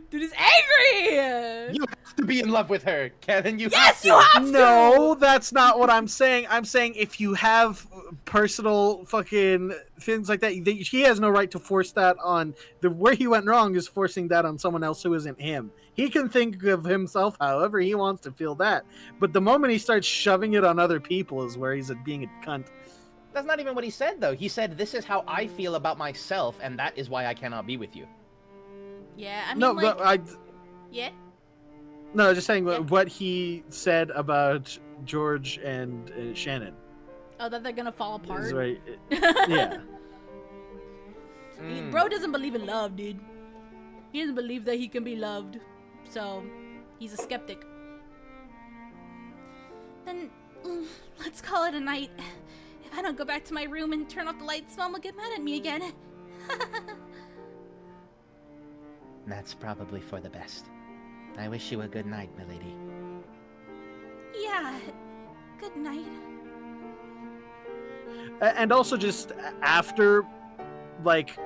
Dude is angry! You have have to be in love with her, Kevin. You Yes, have to. you have to! No, that's not what I'm saying. I'm saying if you have personal fucking things like that, he has no right to force that on. Where he went wrong is forcing that on someone else who isn't him. He can think of himself however he wants to feel that. But the moment he starts shoving it on other people is where he's being a cunt. That's not even what he said, though. He said, "This is how I feel about myself, and that is why I cannot be with you." Yeah, I mean, No, like... Yeah? No, just saying Yeah. what he said about George and Shannon. Oh, that they're gonna fall apart? Is right. Yeah. Bro doesn't believe in love, dude. He doesn't believe that he can be loved. So, he's a skeptic. Then, let's call it a night. If I don't go back to my room and turn off the lights, Mom will get mad at me again. That's probably for the best. I wish you a good night, milady. Yeah, good night. And also just after, like,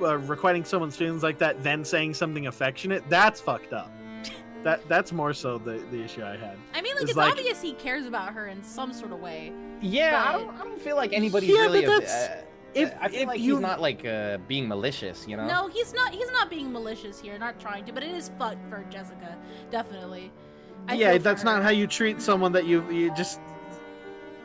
requiting someone's feelings like that, then saying something affectionate, that's fucked up. That's more so the issue I had. I mean, like, it's like, obvious he cares about her in some sort of way. Yeah, But- I don't feel like anybody's Yeah, really. but that's- I feel like he's not like being malicious, you know. No, he's not. He's not being malicious here. Not trying to. But it is fucked for Jessica, definitely. I yeah, feel for that's not her. how you treat someone that you just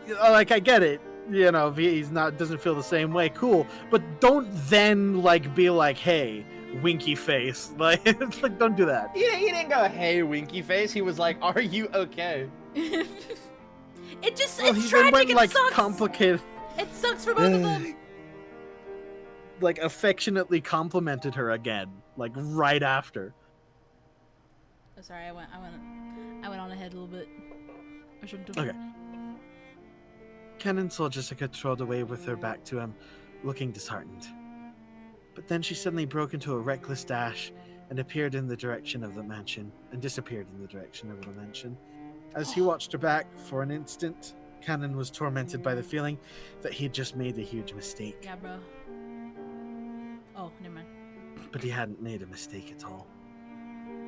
like. I get it. You know, if he's not doesn't feel the same way, cool. But don't then like be like, hey, winky face. Like, it's like don't do that. He didn't go, "Hey, winky face." He was like, "Are you okay?" It just. Well, it's he tragic. then went It like sucks. complicated. It sucks for both of them. Like affectionately complimented her again, like right after. Oh, sorry, I went on ahead a little bit. I shouldn't have. Okay. Kenan saw Jessica trod away with her back to him, looking disheartened. But then she suddenly broke into a reckless dash and appeared in the direction of the mansion, and disappeared in the direction of the mansion. As he watched her back for an instant, Kenan was tormented by the feeling that he had just made a huge mistake. Yeah, bro. Oh, never mind. But he hadn't made a mistake at all.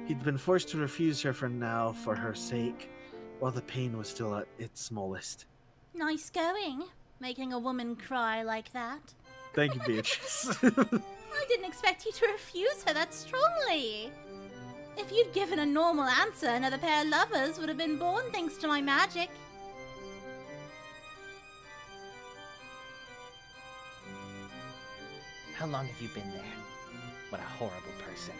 He'd been forced to refuse her for now for her sake, while the pain was still at its smallest. Nice going, making a woman cry like that. Thank you, Beatrice. I didn't expect you to refuse her that strongly. If you'd given a normal answer, another pair of lovers would have been born thanks to my magic. How long have you been there? What a horrible person.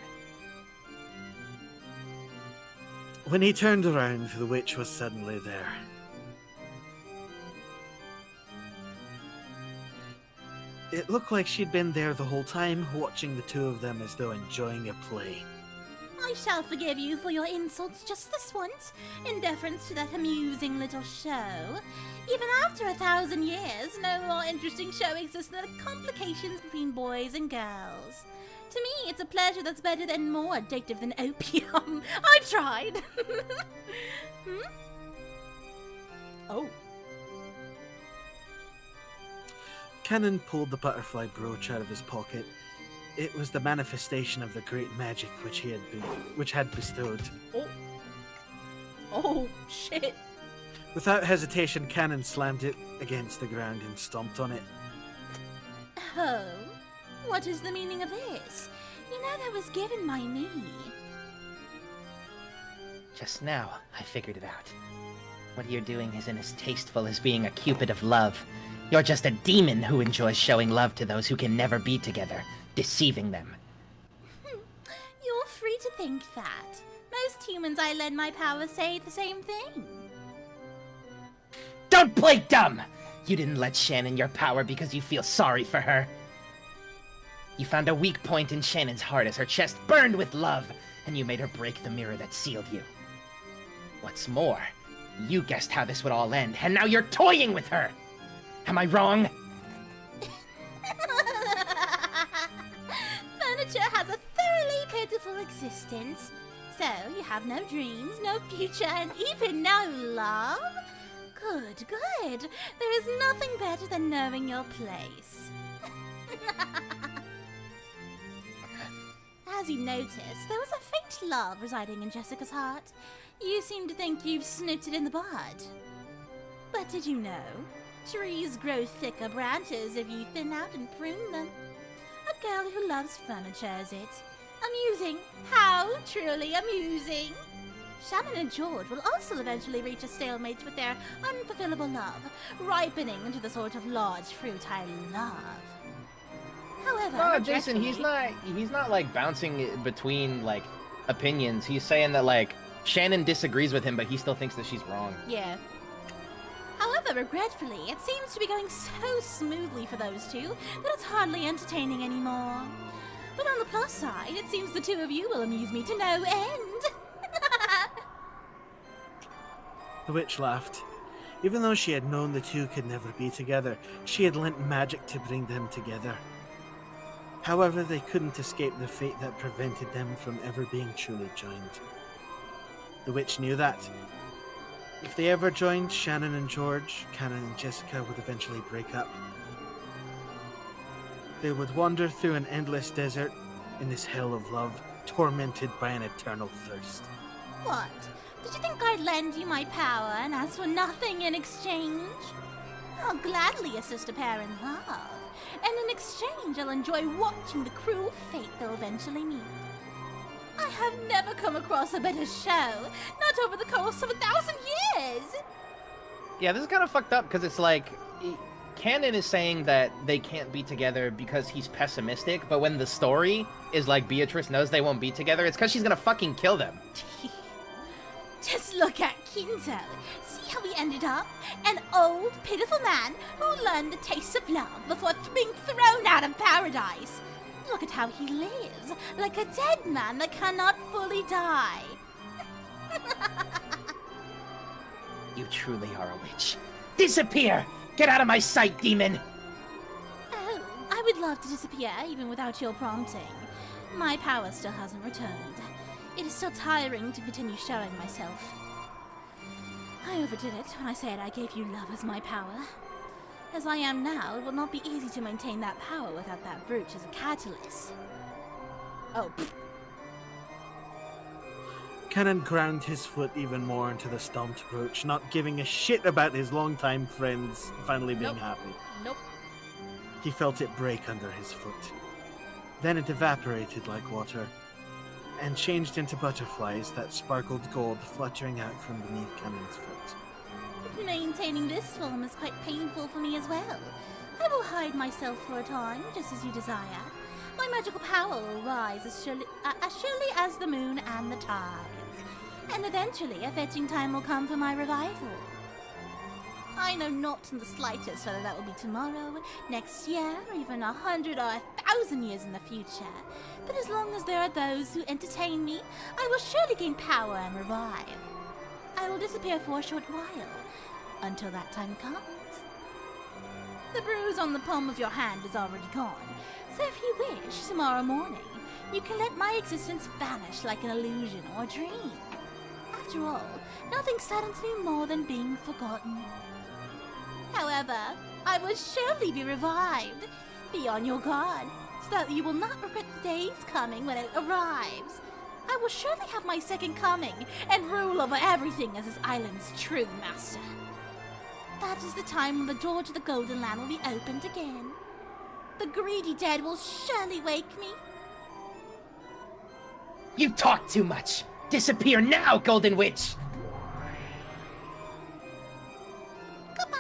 When he turned around, the witch was suddenly there. It looked like she'd been there the whole time, watching the two of them as though enjoying a play. I shall forgive you for your insults just this once, in deference to that amusing little show. Even after 1,000 years, no more interesting show exists than the complications between boys and girls. To me, it's a pleasure that's better and more addictive than opium. I've tried. Oh. Kenan pulled the butterfly brooch out of his pocket. It was the manifestation of the great magic which had bestowed. Oh. Oh, shit. Without hesitation, Kenan slammed it against the ground and stomped on it. Oh, what is the meaning of this? You know that was given by me. Just now, I figured it out. What you're doing isn't as tasteful as being a cupid of love. You're just a demon who enjoys showing love to those who can never be together, deceiving them. You're free to think that. Most humans I lend my power say the same thing. Don't play dumb! You didn't let Shannon your power because you feel sorry for her. You found a weak point in Shannon's heart as her chest burned with love, and you made her break the mirror that sealed you. What's more, you guessed how this would all end, and now you're toying with her! Am I wrong? Furniture has a thoroughly pitiful existence. So, you have no dreams, no future, and even no love? Good, good. There is nothing better than knowing your place. As as you noticed, there was a faint love residing in Jessica's heart. You seem to think you've snipped it in the bud. But did you know? Trees grow thicker branches if you thin out and prune them. A girl who loves furniture, is it? Amusing. How truly amusing. Shannon and George will also eventually reach a stalemate with their unfulfillable love, ripening into the sort of large fruit I love. However, No, Jason, he's not like bouncing between like opinions. He's saying that like Shannon disagrees with him, but he still thinks that she's wrong. Yeah. However, regretfully, it seems to be going so smoothly for those two that it's hardly entertaining anymore. But on the plus side, it seems the two of you will amuse me to no end. The witch laughed. Even though she had known the two could never be together, she had lent magic to bring them together. However, they couldn't escape the fate that prevented them from ever being truly joined. The witch knew that. If they ever joined, Shannon and George, Cannon and Jessica would eventually break up. They would wander through an endless desert in this hell of love, tormented by an eternal thirst. What? Did you think I'd lend you my power and ask for nothing in exchange? I'll gladly assist a pair in love, and in exchange I'll enjoy watching the cruel fate they'll eventually meet. I have never come across a better show, not over the course of 1,000 years! Yeah, this is kind of fucked up because it's like Canon is saying that they can't be together because he's pessimistic, but when the story is like Beatrice knows they won't be together, it's because she's gonna fucking kill them. Just look at Kinzo. See how he ended up? An old, pitiful man who learned the taste of love before being thrown out of paradise. Look at how he lives, like a dead man that cannot fully die. You truly are a witch. Disappear! Get out of my sight, demon! Oh, I would love to disappear even without your prompting. My power still hasn't returned. It is still tiring to continue showing myself. I overdid it when I said I gave you love as my power. As I am now, it will not be easy to maintain that power without that brooch as a catalyst. Oh, pfft. Cannon ground his foot even more into the stomped brooch, not giving a shit about his longtime friends finally being happy. Nope. He felt it break under his foot. Then it evaporated like water, and changed into butterflies that sparkled gold fluttering out from beneath Cannon's foot. Maintaining this form is quite painful for me as well. I will hide myself for a time, just as you desire. My magical power will rise as surely as the moon and the tides. And eventually a fetching time will come for my revival. I know not in the slightest whether that will be tomorrow, next year, or even 100 or 1,000 years in the future. But as long as there are those who entertain me, I will surely gain power and revive. I will disappear for a short while, until that time comes. The bruise on the palm of your hand is already gone, so if you wish, tomorrow morning, you can let my existence vanish like an illusion or dream. After all, nothing saddens me more than being forgotten. However, I will surely be revived. Be on your guard, so that you will not regret the days coming when it arrives. I will surely have my second coming, and rule over everything as this island's true master. That is the time when the door to the Golden Land will be opened again. The greedy dead will surely wake me. You talk too much! Disappear now, Golden Witch! Goodbye.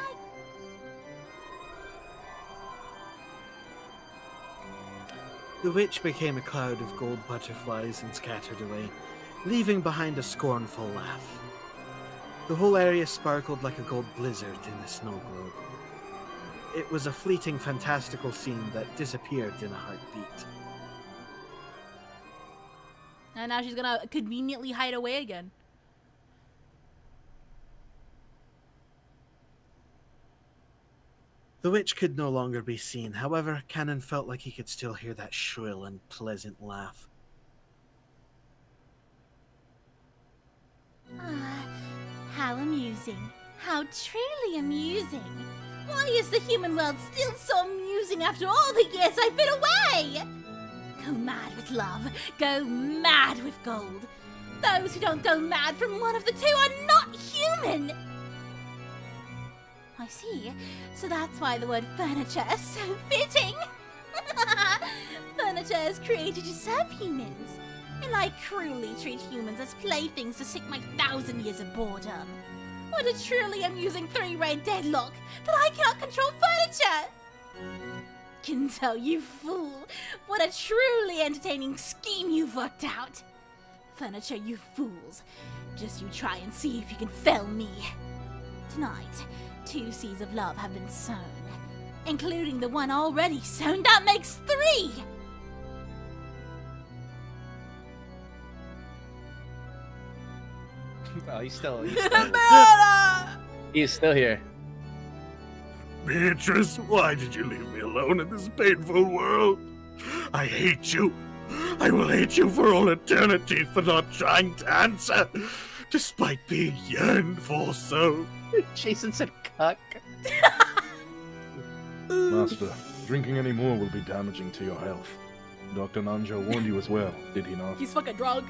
The witch became a cloud of gold butterflies and scattered away, leaving behind a scornful laugh. The whole area sparkled like a gold blizzard in the snow globe. It was a fleeting, fantastical scene that disappeared in a heartbeat. And now she's gonna conveniently hide away again. The witch could no longer be seen. However, Cannon felt like he could still hear that shrill and pleasant laugh. Ah, how amusing. How truly amusing. Why is the human world still so amusing after all the years I've been away? Go mad with with love go mad with gold. Those who don't go mad from one of the two are not human! I see. So that's why the word furniture is so fitting. Furniture is created to serve humans, and I cruelly treat humans as playthings to sink my 1,000 years of boredom. What a truly amusing three-way deadlock that I cannot control furniture! Can tell, you fool, what a truly entertaining scheme you've worked out. Furniture, you fools. Just you try and see if you can fell me. Tonight, 2 seeds of love have been sown, including the one already sown. That makes 3! Oh, he's still here. Beatrice, why did you leave me alone in this painful world? I hate you. I will hate you for all eternity for not trying to answer, despite being yearned for so. Jason said cuck. Master, drinking any more will be damaging to your health. Dr. Nanjo warned you as well, did he not? He's fucking drunk.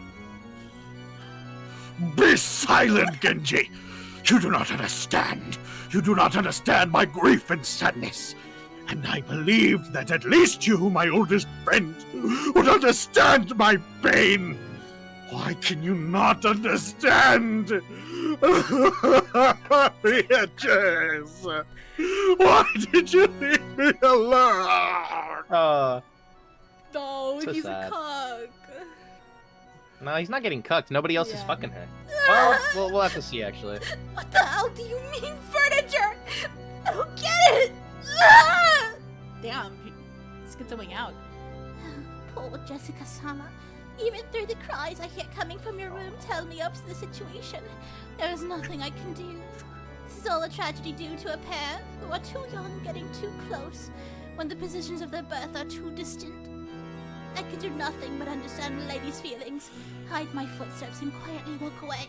Be silent, Genji! You do not understand. You do not understand my grief and sadness. And I believed that at least you, my oldest friend, would understand my pain. Why can you not understand? Beatrice! Why did you leave me alone? No, So he's sad. a cuck. No, he's not getting cucked. Nobody else is Yeah. fucking her. Well, we'll have to see, actually. What the hell do you mean, furniture? I don't get it! Ah! Damn, let's get something out. Poor Jessica-sama. Even through the cries I hear coming from your room tell me of the situation, there is nothing I can do. This is all a tragedy due to a pair who are too young getting too close when the positions of their birth are too distant. I can do nothing but understand the lady's feelings, hide my footsteps, and quietly walk away.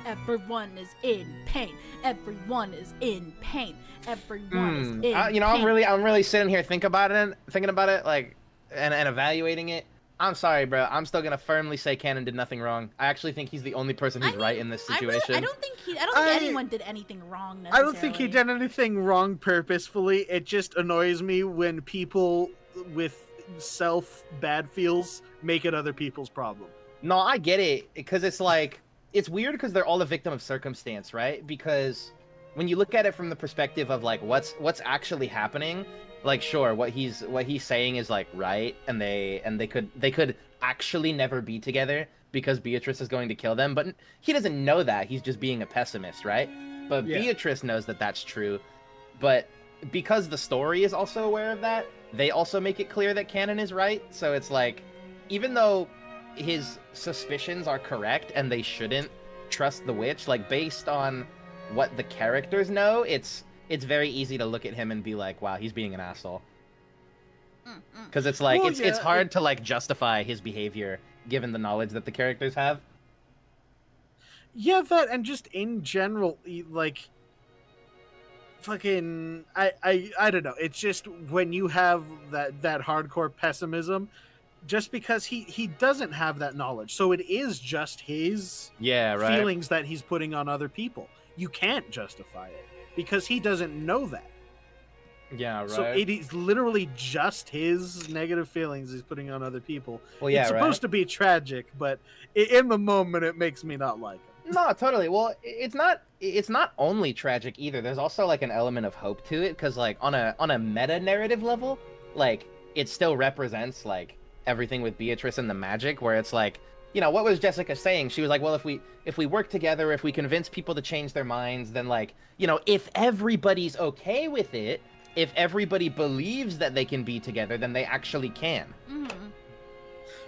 Everyone is in pain. Everyone is in pain. Everyone is in pain. I'm really sitting here thinking about it, like, and evaluating it. I'm sorry, bro. I'm still gonna firmly say Cannon did nothing wrong. I actually think he's the only person who's right in this situation. I don't think anyone did anything wrong I necessarily. don't think he did anything wrong purposefully. It just annoys me when people with self-bad feels make it other people's problem. No, I get it, because it's like, it's weird because they're all a victim of circumstance, right? Because when you look at it from the perspective of like what's actually happening, like sure, what he's saying is like right, and they could actually never be together because Beatrice is going to kill them, but he doesn't know that. He's just being a pessimist, right? But Yeah. Beatrice knows that that's true. But because the story is also aware of that, they also make it clear that Cannon is right. So it's like, even though his suspicions are correct and they shouldn't trust the witch, like based on what the characters know, it's very easy to look at him and be like, wow, he's being an asshole. Because it's like, Well, it's hard to like justify his behavior given the knowledge that the characters have. Yeah, that, and just in general, like, fucking, I don't know. It's just when you have that hardcore pessimism, just because he doesn't have that knowledge, so it is just his feelings that he's putting on other people. You can't justify it because he doesn't know that. Yeah, right. So it is literally just his negative feelings he's putting on other people. Well, yeah, it's supposed to be tragic, but in the moment it makes me not like him. No, totally. Well, it's not only tragic either. There's also like an element of hope to it, because like on a meta narrative level, like it still represents like everything with Beatrice and the magic, where it's like, you know, what was Jessica saying? She was like, well, if we work together, if we convince people to change their minds, then like, you know, if everybody's okay with it, if everybody believes that they can be together, then they actually can. Mm-hmm.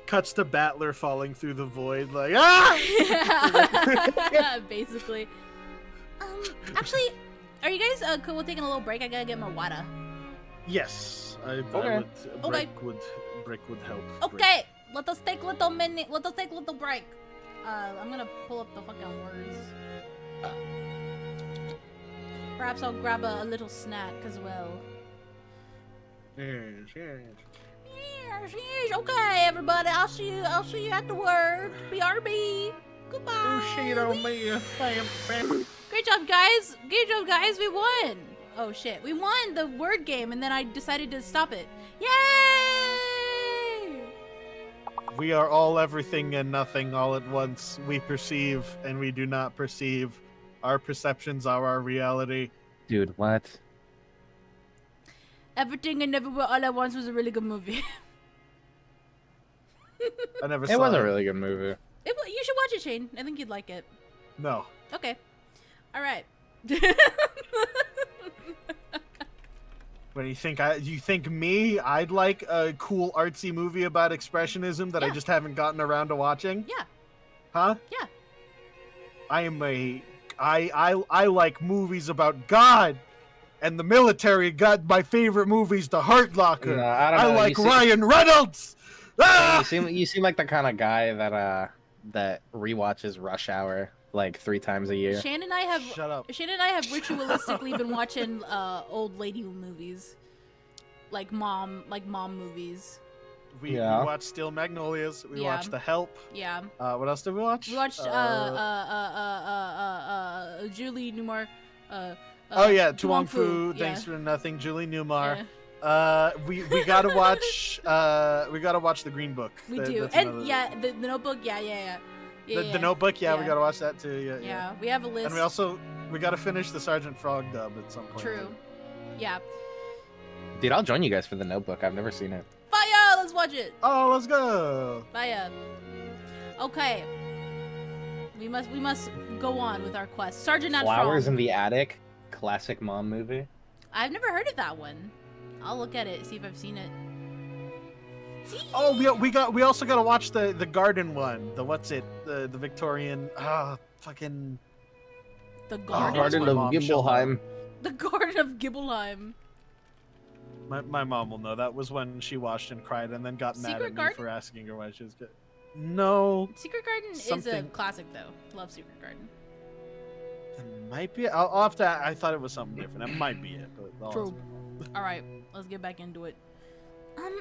Cuts to Battler falling through the void, like, ah! Basically. Actually, are you guys cool with taking a little break? I gotta get my water. Yes, I Okay. would. Brick would help. Okay, let us take little minute. Let us take a little break. I'm gonna pull up the fucking words. Perhaps I'll grab a little snack as well. Yes, yes. Yes, yes. Okay, everybody. I'll see you. I'll see you at the word. BRB. Goodbye. Oh, shit on me, fam. Great job, guys. Great job, guys. We won. Oh shit, we won the word game, and then I decided to stop it. Yay! We are all everything and nothing all at once. We perceive and we do not perceive. Our perceptions are our reality. Dude, what? Everything and Everywhere All at Once was a really good movie. I never saw It was a really good movie. You should watch it, Shane. I think you'd like it. No. Okay. All right. What do you think? You think me? I'd like a cool artsy movie about expressionism that I Yeah. just haven't gotten around to watching? Yeah. Huh? Yeah. I like movies about God and the military. Got my favorite movies, The Hurt Locker. No, I don't know. I like Ryan Reynolds. Ah! You seem like the kind of guy that rewatches Rush Hour like 3 times a year. Shane and I have Shut up. ritualistically been watching old lady movies, like mom movies. We Yeah. watched Steel Magnolias. We Yeah. watched The Help. Yeah. What else did we watch? We watched Julie Newmar. Oh yeah, Tu Tu Wong Wong Fu. Yeah. Thanks for Nothing. Julie Newmar. Yeah. We gotta watch The Green Book. We That- do, that's and another- yeah, the Notebook. Yeah. The Notebook. Yeah, we Yeah. gotta watch that too. Yeah. Yeah, we have a list. And we gotta finish the Sergeant Frog dub at some point. True. Yeah. Dude, I'll join you guys for The Notebook. I've never seen it. Fire! Let's watch it. Oh, let's go. Fire. Okay. We must go on with our quest. Sergeant Not Flowers From. in the Attic, classic mom movie. I've never heard of that one. I'll look at it, see if I've seen it. Oh, we also gotta watch the garden one. The Victorian fucking The Garden. Garden Garden my of mom showed Gibelheim. The Garden of Gibbelheim. My mom will know. That was when she watched and cried and then got mad Secret at me Garden? for asking her why she was good. No, Secret Garden is a Something- classic though. Love Secret Garden. it might be. I'll have to. I thought it was something different. That might be it. But True. All right, let's get back into it. I'm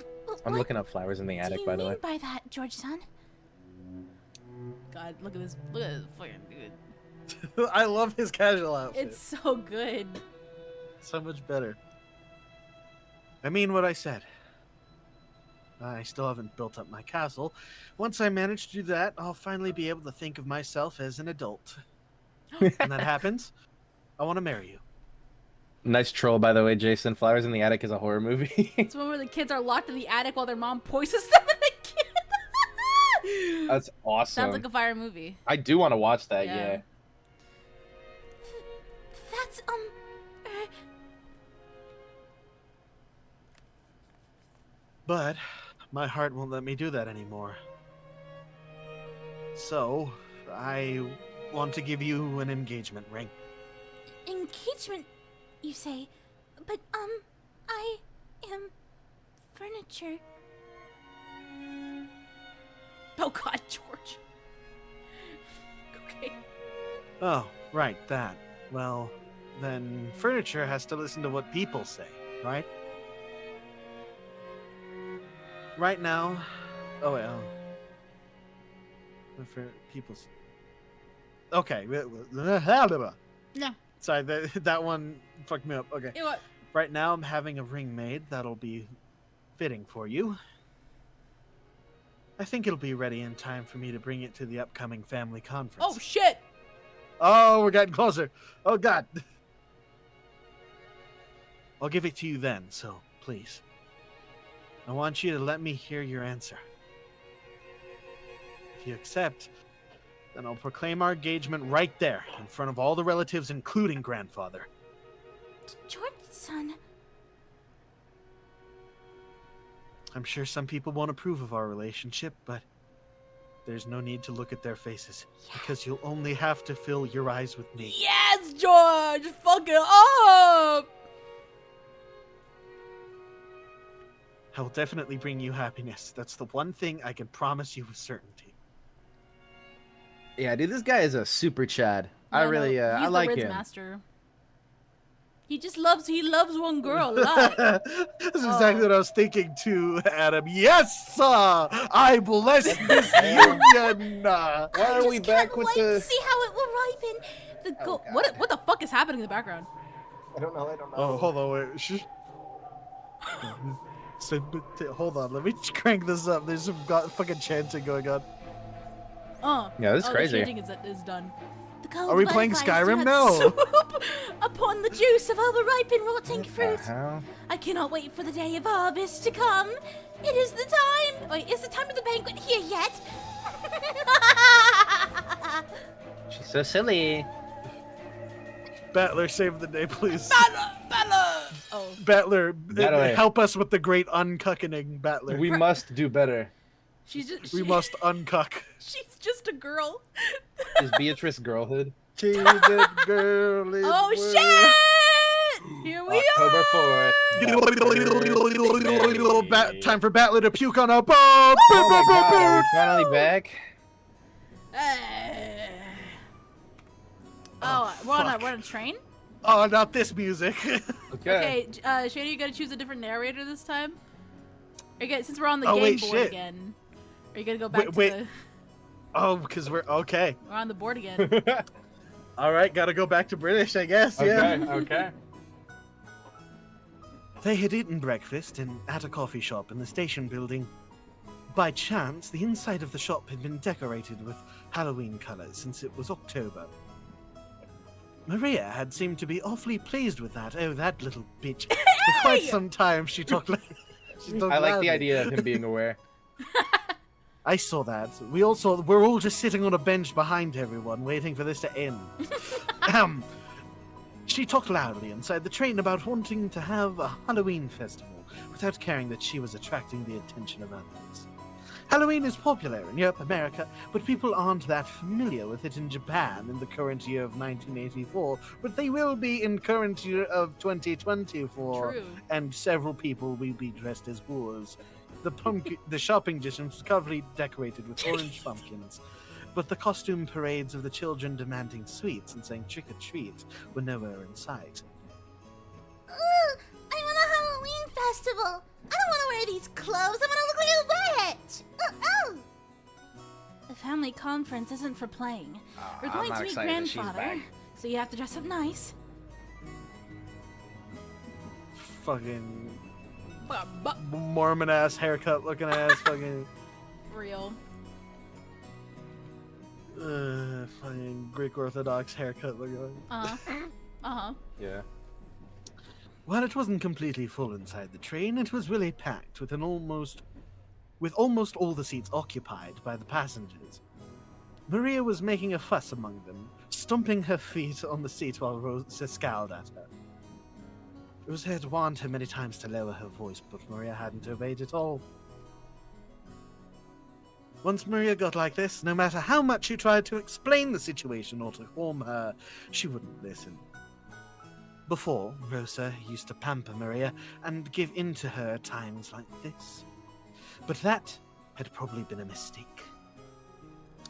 What looking up Flowers in the do Attic, you by the mean way. by that, George-san? God, look at this. Look at this fucking dude. I love his casual outfit. It's so good. So much better. I mean what I said. I still haven't built up my castle. Once I manage to do that, I'll finally be able to think of myself as an adult. When that happens, I want to marry you. Nice troll, by the way, Jason. Flowers in the Attic is a horror movie. It's one where the kids are locked in the attic while their mom poisons them in the kid. That's awesome. Sounds like a fire movie. I do want to watch that, Yeah. yeah. That's, But my heart won't let me do that anymore. So, I want to give you an engagement ring. engagement, you say? But, I am furniture. Oh God, George. Okay. Oh, right, that. Well, then furniture has to listen to what people say, right? Right now, oh wait, for people's. Okay, No. sorry, that one fucked me up. Okay, You know what? right now I'm having a ring made that'll be fitting for you. I think it'll be ready in time for me to bring it to the upcoming family conference. Oh shit! Oh, we're getting closer. Oh, God. I'll give it to you then, so please. I want you to let me hear your answer. If you accept, then I'll proclaim our engagement right there, in front of all the relatives, including grandfather. George-san, I'm sure some people won't approve of our relationship, but there's no need to look at their faces, because you'll only have to fill your eyes with me. Yes, George! Fuck it up! I will definitely bring you happiness. That's the one thing I can promise you with certainty. Yeah, dude, this guy is a super Chad. I Yeah, really, no, I he's like the Riz him. Master. He loves one girl a lot. That's exactly what I was thinking too, Adam. Yes, sir! I bless this union! Why are we back with Wait to the? see how it will ripen. What the fuck is happening in the background? I don't know. Oh, hold on, wait. So, hold on, let me crank this up. There's some fucking chanting going on. Yeah, this is crazy. The chanting is done. The cold Are we playing butterflies Skyrim do now? not swoop upon the juice of overripened rotting fruit. Hell? I cannot wait for the day of harvest to come. It is the time. Wait, is the time of the banquet here yet? She's so silly. Battler, save the day, please. Bella! Oh. Battler, Battler. help us with the great uncucking, Battler. We must do better. We must uncuck. She's just a girl. Is Beatrice girlhood? She's a girl. Oh shit! Here we October are. 4th. Time for Battler to puke on a boat. Oh my god, are we finally back? We're on a train. Oh, not this music. Okay. Okay, Shady, you gotta choose a different narrator this time. Since we're on the Oh, game wait, board shit. again. Are you gonna go back Wait. to the? Oh, because we're okay. We're on the board again. All right, gotta go back to British, I guess. Yeah. Okay. They had eaten breakfast at a coffee shop in the station building. By chance, the inside of the shop had been decorated with Halloween colors since it was October. Maria had seemed to be awfully pleased with that. Oh, that little bitch. For quite some time, she talked like. I like the idea of him being aware. I saw that. We're all just sitting on a bench behind everyone, waiting for this to end. She talked loudly inside the train about wanting to have a Halloween festival, without caring that she was attracting the attention of others. Halloween is popular in Europe, America, but people aren't that familiar with it in Japan in the current year of 1984, but they will be in current year of 2024. True. And several people will be dressed as ghouls. The shopping distance was covertly decorated with orange pumpkins, but the costume parades of the children demanding sweets and saying trick or treat were nowhere in sight. Ugh, I want a Halloween festival. I don't want to wear these clothes. I want to look like a witch. The family conference isn't for playing. We're going to meet grandfather, so you have to dress up nice. Fucking Mormon ass haircut looking ass fucking Real. fucking Greek Orthodox haircut looking. Yeah. While it wasn't completely full inside the train, it was really packed with almost all the seats occupied by the passengers. Maria was making a fuss among them, stomping her feet on the seat while Rosa scowled at her. Rosa had warned her many times to lower her voice, but Maria hadn't obeyed at all. Once Maria got like this, no matter how much she tried to explain the situation or to calm her, she wouldn't listen. Before, Rosa used to pamper Maria and give in to her at times like this. But that had probably been a mistake.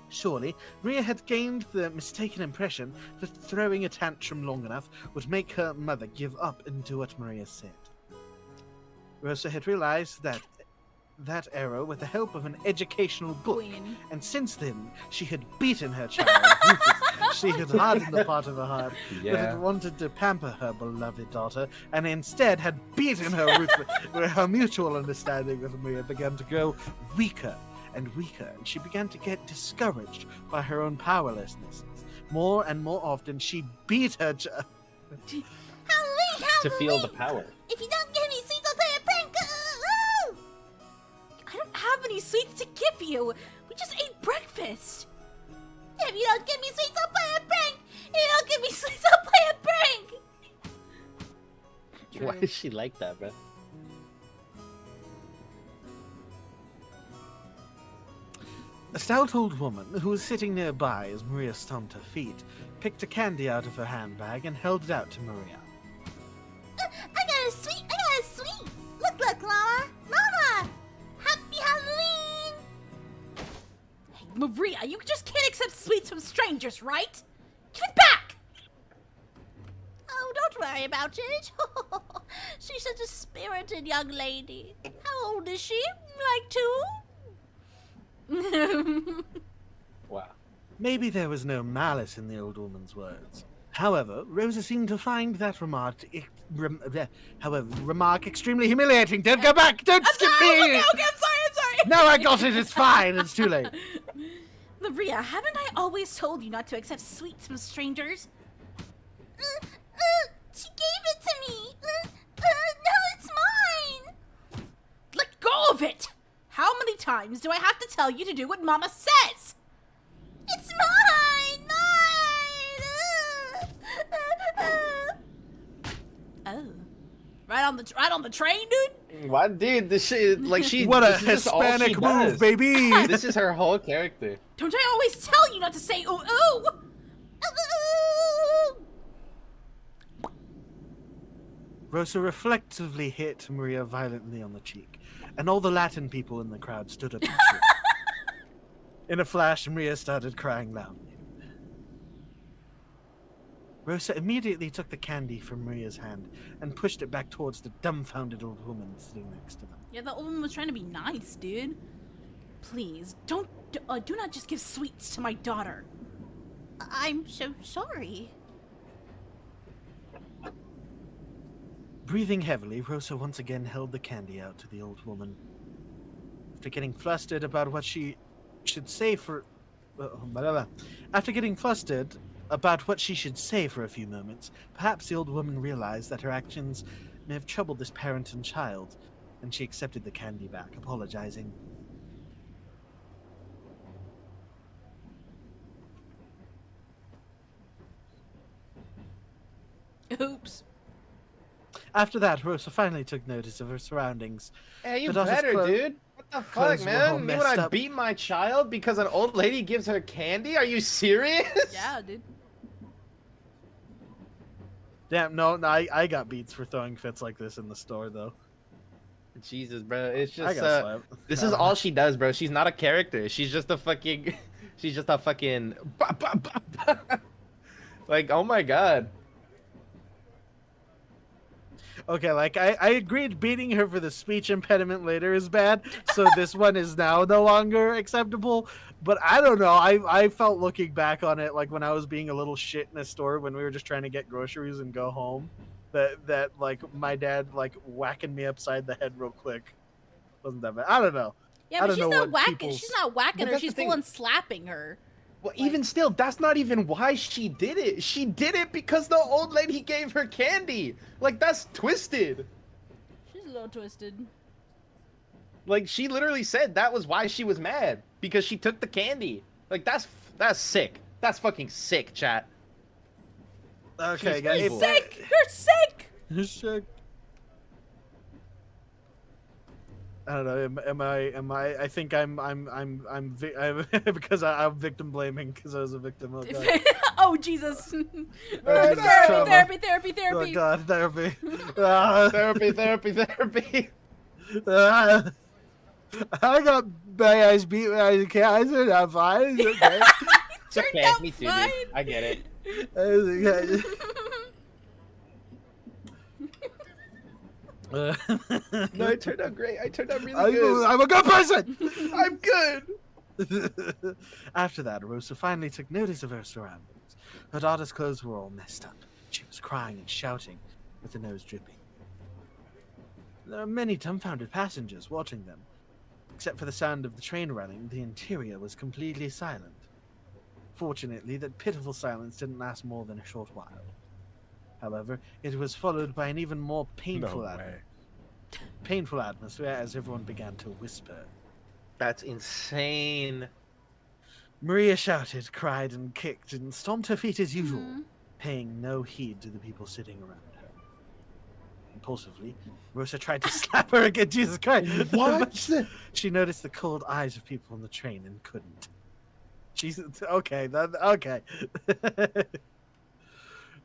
Surely, Maria had gained the mistaken impression that throwing a tantrum long enough would make her mother give up and do what Maria said. Rosa had realized that error with the help of an educational book, Queen. and since then she had beaten her child. She had hardened the part of her heart that had wanted to pamper her beloved daughter, and instead had beaten her ruthlessly, where her mutual understanding with Maria began to grow weaker and weaker, and she began to get discouraged by her own powerlessness. More and more often, she beat her child. Halloween! To feel the power. If you don't give me sweets, I'll play a prank! I don't have any sweets to give you. We just ate breakfast. If you don't give me sweets, I'll play a prank! If you don't give me sweets, I'll play a prank! Why is she like that, bro? A stout old woman, who was sitting nearby as Maria stomped her feet, picked a candy out of her handbag and held it out to Maria. I got a sweet! I got a sweet! Look, Mama! Mama! Happy Halloween! Hey, Maria, you just can't accept sweets from strangers, right? Give it back! Oh, don't worry about it. She's such a spirited young lady. How old is she? Like 2? Wow. Maybe there was no malice in the old woman's words. However, Rosa seemed to find that remark extremely humiliating. Don't go back! Don't skip me! Okay, I'm sorry. No, I got it. It's fine. It's too late. Maria, haven't I always told you not to accept sweets from strangers? She gave it to me. No, it's mine. Let go of it! How many times do I have to tell you to do what Mama says? It's mine. Oh. Right on the train, dude? What, dude? This shit, like, What a this is just all she Hispanic move, does. baby! This is her whole character. Don't I always tell you not to say ooh ooh? Rosa reflectively hit Maria violently on the cheek, and all the Latin people in the crowd stood up and cheered. In a flash, Maria started crying loudly. Rosa immediately took the candy from Maria's hand and pushed it back towards the dumbfounded old woman sitting next to them. Yeah, the old woman was trying to be nice, dude. Please, do not just give sweets to my daughter. I'm so sorry. Breathing heavily, Rosa once again held the candy out to the old woman. After getting flustered about what she should say for... After getting flustered about what she should say for a few moments, perhaps the old woman realized that her actions may have troubled this parent and child, and she accepted the candy back, apologizing. Oops. After that, Rosa finally took notice of her surroundings. Hey, you Her daughter's better, dude. What the clothes fuck, were all man? Me messed when I up. beat my child because an old lady gives her candy? Are you serious? Yeah, dude. Damn, no, I got beats for throwing fits like this in the store, though. Jesus, bro. It's I just, got slapped. this is all she does, bro. She's not a character. She's just a fucking, she's just a fucking, like, oh my god. Okay, like, I agreed beating her for the speech impediment later is bad, so this one is now no longer acceptable, but I don't know, I felt looking back on it, like, when I was being a little shit in a store when we were just trying to get groceries and go home, that like, my dad, like, whacking me upside the head real quick wasn't that bad. I don't know. Yeah, I but don't she's know not what whacking. people's- She's not whacking But her. that's the She's thing. full on slapping her. Well, even still, that's not even why she did it. She did it because the old lady gave her candy. Like, that's twisted. She's a little twisted. Like, she literally said that was why she was mad. Because she took the candy. Like, that's sick. That's fucking sick, chat. Okay, She's guys. evil. Sick! You're sick! You're sick. I don't know. Am I? I think I'm because I'm victim blaming because I was a victim. Oh god. Oh, Jesus. Oh, trauma. Therapy. Oh god, therapy. Ah, Therapy. ah. I got my eyes beat when I was a kid. I said I'm fine. It's okay. It's okay, out me too, fine. dude. I get it. I was okay. No, it turned out great. I turned out really good. I'm a good person. I'm good. After that, Rosa finally took notice of her surroundings. Her daughter's clothes were all messed up. She was crying and shouting, with her nose dripping. There are many dumbfounded passengers watching them. Except for the sound of the train running, the interior was completely silent. Fortunately, that pitiful silence didn't last more than a short while. However, it was followed by an even more painful atmosphere as everyone began to whisper. That's insane. Maria shouted, cried, and kicked, and stomped her feet as usual, paying no heed to the people sitting around her. Impulsively, Rosa tried to slap her again. Jesus Christ! What? But she noticed the cold eyes of people on the train and couldn't. She's okay. Okay.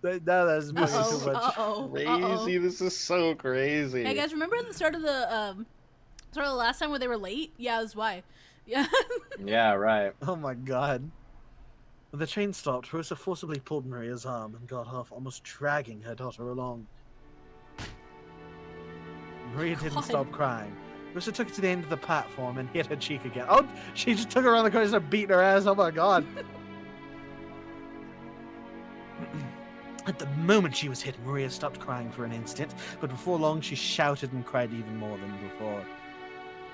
That's moving too much. Crazy. This is so crazy. Hey guys, remember at the start of the last time where they were late? Yeah, that's why. Yeah. Yeah, right. Oh my god. When the train stopped, Rosa forcibly pulled Maria's arm and got off, almost dragging her daughter along. Maria didn't stop crying. Rosa took her to the end of the platform and hit her cheek again. Oh, she just took her around the corner and started beating her ass. Oh my god. At the moment she was hit, Maria stopped crying for an instant, but before long she shouted and cried even more than before.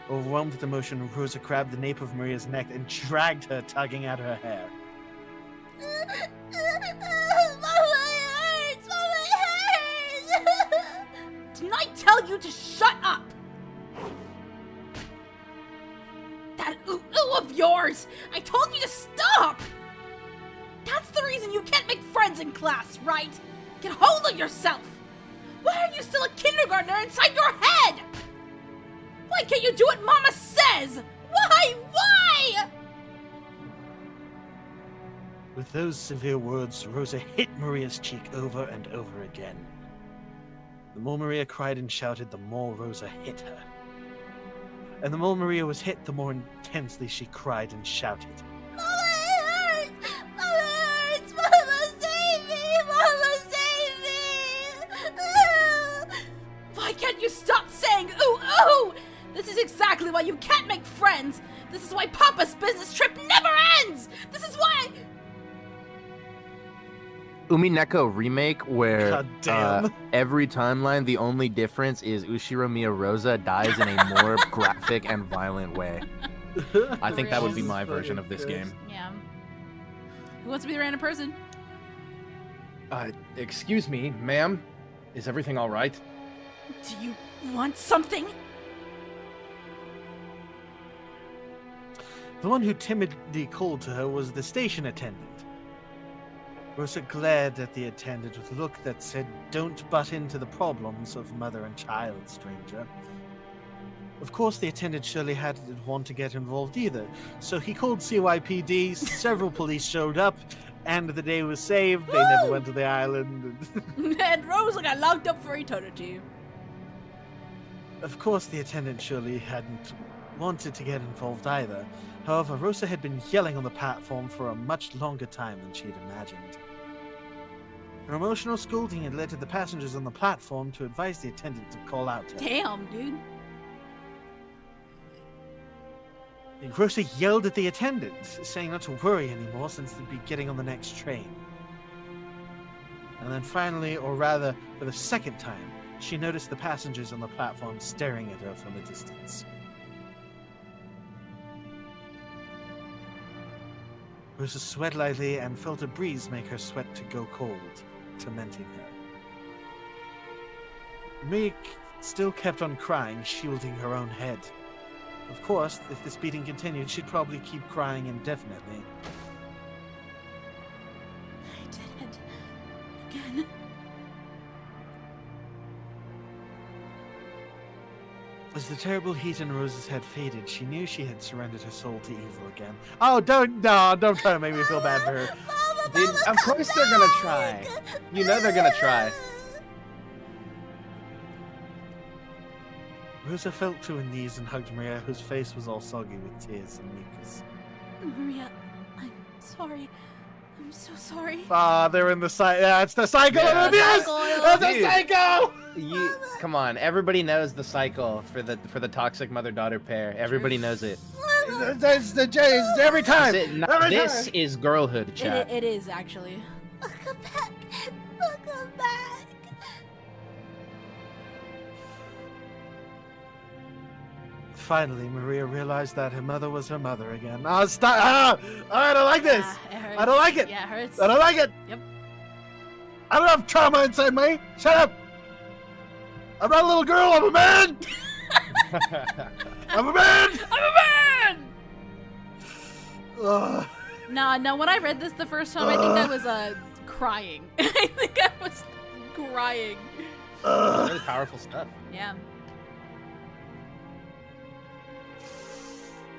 Overwhelmed with emotion, Rosa grabbed the nape of Maria's neck and dragged her, tugging at her hair. Mama, it hurts! Mama, it hurts! Didn't I tell you to shut up? That ooh of yours! I told you to stop! That's the reason you can't make friends in class, right? Get hold of yourself! Why are you still a kindergartner inside your head? Why can't you do what Mama says? Why? Why? With those severe words, Rosa hit Maria's cheek over and over again. The more Maria cried and shouted, the more Rosa hit her. And the more Maria was hit, the more intensely she cried and shouted. Mama, it hurts! Mama, it hurts! Mama, save me! Mama, save me! Why can't you stop saying ooh ooh? This is exactly why you can't make friends. This is why Papa's business trip never ends. This is why... UMINEKO remake where God damn. every timeline the only difference is Ushiro Miyarosa dies in a more graphic and violent way. I think that would be my version of this game. Yeah. Who wants to be the random person? Excuse me, ma'am? Is everything alright? Do you want something? The one who timidly called to her was the station attendant. Rosa glared at the attendant with a look that said, "Don't butt into the problems of mother and child, stranger." Of course, the attendant surely hadn't want to get involved either, so he called CYPD, several police showed up, and the day was saved. They never went to the island. And Rosa got locked up for eternity. Of course, the attendant surely hadn't wanted to get involved either. However, Rosa had been yelling on the platform for a much longer time than she had imagined. Her emotional scolding had led to the passengers on the platform to advise the attendant to call out to her. Damn, dude. Rosa yelled at the attendant, saying not to worry anymore since they'd be getting on the next train. And then finally, or rather for the second time, she noticed the passengers on the platform staring at her from a distance. Rosa sweat lightly and felt a breeze make her sweat to go cold, tormenting her. Maria still kept on crying, shielding her own head. Of course, if this beating continued, she'd probably keep crying indefinitely. I did it. Again. As the terrible heat in Rosa's head faded, she knew she had surrendered her soul to evil again. Oh, don't try to make me feel bad for her. Mama, Dude, Mama, of course come they're gonna back! try. You know they're gonna try. Rosa fell to her knees and hugged Maria, whose face was all soggy with tears and mucus. Maria, I'm sorry. I'm so sorry. Ah, they're in the cycle. Yeah, it's the cycle Yeah. of abuse! Cycle. It's a Dude. cycle! Come on, everybody knows the cycle for the toxic mother-daughter pair. Everybody knows it. That's the J's every time! This time. is girlhood, chat. It is, actually. Welcome back! Welcome back! Finally, Maria realized that her mother was her mother again. Ah, stop! Ah! I don't like this! Yeah, it hurts. I don't like it! Yeah, it hurts. I don't like it! Yep. I don't have trauma inside me! Shut up! I'm not a little girl, I'm a man! I'm a man! I'm a man! Ugh. No, when I read this the first time, I think I was crying. I think I was crying. Really powerful stuff. Yeah.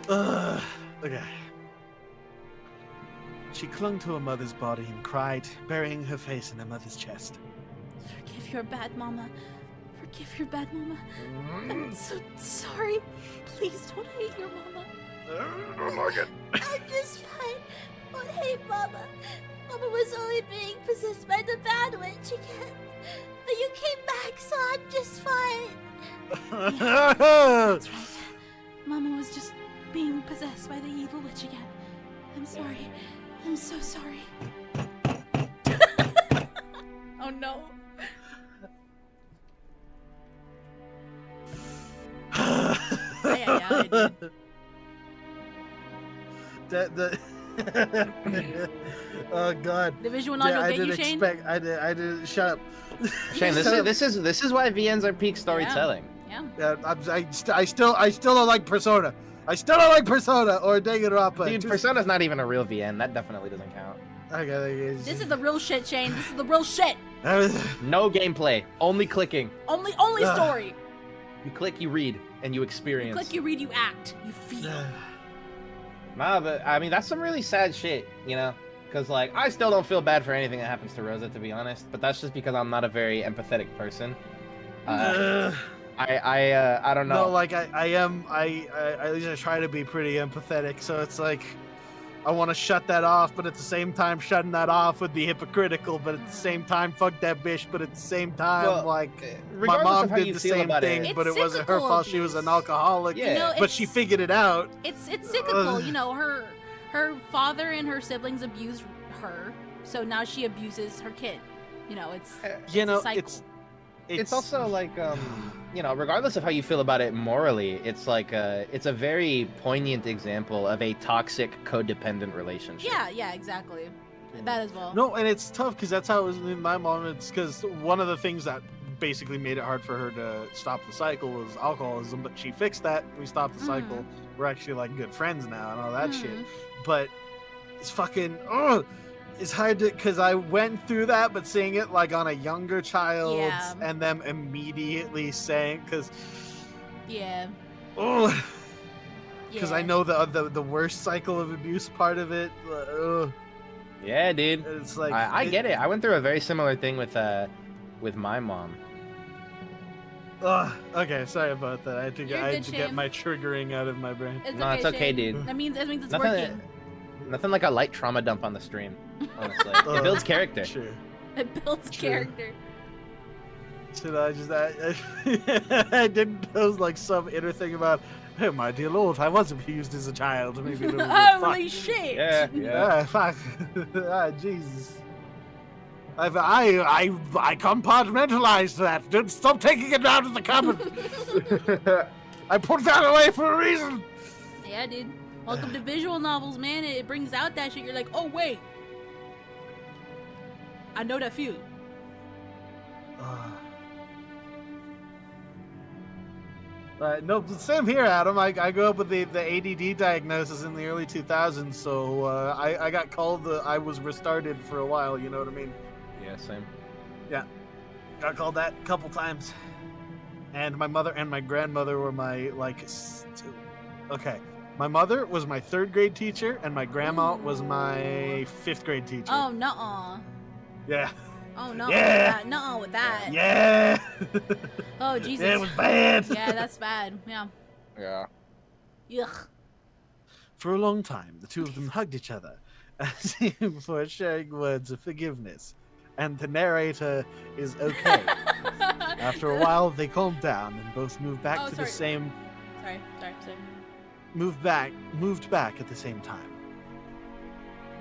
Okay. She clung to her mother's body and cried, burying her face in her mother's chest. Forgive your bad mama. forgive your bad mama. I'm so sorry. Please don't hate your mama. I don't like it. I'm just fine. Don't hate Mama. Mama was only being possessed by the bad witch again. But you came back, so I'm just fine. That's right. Mama was just being possessed by the evil witch again. I'm sorry. I'm so sorry. Oh no. Yeah, I did. Oh god. The visual novel I get you, didn't Shane? expect. I didn't. Shut up. Shane, this is why VNs are peak storytelling. Yeah. I still don't like Persona. I still don't like Persona or Danganronpa. Dude, Persona's not even a real VN. That definitely doesn't count. This is the real shit, Shane. This is the real shit. No gameplay, only clicking. Only story. You click, you read, and you experience. You click, you read, you act, you feel. Nah, but I mean that's some really sad shit, you know? Because like I still don't feel bad for anything that happens to Rosa, to be honest. But that's just because I'm not a very empathetic person. I don't know. No, like I am. I at least I try to be pretty empathetic. So it's like I want to shut that off, but at the same time, shutting that off would be hypocritical. But at the same time, fuck that bitch. But at the same time, Well, like my regardless mom of how did you the feel same about thing, it. but it It's wasn't her cyclical fault. She was an alcoholic. Yeah. You know, But she figured it out. It's cyclical. You know, her father and her siblings abused her, so now she abuses her kid. You know, it's You a know, cycle. it's also like you know, regardless of how you feel about it morally, it's like it's a very poignant example of a toxic codependent relationship. yeah, exactly. That as well. No, and it's tough because that's how it was with my mom. It's because one of the things that basically made it hard for her to stop the cycle was alcoholism, but she fixed that. We stopped the cycle. We're actually like good friends now and all that shit. But it's fucking it's hard to, because I went through that, but seeing it like on a younger child and them immediately saying, because Yeah. because I know the worst cycle of abuse part of it. Yeah, dude. It's like I get it. I went through a very similar thing with my mom. Okay, sorry about that. I had to get Shane. my triggering out of my brain. It's okay, Shane. dude. That means it's Nothing, working. nothing like a light trauma dump on the stream. Honestly, it builds character. Sure. It builds character. Should I just I didn't know like some inner thing about, oh my dear lord, I was abused as a child. Maybe a little bit. Holy shit! Yeah. Fuck. Jesus. I compartmentalized that. Don't stop taking it out of the cupboard. I put that away for a reason. Yeah, dude. Welcome to visual novels, man. It brings out that shit. You're like, oh wait, I know that feeling. No, same here, Adam. I grew up with the ADD diagnosis in the early 2000s, so I got called. I was restarted for a while. You know what I mean? Yeah, same. Yeah, got called that a couple times. And my mother and my grandmother were my okay. My mother was my 3rd grade teacher, and my grandma was my 5th grade teacher. Oh, nuh-uh. Yeah. Oh, no. Yeah. Nuh-uh with that. Yeah. Oh, Jesus. Yeah, it was bad. Yeah, that's bad. Yeah. Yeah. Yuck. For a long time, the two of them hugged each other, as if before sharing words of forgiveness. And the narrator is okay. After a while, they calmed down and both moved back to the same. Sorry. Moved back at the same time.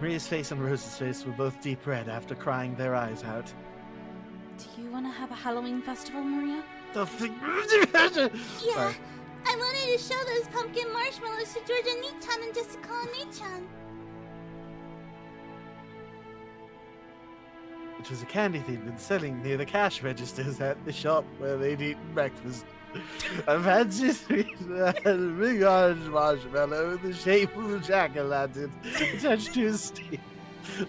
Maria's face and Rose's face were both deep red after crying their eyes out. Do you want to have a Halloween festival, Maria? Yeah, I wanted to show those pumpkin marshmallows to George and Nichan and Jessica and Nichan. Which was a candy they'd been selling near the cash registers at the shop where they'd eaten breakfast. A fancy sweet and a big orange marshmallow in the shape of a jack-o'-lantern attached to his stick.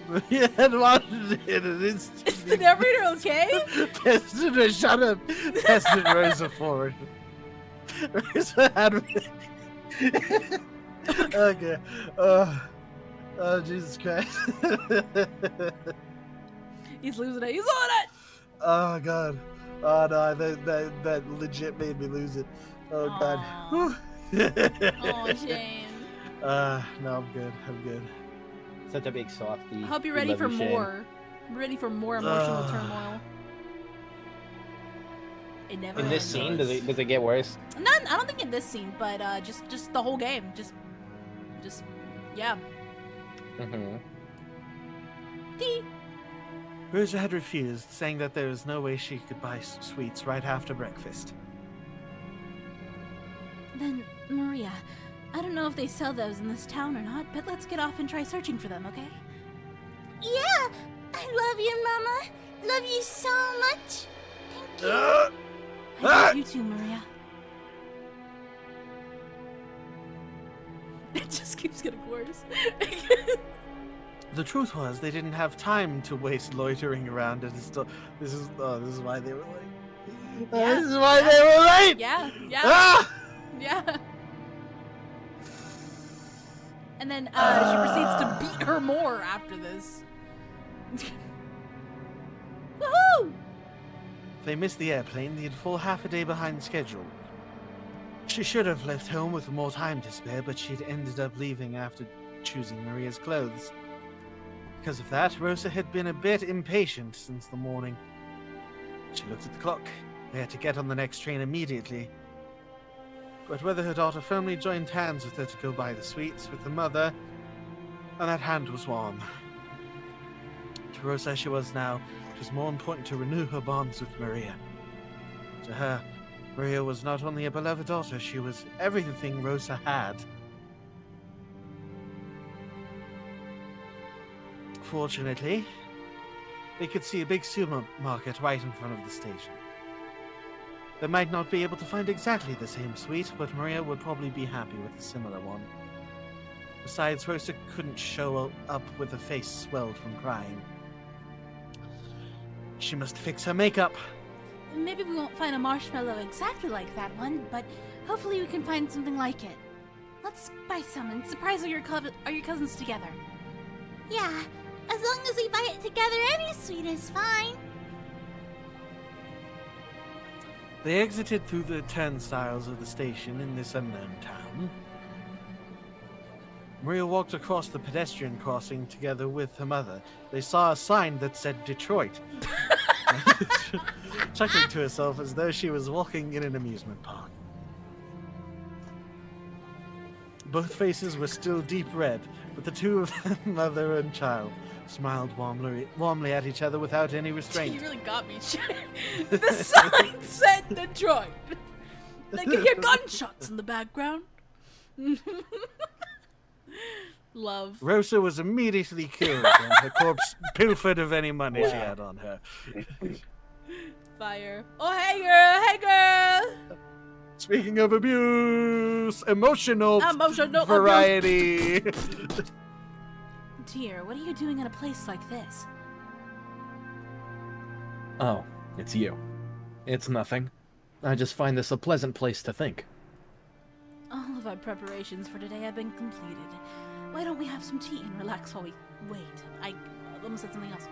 Maria had wanted it and Is the narrator okay? Pested shut up! Pested Rosa forward. Rosa had okay. Oh, Jesus Christ. He's losing it. He's on it! Oh, God. Oh no, that legit made me lose it. Oh god. Aw. Oh, shame. No, I'm good. I'm good. Such a big softie. I hope you're We ready love for you, Shane. more. Ready for more emotional turmoil. It never In this ends. scene, does it get worse? Not, I don't think in this scene, but just the whole game. Just yeah. Mm-hmm. Dee. Rosa had refused, saying that there was no way she could buy sweets right after breakfast. Then, Maria, I don't know if they sell those in this town or not, but let's get off and try searching for them, okay? Yeah! I love you, Mama! Love you so much! Thank you! I love you too, Maria. It just keeps getting worse. The truth was, they didn't have time to waste loitering around at a store. This is why they were late. Yeah, This is why they were late! yeah, yeah, Ah! yeah. And then she proceeds to beat her more after this. Woohoo! If they missed the airplane, they'd fall half a day behind schedule. She should have left home with more time to spare, but she'd ended up leaving after choosing Maria's clothes. Because of that, Rosa had been a bit impatient since the morning. She looked at the clock. They had to get on the next train immediately. But whether her daughter firmly joined hands with her to go buy the sweets with her mother, and that hand was warm. To Rosa as she was now, it was more important to renew her bonds with Maria. To her, Maria was not only a beloved daughter, she was everything Rosa had. Fortunately, they could see a big supermarket right in front of the station. They might not be able to find exactly the same sweet, but Maria would probably be happy with a similar one. Besides, Rosa couldn't show up with a face swelled from crying. She must fix her makeup. Maybe we won't find a marshmallow exactly like that one, but hopefully we can find something like it. Let's buy some and surprise all your cousins together. Yeah, as long as we buy it together, any sweet is fine. They exited through the turnstiles of the station in this unknown town. Maria walked across the pedestrian crossing together with her mother. They saw a sign that said Detroit. Chuckling to herself as though she was walking in an amusement park. Both faces were still deep red, but the two of them, mother and child, smiled warmly at each other without any restraint. You really got me. The sign said Detroit. They could hear gunshots in the background. Love. Rosa was immediately killed, and her corpse pilfered of any money she had on her. Fire. Oh, hey girl, hey girl. Speaking of abuse, emotional variety. Dear, what are you doing in a place like this? Oh, it's you. It's nothing. I just find this a pleasant place to think. All of our preparations for today have been completed. Why don't we have some tea and relax while we wait? I almost said something else.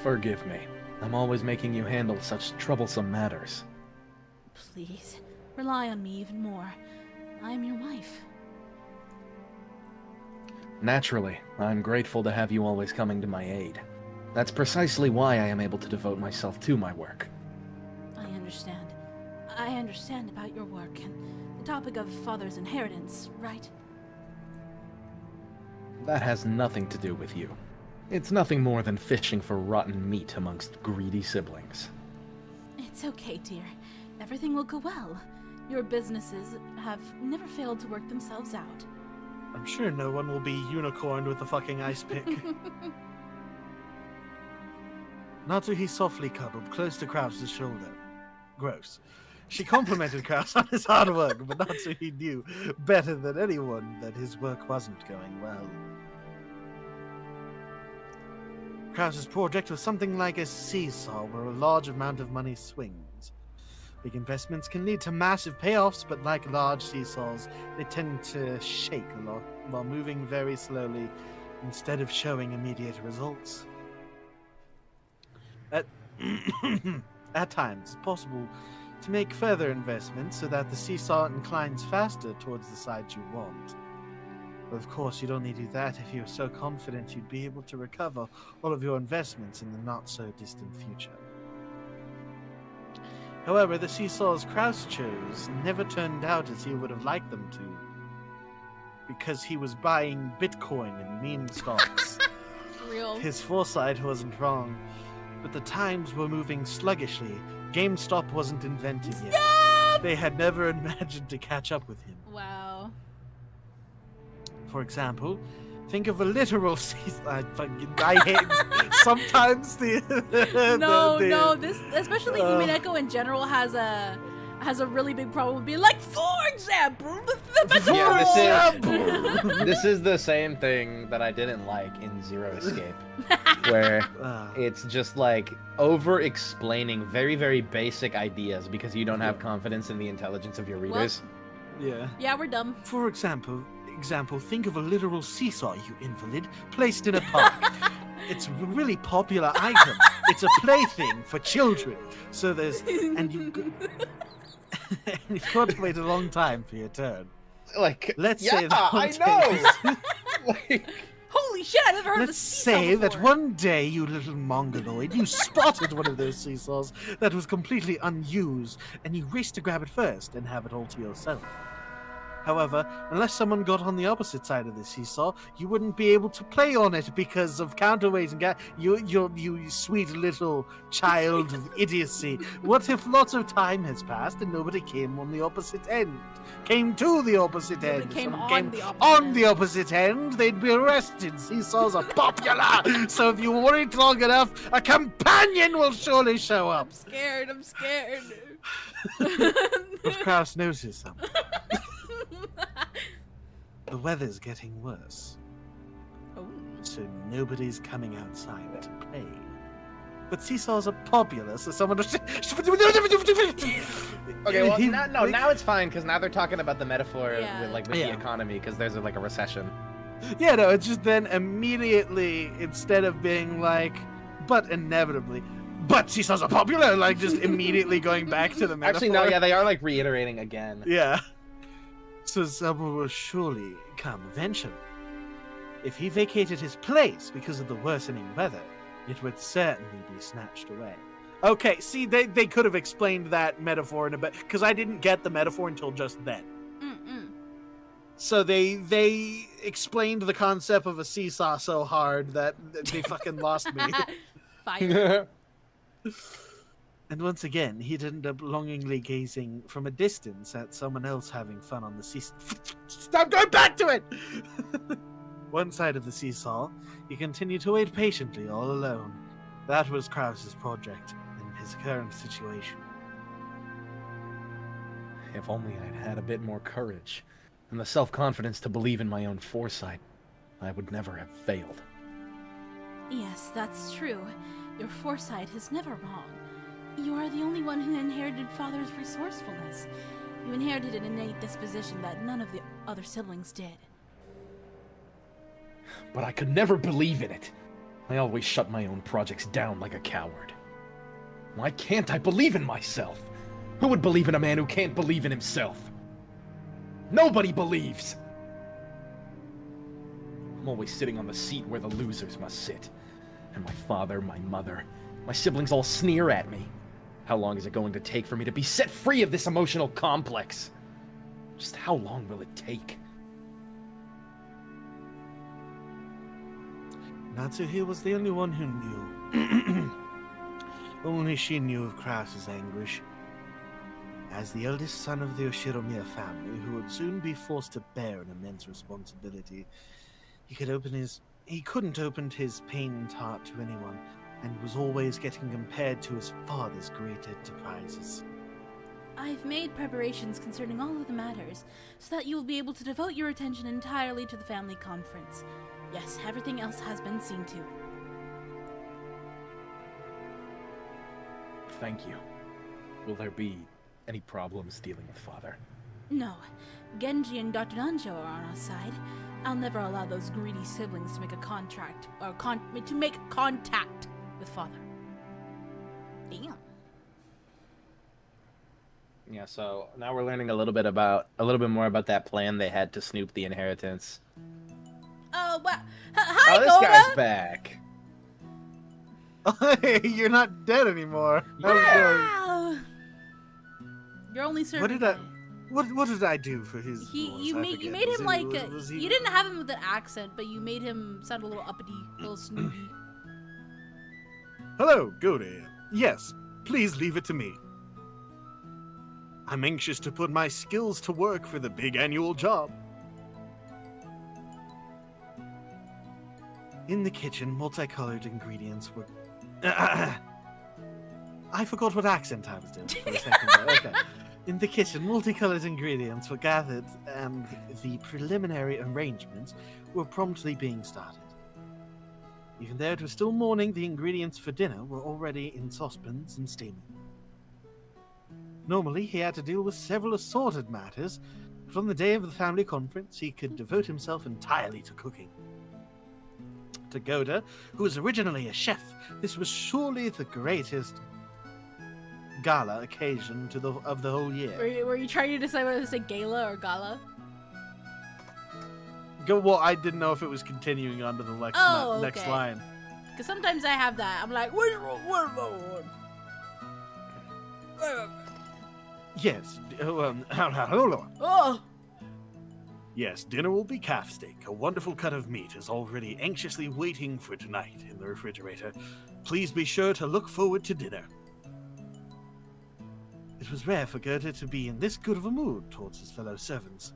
Forgive me. I'm always making you handle such troublesome matters. Please, rely on me even more. I'm your wife. Naturally, I'm grateful to have you always coming to my aid. That's precisely why I am able to devote myself to my work. I understand. I understand about your work and the topic of father's inheritance, right? That has nothing to do with you. It's nothing more than fishing for rotten meat amongst greedy siblings. It's okay, dear. Everything will go well. Your businesses have never failed to work themselves out. I'm sure no one will be unicorned with a fucking ice pick. Natsuhi softly cuddled close to Krause's shoulder. Gross. She complimented Krause on his hard work, but Natsuhi knew better than anyone that his work wasn't going well. Krause's project was something like a seesaw where a large amount of money swings. Big investments can lead to massive payoffs, but like large seesaws, they tend to shake a lot while moving very slowly instead of showing immediate results. At at times possible to make further investments so that the seesaw inclines faster towards the side you want. But of course, you'd only do that if you were so confident you'd be able to recover all of your investments in the not-so-distant future. However, the seesaws Kraus chose never turned out as he would have liked them to, because he was buying Bitcoin and meme stocks. Real. His foresight wasn't wrong, but the times were moving sluggishly. GameStop wasn't invented yet. Stop! They had never imagined to catch up with him. Wow. For example, think of a literal I hate sometimes the No, this especially UMINEKO in general has a really big problem with being like, for example, the metaphor. This is the same thing that I didn't like in Zero Escape, where it's just like over-explaining very, very basic ideas because you don't have confidence in the intelligence of your readers. Yeah, we're dumb. For example, think of a literal seesaw, you invalid, placed in a park. It's a really popular item. It's a plaything for children. So there's and you've got to wait a long time for your turn. Like, Let's yeah, say that I know. Like, Holy shit, I never heard of a let's seesaw say that before. one day, you little mongoloid, you spotted one of those seesaws that was completely unused, and you raced to grab it first and have it all to yourself. However, unless someone got on the opposite side of the seesaw, you wouldn't be able to play on it because of counterweight and you sweet little child of idiocy. What if lots of time has passed and nobody came on the opposite end? Came to the opposite end. Came Someone on the opposite on end. the opposite end, they'd be arrested. Seesaws are popular, so if you wait long enough, a companion will surely show up. I'm scared. But Kraus noticed something. The weather's getting worse, Oh. so nobody's coming outside to play. But seesaws are popular, so someone... okay, well, now it's fine because now they're talking about the metaphor with the economy because there's like a recession. Yeah, no, it's just then immediately, instead of being like, but inevitably, but seesaws are popular, like just immediately going back to the metaphor. Actually, no, yeah, they are like reiterating again. Yeah. So someone will surely come eventually. If he vacated his place because of the worsening weather, it would certainly be snatched away. Okay, see, they could have explained that metaphor in a bit, because I didn't get the metaphor until just then. So they explained the concept of a seesaw so hard that they fucking lost me. Fire. And once again, he'd end up longingly gazing from a distance at someone else having fun on the seesaw. Stop going back to it! One side of the seesaw, he continued to wait patiently all alone. That was Kraus's project and his current situation. If only I'd had a bit more courage and the self-confidence to believe in my own foresight, I would never have failed. Yes, that's true. Your foresight is never wrong. You are the only one who inherited Father's resourcefulness. You inherited an innate disposition that none of the other siblings did. But I could never believe in it. I always shut my own projects down like a coward. Why can't I believe in myself? Who would believe in a man who can't believe in himself? Nobody believes! I'm always sitting on the seat where the losers must sit. And my father, my mother, my siblings all sneer at me. How long is it going to take for me to be set free of this emotional complex? Just how long will it take? Natsuhi was the only one who knew. Only she knew of Kraus's anguish. As the eldest son of the Oshiromiya family, who would soon be forced to bear an immense responsibility, he couldn't open his pained heart to anyone, and was always getting compared to his father's great enterprises. I've made preparations concerning all of the matters, so that you will be able to devote your attention entirely to the family conference. Yes, everything else has been seen to. Thank you. Will there be any problems dealing with father? No, Genji and Dr. Nanjo are on our side. I'll never allow those greedy siblings to make a contract, or to make contact with father. Damn. Yeah, so now we're learning a little bit more about that plan they had to snoop the inheritance. Oh, wow. Hi, Oh, this Goda! guy's back. Hey, you're not dead anymore. How's it going? Wow! You're only serving. What did I? What did I do for his? You voice? I made forget. him like Was he- you didn't have him with an accent, but you made him sound a little uppity, a little snoopy. Hello, Goody. Yes, please leave it to me. I'm anxious to put my skills to work for the big annual job. In the kitchen, multicolored ingredients were. I forgot what accent I was doing for a second. Okay. In the kitchen, multicolored ingredients were gathered, and the preliminary arrangements were promptly being started. Even though it was still morning, the ingredients for dinner were already in saucepans and steaming. Normally, he had to deal with several assorted matters, but on the day of the family conference, he could devote himself entirely to cooking. To Goda, who was originally a chef, this was surely the greatest gala occasion of the whole year. Were you trying to decide whether to say gala or gala? Well, I didn't know if it was continuing on to the next, next okay. line. Because sometimes I have that. I'm like, what? Yes. Oh, Yes, dinner will be calf steak. A wonderful cut of meat is already anxiously waiting for tonight in the refrigerator. Please be sure to look forward to dinner. It was rare for Goethe to be in this good of a mood towards his fellow servants.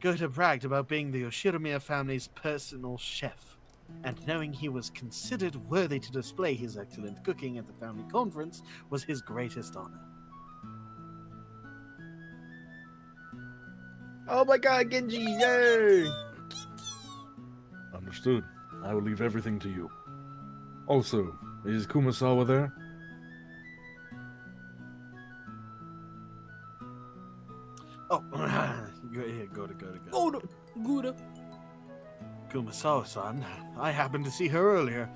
Goethe bragged about being the Yoshiromir family's personal chef, and knowing he was considered worthy to display his excellent cooking at the family conference was his greatest honor. Oh my god, Genji, yay! Understood. I will leave everything to you. Also, is Kumasawa there? Oh, go to. Gouda. Kumasawa-san, I happened to see her earlier.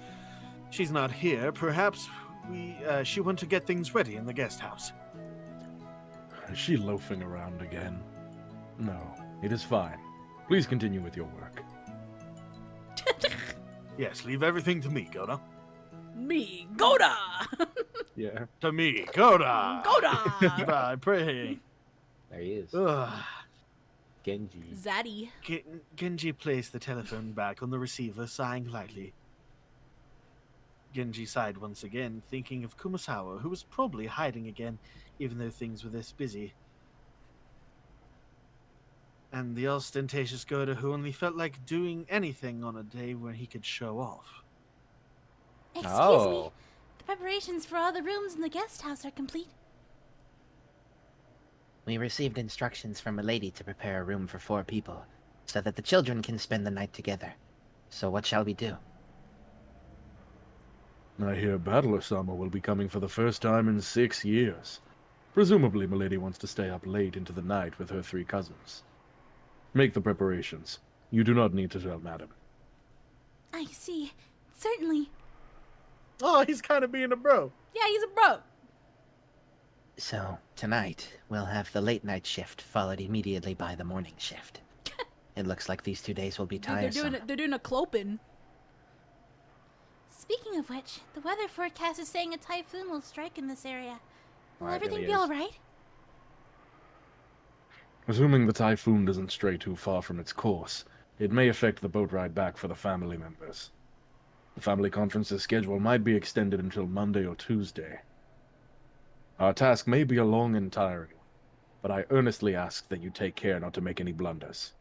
She's not here. Perhaps she went to get things ready in the guest house. Is she loafing around again? No, it is fine. Please continue with your work. Yes, leave everything to me, Goda. Me, Goda. Yeah. To me, Goda! Goda. I pray. There he is. Ugh. Genji. Zaddy. Genji placed the telephone back on the receiver, sighing lightly. Genji sighed once again, thinking of Kumasawa, who was probably hiding again, even though things were this busy. And the ostentatious Goda, who only felt like doing anything on a day when he could show off. Excuse me. The preparations for all the rooms in the guest house are complete. We received instructions from Milady to prepare a room for 4 people, so that the children can spend the night together. So what shall we do? I hear Battler-sama will be coming for the first time in 6 years. Presumably, Milady wants to stay up late into the night with her 3 cousins. Make the preparations. You do not need to tell Madam. I see. Certainly. Oh, he's kind of being a bro. Yeah, he's a bro. So, tonight, we'll have the late night shift, followed immediately by the morning shift. It looks like these 2 days will be tiresome. They're doing a clopin. Speaking of which, the weather forecast is saying a typhoon will strike in this area. Will Oh, it everything really be is. all right? Assuming the typhoon doesn't stray too far from its course, it may affect the boat ride back for the family members. The family conference's schedule might be extended until Monday or Tuesday. Our task may be a long and tiring one, but I earnestly ask that you take care not to make any blunders.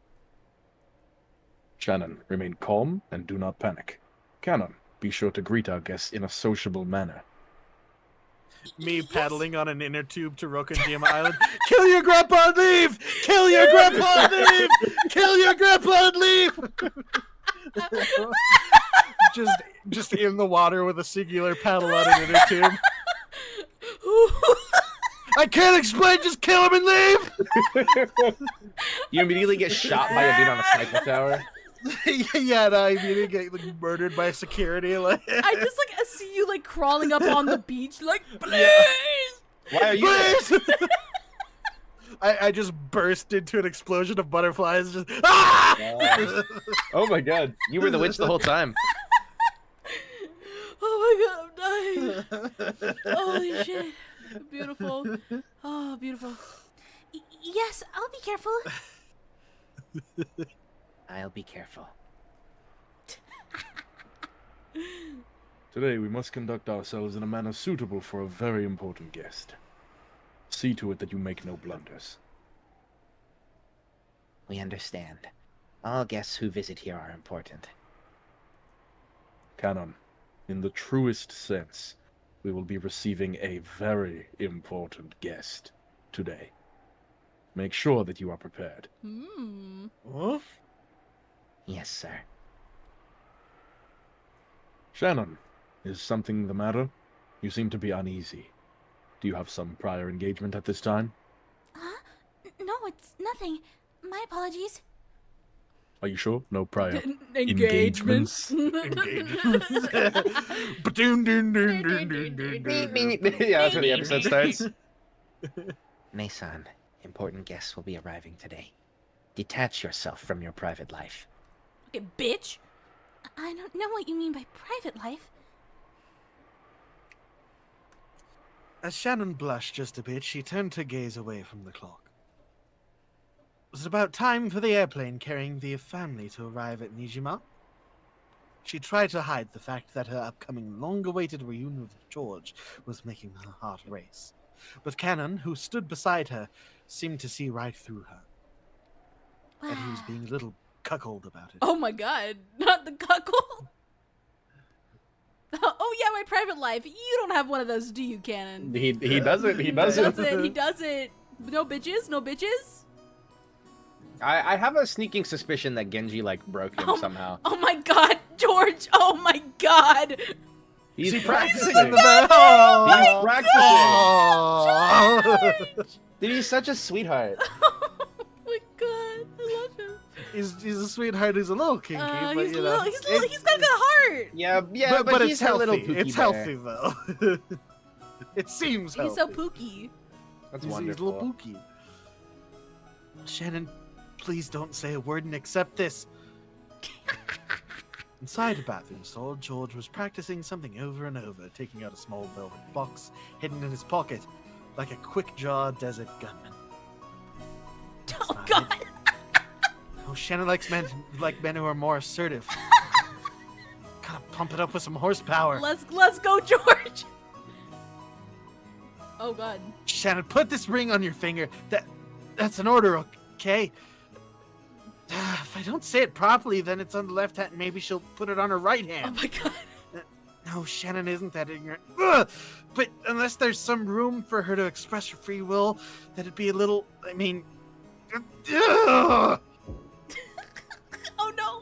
Shannon, remain calm and do not panic. Cannon, be sure to greet our guests in a sociable manner. Me paddling on an inner tube to Rokanjima Island. Kill your grandpa and leave! Kill your grandpa and leave! Kill your grandpa and leave! just in the water with a singular paddle on an inner tube. I can't explain, just kill him and leave! You immediately get shot by a dude on a sniper tower. Yeah, no, I immediately get like, murdered by security. Like. I just like see you like crawling up on the beach, like please. Why are you there? I just burst into an explosion of butterflies. Just ah! Oh my god, you were the witch the whole time. Oh my god, I'm dying. Holy shit. Beautiful. Oh, beautiful. Yes, I'll be careful. I'll be careful. Today we must conduct ourselves in a manner suitable for a very important guest. See to it that you make no blunders. We understand. All guests who visit here are important. Canon, in the truest sense, we will be receiving a very important guest today. Make sure that you are prepared. Huh? Yes, sir. Shannon, is something the matter? You seem to be uneasy. Do you have some prior engagement at this time? Huh? No, it's nothing. My apologies. Are you sure? No prior Engagements. engagements? Yeah, that's where the episode starts. Mason, important guests will be arriving today. Detach yourself from your private life. Okay, bitch. I don't know what you mean by private life. As Shannon blushed just a bit, she turned to gaze away from the clock. Was it about time for the airplane carrying the family to arrive at Nijima? She tried to hide the fact that her upcoming long-awaited reunion with George was making her heart race. But Cannon, who stood beside her, seemed to see right through her. And he was being a little cuckold about it. Oh my god, not the cuckold. Oh yeah, my private life. You don't have one of those, do you, Cannon? He doesn't. He He doesn't. doesn't. He doesn't. No bitches. No bitches. I have a sneaking suspicion that Genji like broke him somehow. Oh my god, George. Oh my god. He's practicing practicing. in the back. Oh, He's practicing. oh. Dude, he's such a sweetheart. Oh my god, I love him. He's a sweetheart who's a little kinky, but He's you little, know. he's got a good heart. Yeah, yeah, but he's it's a little healthy. pookie It's bear. healthy though. It seems healthy. He's so pooky. That's He's a wonderful. little pooky. Shannon, please don't say a word and accept this. Inside the bathroom stall, George was practicing something over and over, taking out a small velvet box hidden in his pocket, like a quick-jawed desert gunman. Oh god. Oh, Shannon likes men who are more assertive. Gotta pump it up with some horsepower. Let's go, George. Oh god. Shannon, put this ring on your finger. That's an order, okay? If I don't say it properly, then it's on the left hand. Maybe she'll put it on her right Oh hand. my god. No, Shannon isn't that ignorant. Ugh! But unless there's some room for her to express her free will, that'd be a little. I mean. Ugh! Oh no.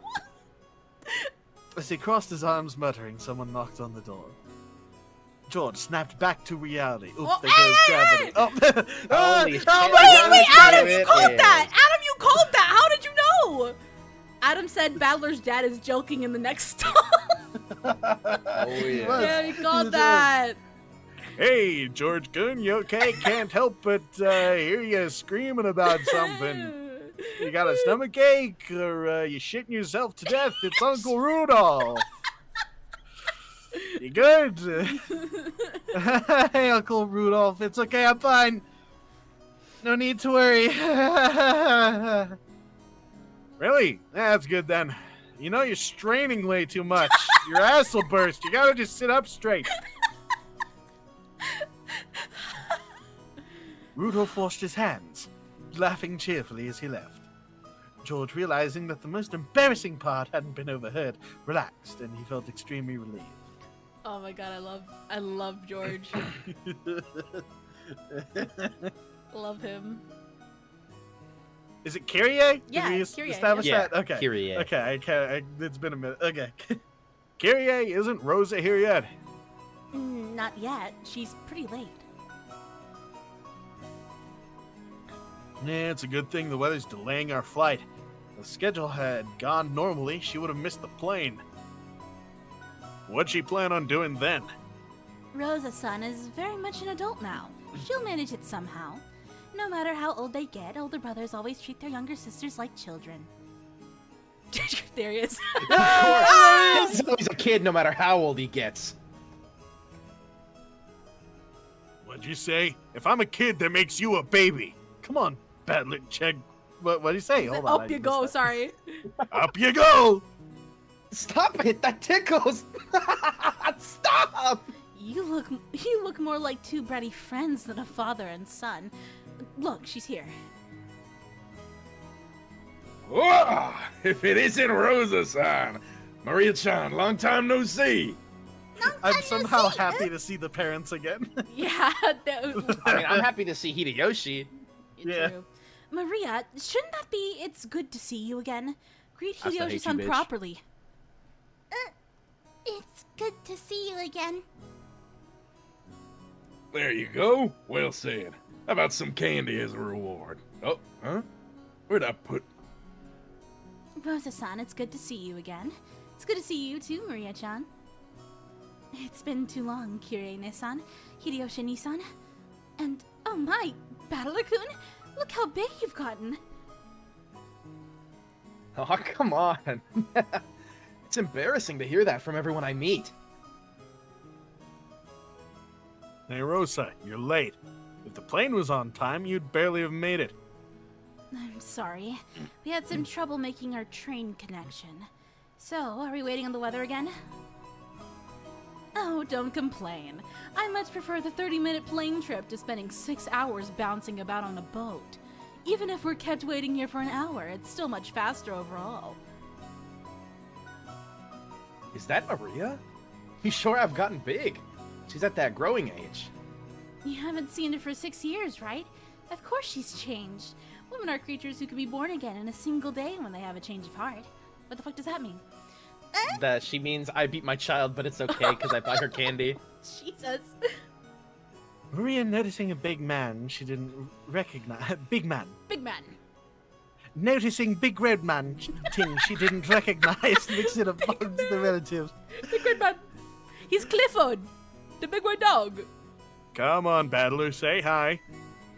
As he crossed his arms, muttering, someone knocked on the door. George snapped back to reality. Oops, Oh, there goes gravity. Oh, Holy shit. my Wait, God! Adam, you called that. Adam, you called that. How did you know? Adam said Battler's dad is joking in the next stall. Oh yeah. Yeah, he called that. Hey, George Gunn, you okay? Can't help but hear you screaming about something. You got a stomach ache, or you shitting yourself to death? It's Uncle Rudolph. You good? Hey, Uncle Rudolph. It's okay. I'm fine. No need to worry. Really? That's good then. You know you're straining way too much. Your ass will burst. You gotta just sit up straight. Rudolph washed his hands, laughing cheerfully as he left. George, realizing that the most embarrassing part hadn't been overheard, relaxed, and he felt extremely relieved. Oh my god, I love George. Love him. Is it Kyrie? Yeah, Did we Kyrie, establish yeah. that? Okay. Kyrie. Okay, it's been a minute. Okay. Kyrie, isn't Rosa here yet? Not yet. She's pretty late. Yeah, it's a good thing the weather's delaying our flight. If the schedule had gone normally, she would have missed the plane. What'd she plan on doing then? Rosa-san is very much an adult now. She'll manage it somehow. No matter how old they get, older brothers always treat their younger sisters like children. There he is. He's always a kid, no matter how old he gets. What'd you say? If I'm a kid, that makes you a baby. Come on, Battler Chegg. What do you say? Hold on. Up you go, sorry. Up you go! Stop it! That tickles! Stop! You look more like two bratty friends than a father and son. Look, she's here. Whoa! If it isn't Rosa-san! Maria-chan, long time no see! I'm somehow happy to see the parents again. Yeah. I mean, I'm happy to see Hideyoshi. Yeah. True. Maria, shouldn't that be it's good to see you again? Greet I still hate Hideyoshi-san you, bitch. properly. It's good to see you again. There you go. Well said. How about some candy as a reward? Oh, huh? Where'd I put... Rosa-san, it's good to see you again. It's good to see you too, Maria-chan. It's been too long, Kirei-ne-san, Hideyoshi-ni-san. And, oh my, Battler-kun, look how big you've gotten. Oh, come on. It's embarrassing to hear that from everyone I meet. Hey, Rosa, you're late. If the plane was on time, you'd barely have made it. I'm sorry. We had some trouble making our train connection. So, are we waiting on the weather again? Oh, don't complain. I much prefer the 30-minute plane trip to spending 6 hours bouncing about on a boat. Even if we're kept waiting here for an hour, it's still much faster overall. Is that Maria? You sure have gotten big. She's at that growing age. You haven't seen her for 6 years, right? Of course she's changed. Women are creatures who can be born again in a single day when they have a change of heart. What the fuck does that mean? That she means I beat my child, but it's okay because I buy her candy. Jesus. Maria noticing a big man she didn't recognize. Big man. Big man. Noticing big red man thing she didn't recognize, mixing up amongst the relatives. Big red man. He's Clifford, the big red dog. Come on, Battler, say hi.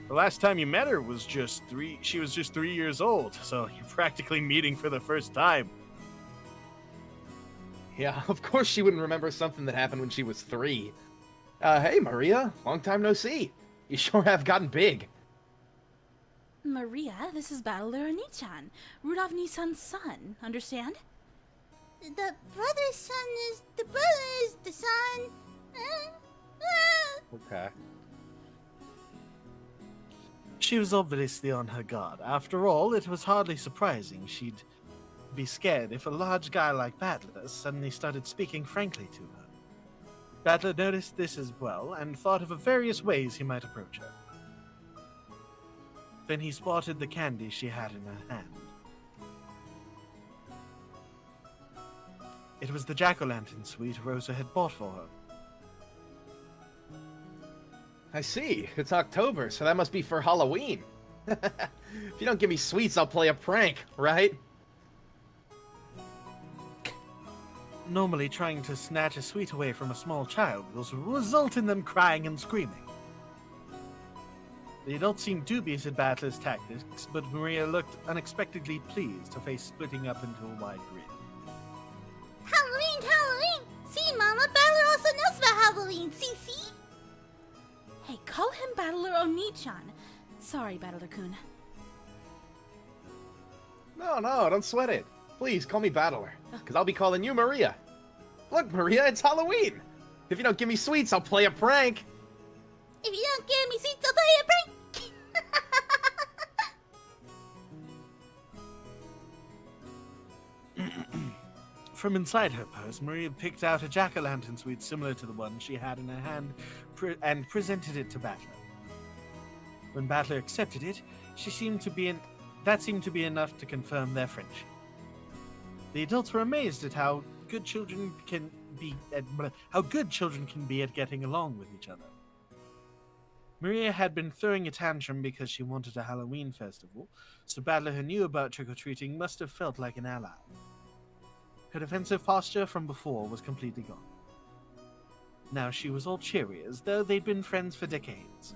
The last time you met her was she was just 3 years old, so you're practically meeting for the first time. Yeah, of course she wouldn't remember something that happened when she was 3. Hey, Maria. Long time no see. You sure have gotten big. Maria, this is Battler Oni-chan, Rudolph Nissan's son. Understand? The brother's son is the brother is the son. Okay. She was obviously on her guard. After all, it was hardly surprising she'd be scared if a large guy like Battler suddenly started speaking frankly to her. Battler noticed this as well and thought of various ways he might approach her. Then he spotted the candy she had in her hand. It was the jack-o'-lantern sweet Rosa had bought for her. I see. It's October, so that must be for Halloween. If you don't give me sweets, I'll play a prank, right? Normally, trying to snatch a sweet away from a small child will result in them crying and screaming. The adults seemed dubious at Battler's tactics, but Maria looked unexpectedly pleased, her face splitting up into a wide grin. Halloween, Halloween! See, Mama, Battler also knows about Halloween. See? Hey, call him Battler Oni-chan. Sorry, Battler-kun. No, don't sweat it. Please, call me Battler, because I'll be calling you Maria. Look, Maria, it's Halloween. If you don't give me sweets, I'll play a prank. If you don't give me seats, I'll play a prank. From inside her purse, Maria picked out a jack-o'-lantern sweet similar to the one she had in her hand and presented it to Battler. When Battler accepted it, that seemed to be enough to confirm their friendship. The adults were amazed at how good children can be at getting along with each other. Maria had been throwing a tantrum because she wanted a Halloween festival, so Battler, who knew about trick-or-treating, must have felt like an ally. Her defensive posture from before was completely gone. Now she was all cheery, as though they'd been friends for decades.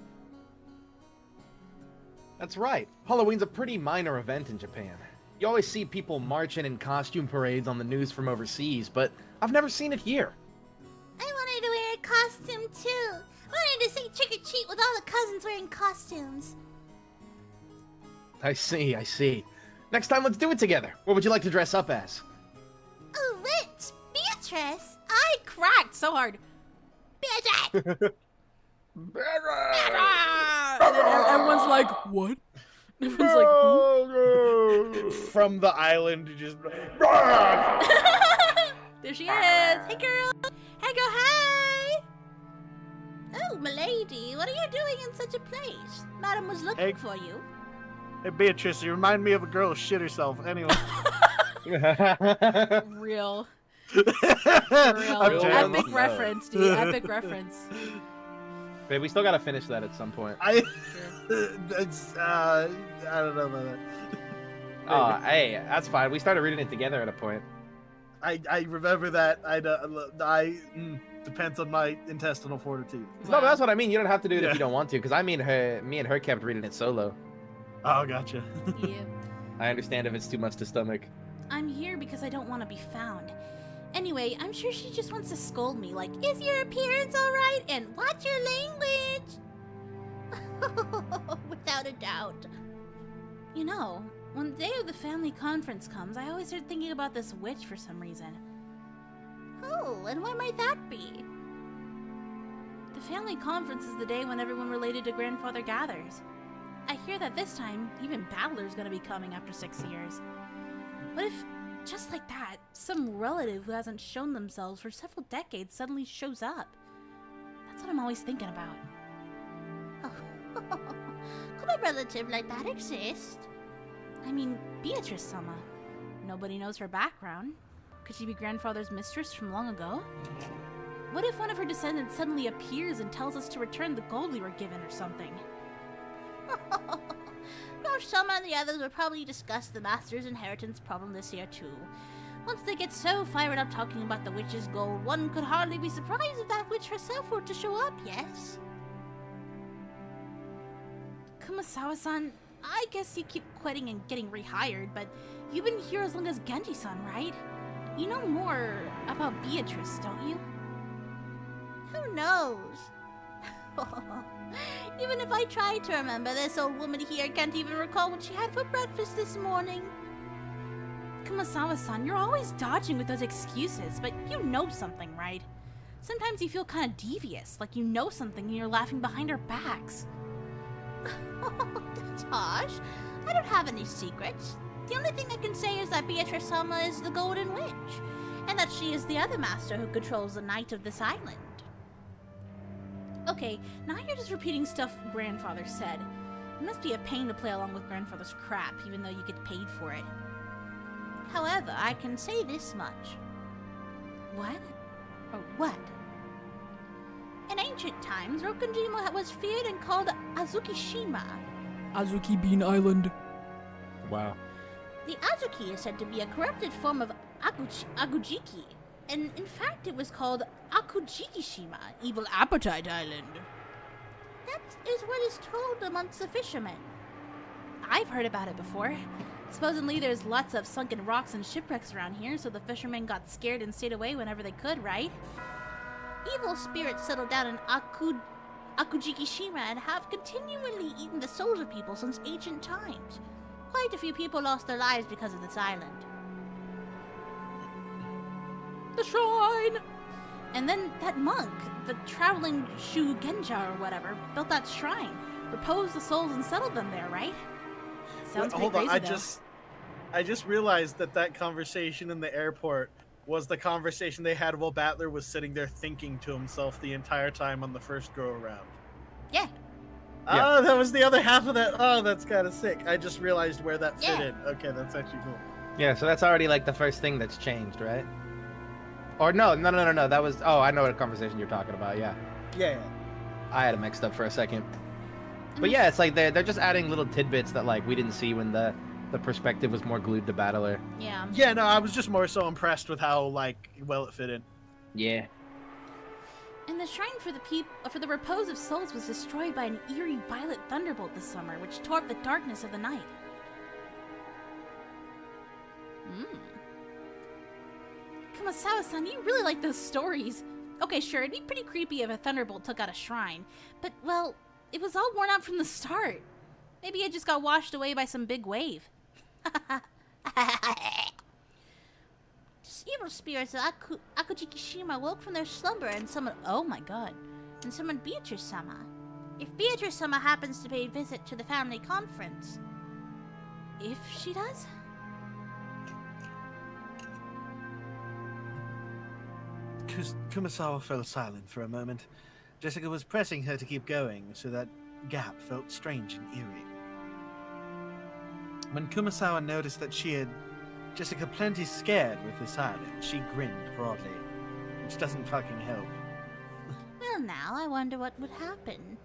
That's right. Halloween's a pretty minor event in Japan. You always see people marching in costume parades on the news from overseas, but I've never seen it here. I wanted to wear a costume too. I wanted to say trick or treat with all the cousins wearing costumes. I see. Next time, let's do it together. What would you like to dress up as? Oh, which? Beatrice? I cracked so hard. Beatrice! And then everyone's like, what? Everyone's like, who? From the island, you just. There she is. Hey, girl. Hey, girl, hey! Oh, milady, what are you doing in such a place? Madam was looking for you. Hey, Beatrice, you remind me of a girl who shit herself. Anyway. Real. I'm Real. terrible. Epic reference, dude. Epic reference. Babe, we still gotta finish that at some point. I don't know about that. Oh, hey, that's fine. We started reading it together at a point. I remember that. Depends on my intestinal fortitude. No, but that's what I mean. You don't have to do it if you don't want to, because me and her kept reading it solo. Oh, gotcha. Yeah. I understand if it's too much to stomach. I'm here because I don't want to be found. Anyway, I'm sure she just wants to scold me, like, is your appearance alright? And watch your language! Without a doubt. You know, when the day of the family conference comes, I always start thinking about this witch for some reason. Oh, and when might that be? The family conference is the day when everyone related to grandfather gathers. I hear that this time, even Battler's gonna be coming after 6 years. What if, just like that, some relative who hasn't shown themselves for several decades suddenly shows up? That's what I'm always thinking about. Oh, could a relative like that exist? I mean, Beatrice-sama. Nobody knows her background. Could she be grandfather's mistress from long ago? What if one of her descendants suddenly appears and tells us to return the gold we were given or something? Some and the others will probably discuss the master's inheritance problem this year too. Once they get so fired up talking about the witch's gold, one could hardly be surprised if that witch herself were to show up, yes? Kumasawa-san, I guess you keep quitting and getting rehired, but you've been here as long as Genji-san, right? You know more about Beatrice, don't you? Who knows? Even if I try to remember, this old woman here can't even recall what she had for breakfast this morning. Kumasawa-san, you're always dodging with those excuses, but you know something, right? Sometimes you feel kind of devious, like you know something and you're laughing behind our backs. That's harsh. I don't have any secrets. The only thing I can say is that Beatrice-sama is the Golden Witch, and that she is the other master who controls the night of this island. Okay, now you're just repeating stuff grandfather said. It must be a pain to play along with grandfather's crap, even though you get paid for it. However, I can say this much. What? Or what? In ancient times, Rokunjima was feared and called Azukishima. Azuki Bean Island. Wow. The Azuki is said to be a corrupted form of Agujiki, and in fact it was called Akujikishima, Evil Appetite Island. That is what is told amongst the fishermen. I've heard about it before. Supposedly there's lots of sunken rocks and shipwrecks around here, so the fishermen got scared and stayed away whenever they could, right? Evil spirits settled down in Akujikishima and have continually eaten the souls of people since ancient times. Quite a few people lost their lives because of this island. The shrine! And then that monk, the traveling Shugenja or whatever, built that shrine, reposed the souls and settled them there, right? Sounds pretty Hold on, crazy, I just realized that conversation in the airport was the conversation they had while Battler was sitting there thinking to himself the entire time on the first go around. Yeah. Oh, that was the other half of that. Oh, that's kind of sick. I just realized where that fit in. Okay, that's actually cool. Yeah, so that's already like the first thing that's changed, right? Or no. That was. Oh, I know what conversation you're talking about. Yeah. Yeah. I had it mixed up for a second. But yeah, it's like they're just adding little tidbits that like we didn't see when the perspective was more glued to Battler. Yeah. Yeah, no, I was just more so impressed with how like well it fit in. Yeah. And the shrine for the repose of souls was destroyed by an eerie violet thunderbolt this summer, which tore up the darkness of the night. Kumasawa-san, you really like those stories. Okay, sure, it'd be pretty creepy if a thunderbolt took out a shrine, but, well, it was all worn out from the start. Maybe it just got washed away by some big wave. Evil spirits of Akujikishima woke from their slumber and summoned— oh my god. And summoned Beatrice-sama. If Beatrice-sama happens to pay a visit to the family conference. If she does? Kumasawa fell silent for a moment. Jessica was pressing her to keep going, so that gap felt strange and eerie. When Kumasawa noticed that she had Jessica plenty scared with the silence, she grinned broadly, which doesn't fucking help. Well, now I wonder what would happen.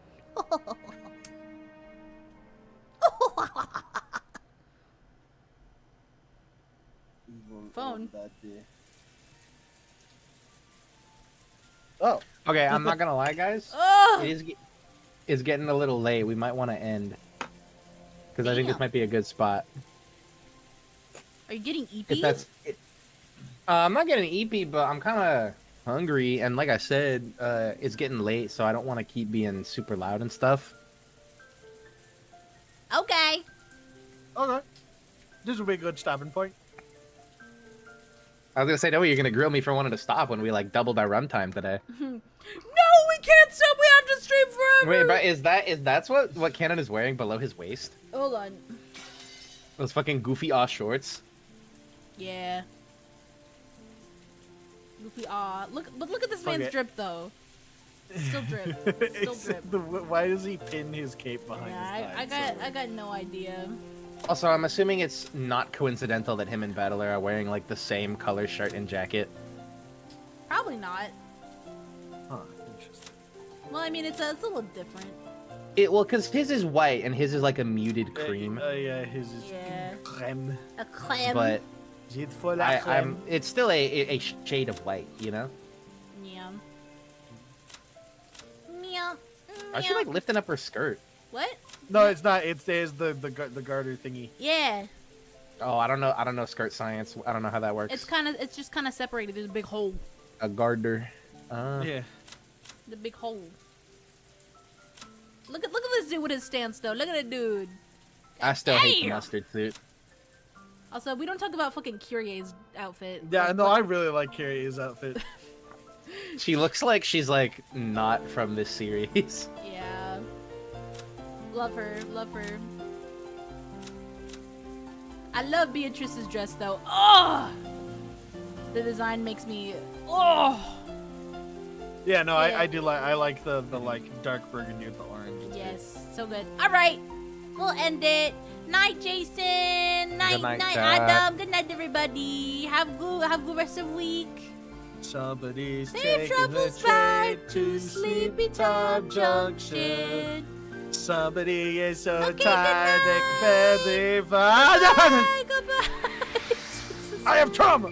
Phone. Oh. Okay, I'm not gonna lie, guys. Oh! It's getting a little late. We might want to end. Because I think this might be a good spot. Are you getting EP? If that's it. I'm not getting EP, but I'm kind of hungry. And like I said, it's getting late, so I don't want to keep being super loud and stuff. Okay. Okay. This will be a good stopping point. I was gonna say, no, you're gonna grill me for wanting to stop when we like doubled our runtime today. No, we can't stop. We have to stream forever. Wait, but that's what Cannon is wearing below his waist? Hold on. Those fucking goofy ass shorts. Yeah. Goofy look at this man's drip though. Still drip. Still drip. Why does he pin his cape behind his thighs? I got no idea. Also, I'm assuming it's not coincidental that him and Battler are wearing like the same color shirt and jacket. Probably not. Huh, interesting. Well, I mean, it's a little different. Because his is white and his is like a muted cream. Yeah, his is creme. A creme. But I'm. it's still a shade of white, you know? Yeah. Meow. Are she like lifting up her skirt? What? No, it's not. There's the garter thingy. Yeah. Oh, I don't know skirt science. I don't know how that works. It's just kind of separated. There's a big hole. A garter. Yeah. The big hole. Look at this dude with his stance though. Look at that dude. I still hate the mustard suit. Also, we don't talk about fucking Kyrie's outfit. Yeah, Like, no, I really like Carrie's outfit. She looks like she's like not from this series. Yeah. Love her. I love Beatrice's dress though. Oh! The design makes me Yeah, no, Yeah. I do like. I like the like dark burgundy with the orange. It's Yes, so good. All right, we'll end it. Night, Jason. Night, night, chat. Adam. Good night, everybody. Have good rest of week. good. Somebody's Safe taking the travels train back to Sleepy Time Junction. Somebody is so Okay, tired good they can barely find. Bye, goodbye. I have trauma.